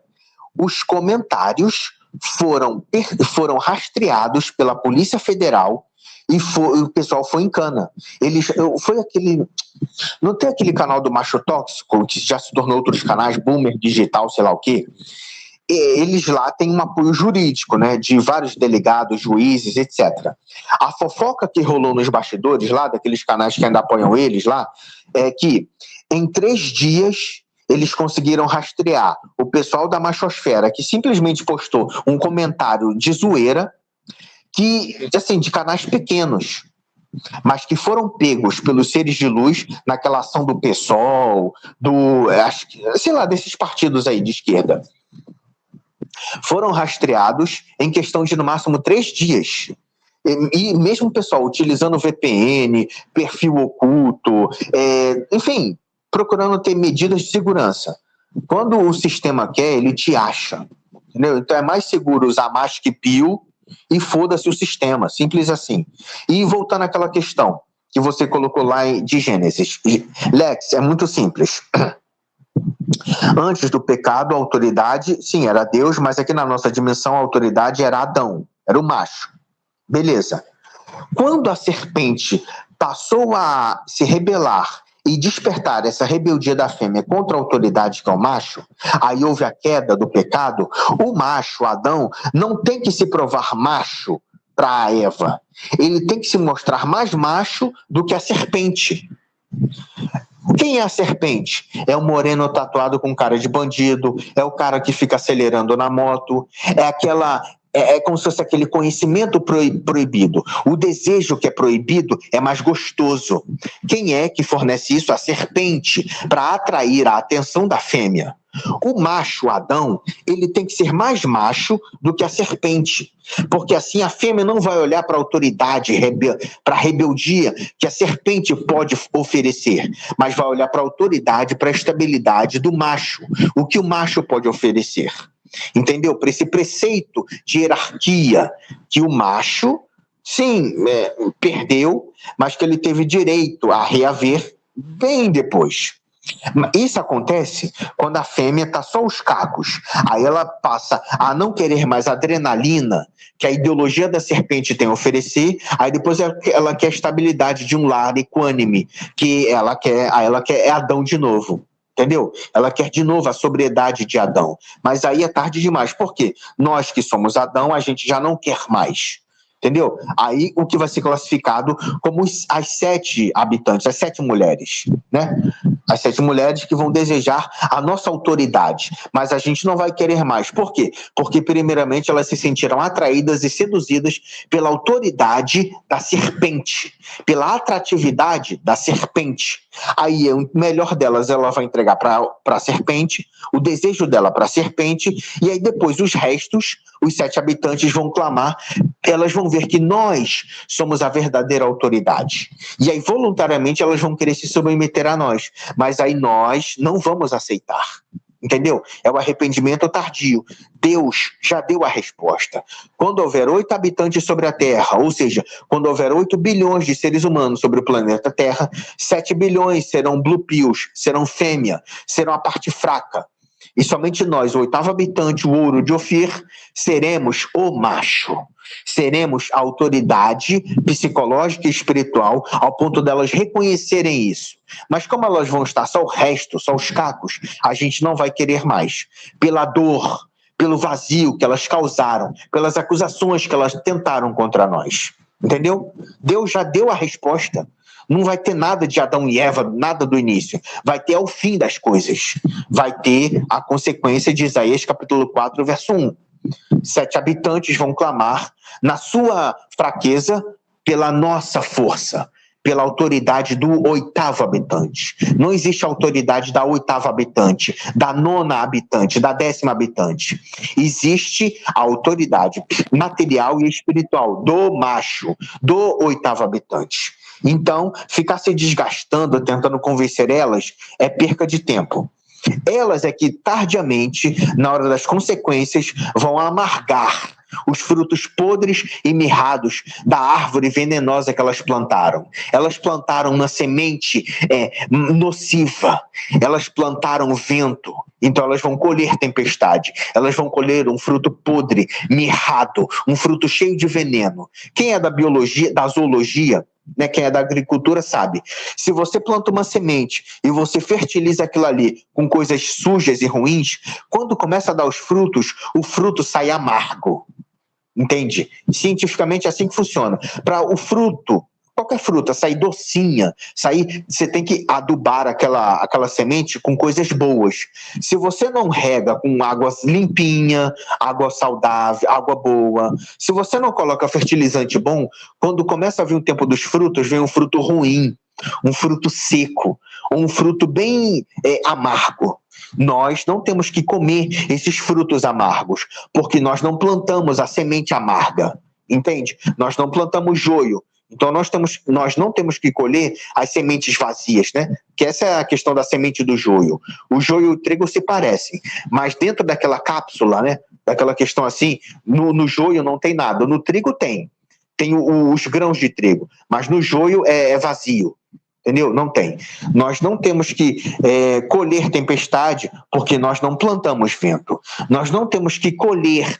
Os comentários foram rastreados pela Polícia Federal e o pessoal foi em cana. Foi aquele... Não tem aquele canal do Macho Tóxico, que já se tornou outros canais, Boomer Digital, sei lá o quê? Eles lá têm um apoio jurídico, né, de vários delegados, juízes, etc. A fofoca que rolou nos bastidores lá, daqueles canais que ainda apoiam eles lá, é que em 3 dias eles conseguiram rastrear o pessoal da machosfera que simplesmente postou um comentário de zoeira, que, assim, de canais pequenos, mas que foram pegos pelos seres de luz naquela ação do PSOL, sei lá, desses partidos aí de esquerda. Foram rastreados em questão de no máximo 3 dias. E mesmo o pessoal utilizando VPN, perfil oculto, enfim, procurando ter medidas de segurança. Quando o sistema quer, ele te acha. Entendeu? Então é mais seguro usar Mask Pio e foda-se o sistema, simples assim. E voltando àquela questão que você colocou lá de Gênesis. Lex, é muito simples. Antes do pecado, a autoridade, sim, era Deus, mas aqui na nossa dimensão a autoridade era Adão, era o macho. Beleza. Quando a serpente passou a se rebelar e despertar essa rebeldia da fêmea contra a autoridade que é o macho, aí houve a queda do pecado, o macho, Adão, não tem que se provar macho para a Eva. Ele tem que se mostrar mais macho do que a serpente. Quem é a serpente? É o moreno tatuado com cara de bandido, é o cara que fica acelerando na moto, é como se fosse aquele conhecimento proibido. O desejo que é proibido é mais gostoso. Quem é que fornece isso? A serpente, para atrair a atenção da fêmea. O macho, Adão, ele tem que ser mais macho do que a serpente, porque assim a fêmea não vai olhar para a autoridade, para a rebeldia que a serpente pode oferecer, mas vai olhar para a autoridade, para a estabilidade do macho, o que o macho pode oferecer. Entendeu? Para esse preceito de hierarquia que o macho, sim, perdeu, mas que ele teve direito a reaver bem depois. Isso acontece quando a fêmea está só os cacos. Aí ela passa a não querer mais a adrenalina que a ideologia da serpente tem a oferecer. Aí depois ela quer a estabilidade de um lar equânime, que ela quer Adão de novo. Entendeu? Ela quer de novo a sobriedade de Adão. Mas aí é tarde demais. Por quê? Nós que somos Adão, a gente já não quer mais. Entendeu? Aí o que vai ser classificado como as 7 habitantes, as 7 mulheres, né? As 7 mulheres que vão desejar a nossa autoridade, mas a gente não vai querer mais. Por quê? Porque primeiramente elas se sentiram atraídas e seduzidas pela autoridade da serpente, pela atratividade da serpente. Aí o melhor delas ela vai entregar para a serpente, o desejo dela para a serpente, e aí depois os restos, os 7 habitantes vão clamar, elas vão ver que nós somos a verdadeira autoridade. E aí voluntariamente elas vão querer se submeter a nós, mas aí nós não vamos aceitar. Entendeu? É o arrependimento tardio. Deus já deu a resposta. Quando houver 8 habitantes sobre a Terra, ou seja, quando houver 8 bilhões de seres humanos sobre o planeta Terra, 7 bilhões serão blue pills, serão fêmea, serão a parte fraca. E somente nós, o 8º habitante, o ouro de Ofir, seremos o macho. Seremos a autoridade psicológica e espiritual ao ponto delas reconhecerem isso. Mas como elas vão estar só o resto, só os cacos, a gente não vai querer mais. Pela dor, pelo vazio que elas causaram, pelas acusações que elas tentaram contra nós. Entendeu? Deus já deu a resposta. Não vai ter nada de Adão e Eva, nada do início. Vai ter ao fim das coisas. Vai ter a consequência de Isaías capítulo 4, verso 1. 7 habitantes vão clamar na sua fraqueza pela nossa força, pela autoridade do 8º habitante. Não existe autoridade da 8ª habitante, da 9ª habitante, da 10ª habitante. Existe a autoridade material e espiritual do macho, do 8º habitante. Então, ficar se desgastando, tentando convencer elas, é perca de tempo. Elas é que, tardiamente, na hora das consequências, vão amargar os frutos podres e mirrados da árvore venenosa que elas plantaram. Elas plantaram uma semente nociva, elas plantaram vento, então elas vão colher tempestade, elas vão colher um fruto podre, mirrado, um fruto cheio de veneno. Quem é da biologia, da zoologia, né, quem é da agricultura sabe, se você planta uma semente e você fertiliza aquilo ali com coisas sujas e ruins, quando começa a dar os frutos, o fruto sai amargo. Entende? Cientificamente é assim que funciona. Para o fruto, qualquer fruta, sair docinha, você tem que adubar aquela semente com coisas boas. Se você não rega com água limpinha, água saudável, água boa, se você não coloca fertilizante bom, quando começa a vir o tempo dos frutos, vem um fruto ruim, um fruto seco, um fruto bem amargo. Nós não temos que comer esses frutos amargos, porque nós não plantamos a semente amarga, entende? Nós não plantamos joio, então nós não temos que colher as sementes vazias, né? Que essa é a questão da semente do joio. O joio e o trigo se parecem, mas dentro daquela cápsula, né? Daquela questão assim, no joio não tem nada, no trigo tem os grãos de trigo, mas no joio é vazio. Entendeu? Não tem. Nós não temos que colher tempestade porque nós não plantamos vento. Nós não temos que colher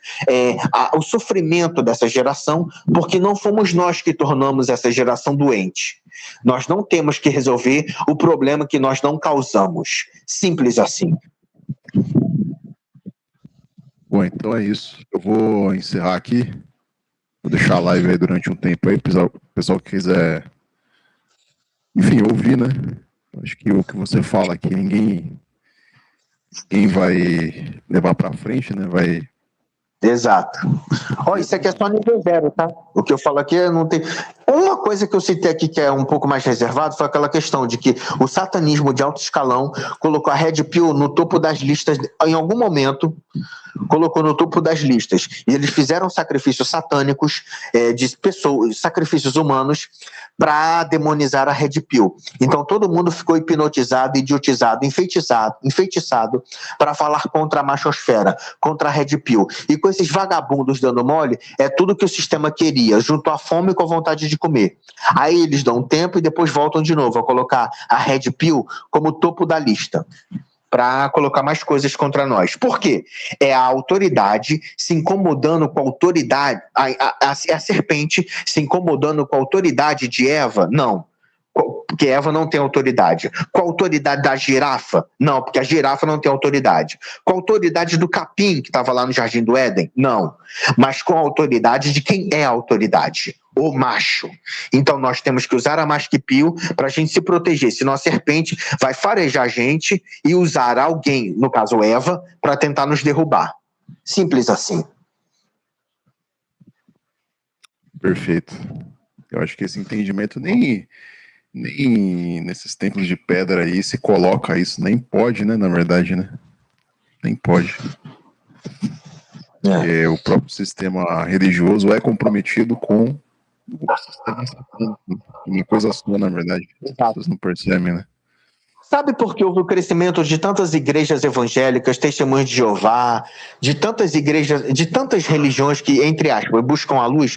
o sofrimento dessa geração porque não fomos nós que tornamos essa geração doente. Nós não temos que resolver o problema que nós não causamos. Simples assim. Bom, então é isso. Eu vou encerrar aqui. Vou deixar a live aí durante um tempo aí, o pessoal que quiser, enfim, ouvir, né? Acho que o que você fala aqui, ninguém vai levar pra frente, né? Exato. Isso aqui é só nível 0, tá? O que eu falo aqui não tem... Uma coisa que eu citei aqui que é um pouco mais reservado foi aquela questão de que o satanismo de alto escalão colocou a Red Pill no topo das listas, em algum momento colocou no topo das listas, e eles fizeram sacrifícios satânicos de pessoas, sacrifícios humanos para demonizar a Red Pill. Então todo mundo ficou hipnotizado, idiotizado, enfeitiçado para falar contra a machosfera, contra a Red Pill. E com esses vagabundos dando mole, é tudo que o sistema queria, junto à fome com a vontade de comer. Aí eles dão um tempo e depois voltam de novo a colocar a Red Pill como topo da lista, para colocar mais coisas contra nós. Por quê? É a autoridade se incomodando com a autoridade, a serpente se incomodando com a autoridade de Eva? Não. Porque Eva não tem autoridade. Com a autoridade da girafa? Não, porque a girafa não tem autoridade. Com a autoridade do capim, que estava lá no Jardim do Éden? Não. Mas com a autoridade de quem é a autoridade? O macho. Então nós temos que usar a Maskpil para a gente se proteger, senão a serpente vai farejar a gente e usar alguém, no caso Eva, para tentar nos derrubar. Simples assim. Perfeito. Eu acho que esse entendimento nem nesses templos de pedra aí se coloca isso, nem pode, né, na verdade, né? Nem pode. Porque o próprio sistema religioso é comprometido com o sistema satânico. Uma coisa só, na verdade. As pessoas não percebem, né? Sabe por que houve o crescimento de tantas igrejas evangélicas, Testemunhas de Jeová, de tantas igrejas, de tantas religiões que, entre aspas, buscam a luz,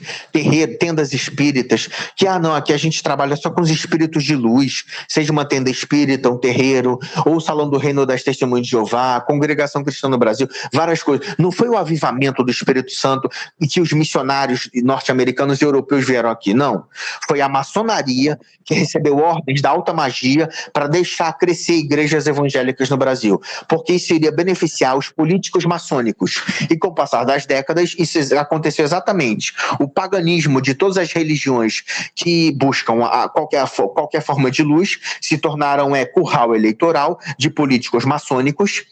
tendas espíritas, que, não, aqui a gente trabalha só com os espíritos de luz, seja uma tenda espírita, um terreiro, ou o Salão do Reino das Testemunhas de Jeová, a Congregação Cristã no Brasil, várias coisas. Não foi o avivamento do Espírito Santo e que os missionários norte-americanos e europeus vieram aqui, não. Foi a maçonaria que recebeu ordens da alta magia para deixar crescer igrejas evangélicas no Brasil, porque isso iria beneficiar os políticos maçônicos. E com o passar das décadas, isso aconteceu exatamente. O paganismo de todas as religiões que buscam qualquer forma de luz se tornaram curral eleitoral de políticos maçônicos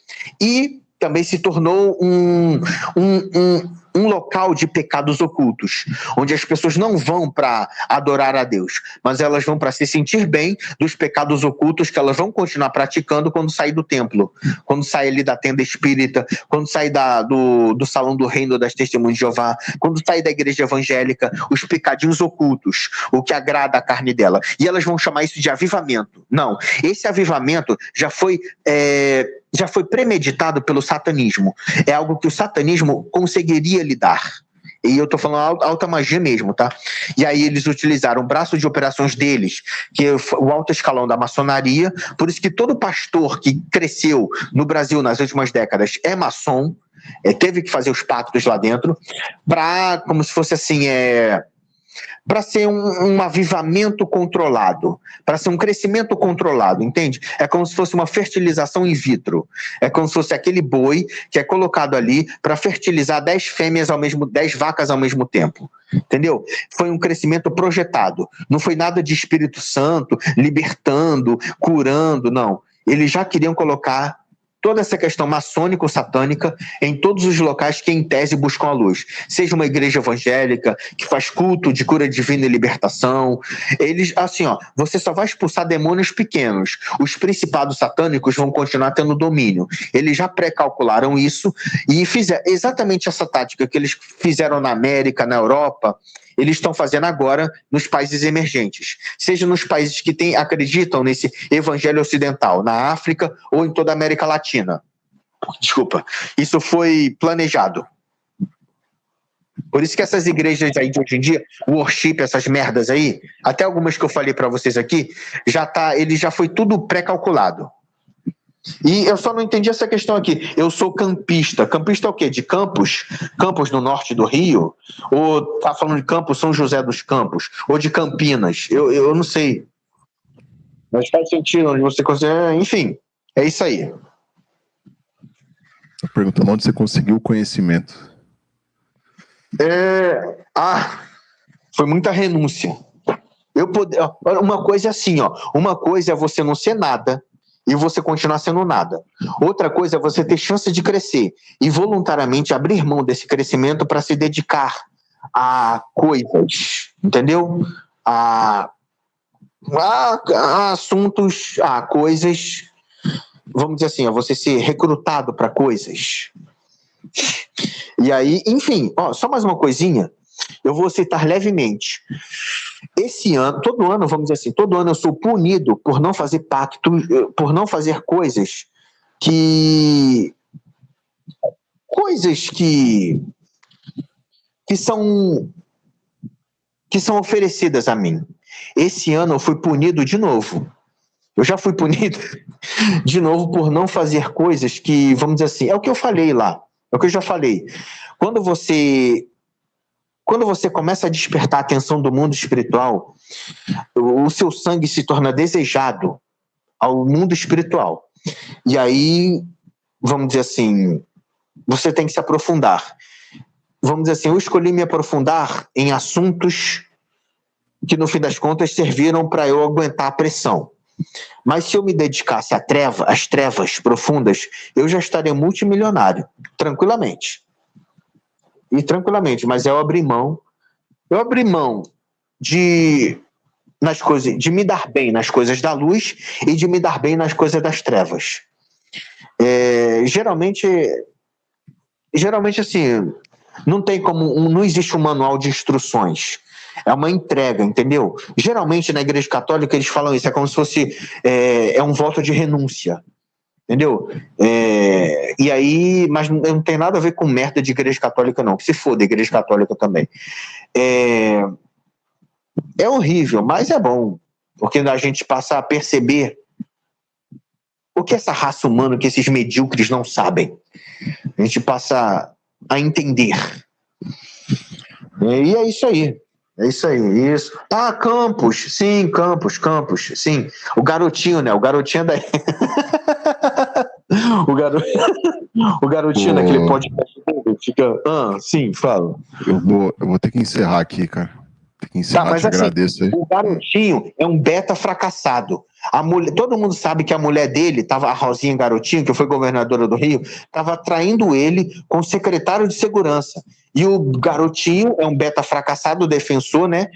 e também se tornou um local de pecados ocultos, onde as pessoas não vão para adorar a Deus, mas elas vão para se sentir bem dos pecados ocultos que elas vão continuar praticando quando sair do templo, quando sair ali da tenda espírita, quando sair do salão do reino das testemunhas de Jeová, quando sair da igreja evangélica, os pecadinhos ocultos, o que agrada a carne dela. E elas vão chamar isso de avivamento. Não, esse avivamento já foi premeditado pelo satanismo. É algo que o satanismo conseguiria lidar. E eu estou falando alta magia mesmo, tá? E aí eles utilizaram o braço de operações deles, que é o alto escalão da maçonaria, por isso que todo pastor que cresceu no Brasil nas últimas décadas é maçom, teve que fazer os pactos lá dentro, para, como se fosse assim, para ser um avivamento controlado, para ser um crescimento controlado, entende? É como se fosse uma fertilização in vitro. É como se fosse aquele boi que é colocado ali para fertilizar 10 vacas ao mesmo tempo. Entendeu? Foi um crescimento projetado. Não foi nada de Espírito Santo, libertando, curando, não. Eles já queriam colocar toda essa questão maçônico-satânica em todos os locais que, em tese, buscam a luz. Seja uma igreja evangélica que faz culto de cura divina e libertação. Eles, assim, você só vai expulsar demônios pequenos. Os principados satânicos vão continuar tendo domínio. Eles já pré-calcularam isso e fizeram exatamente essa tática que eles fizeram na América, na Europa, eles estão fazendo agora nos países emergentes, seja nos países que acreditam nesse evangelho ocidental, na África ou em toda a América Latina. Desculpa, isso foi planejado. Por isso que essas igrejas aí de hoje em dia, worship, essas merdas aí, até algumas que eu falei para vocês aqui, já foi tudo pré-calculado. E eu só não entendi essa questão aqui. Eu sou campista. Campista é o quê? De Campos? Campos no norte do Rio? Ou tá falando de Campos, São José dos Campos? Ou de Campinas? Eu não sei. Mas faz sentido onde você considera. Enfim, é isso aí. Tô perguntando onde você conseguiu o conhecimento. Foi muita renúncia. Uma coisa é assim, uma coisa é você não ser nada e você continuar sendo nada. Outra coisa é você ter chance de crescer e voluntariamente abrir mão desse crescimento para se dedicar a coisas, entendeu? A assuntos, a coisas, vamos dizer assim, você ser recrutado para coisas. E aí, enfim, só mais uma coisinha, eu vou citar levemente. Esse ano, todo ano, vamos dizer assim, todo ano eu sou punido por não fazer pacto, por não fazer coisas que são oferecidas a mim. Esse ano eu fui punido de novo. Eu já fui punido de novo por não fazer coisas que, vamos dizer assim, é o que eu falei lá, é o que eu já falei. Quando você começa a despertar a atenção do mundo espiritual, o seu sangue se torna desejado ao mundo espiritual. E aí, vamos dizer assim, você tem que se aprofundar. Vamos dizer assim, eu escolhi me aprofundar em assuntos que, no fim das contas, serviram para eu aguentar a pressão. Mas se eu me dedicasse às trevas profundas, eu já estaria multimilionário, tranquilamente. Mas eu abri mão de me dar bem nas coisas da luz e de me dar bem nas coisas das trevas. Geralmente assim, não existe um manual de instruções. É uma entrega, entendeu? Geralmente na Igreja Católica eles falam isso, é como se fosse um voto de renúncia. Entendeu? E aí, mas não tem nada a ver com merda de Igreja Católica, não. Que se for da Igreja Católica também. É horrível, mas é bom. Porque a gente passa a perceber o que essa raça humana, que esses medíocres não sabem. A gente passa a entender. E é isso aí. É isso aí, isso. Ah, Campos, sim, Campos, sim. O garotinho, né? O garotinho daí. O garotinho naquele podcast fica. Sim, fala. Eu vou ter que encerrar aqui, cara. Tem que encerrar, mas te assim, agradeço aí. O garotinho é um beta fracassado. Todo mundo sabe que a mulher dele, a Rosinha Garotinho, que foi governadora do Rio, estava traindo ele com o secretário de segurança. E o garotinho é um beta fracassado, defensor, né?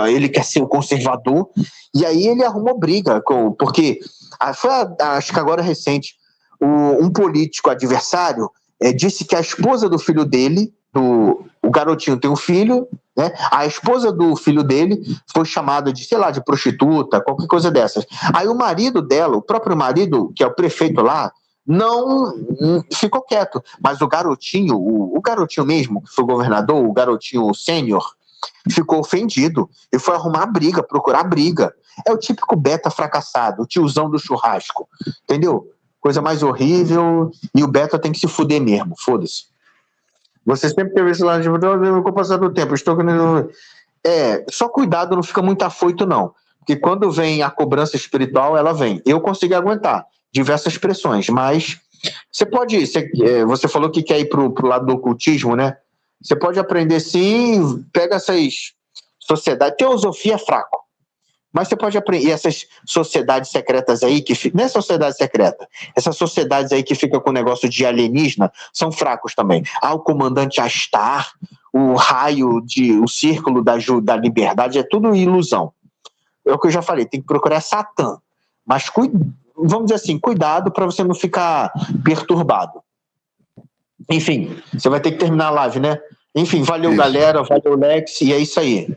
Ele quer ser o conservador. E aí ele arrumou briga, porque acho que agora é recente, um político adversário disse que a esposa do filho dele, o garotinho tem um filho, né? A esposa do filho dele foi chamada de, sei lá, de prostituta, qualquer coisa dessas. Aí o marido dela, o próprio marido, que é o prefeito lá, não ficou quieto. Mas o garotinho, o garotinho mesmo, que foi governador, o garotinho sênior, ficou ofendido e foi arrumar briga, procurar briga. É o típico beta fracassado, o tiozão do churrasco, entendeu? Coisa mais horrível, e o beta tem que se fuder mesmo, foda-se. Você sempre teve esse lado de com o passar do tempo, só cuidado, não fica muito afoito não, porque quando vem a cobrança espiritual, ela vem. Eu consigo aguentar diversas pressões, mas você falou que quer ir pro lado do ocultismo, né? Você pode aprender sim, pega essas sociedades, teosofia é fraco, mas você pode aprender essas sociedades secretas aí, não é sociedade secreta, essas sociedades aí que ficam com o negócio de alienígena, são fracos também. O comandante Astar, o raio, o círculo da liberdade, é tudo ilusão. É o que eu já falei, tem que procurar Satã, mas vamos dizer assim, cuidado para você não ficar perturbado. Enfim, você vai ter que terminar a live, né? Enfim, valeu, galera, valeu, Lex, e é isso aí.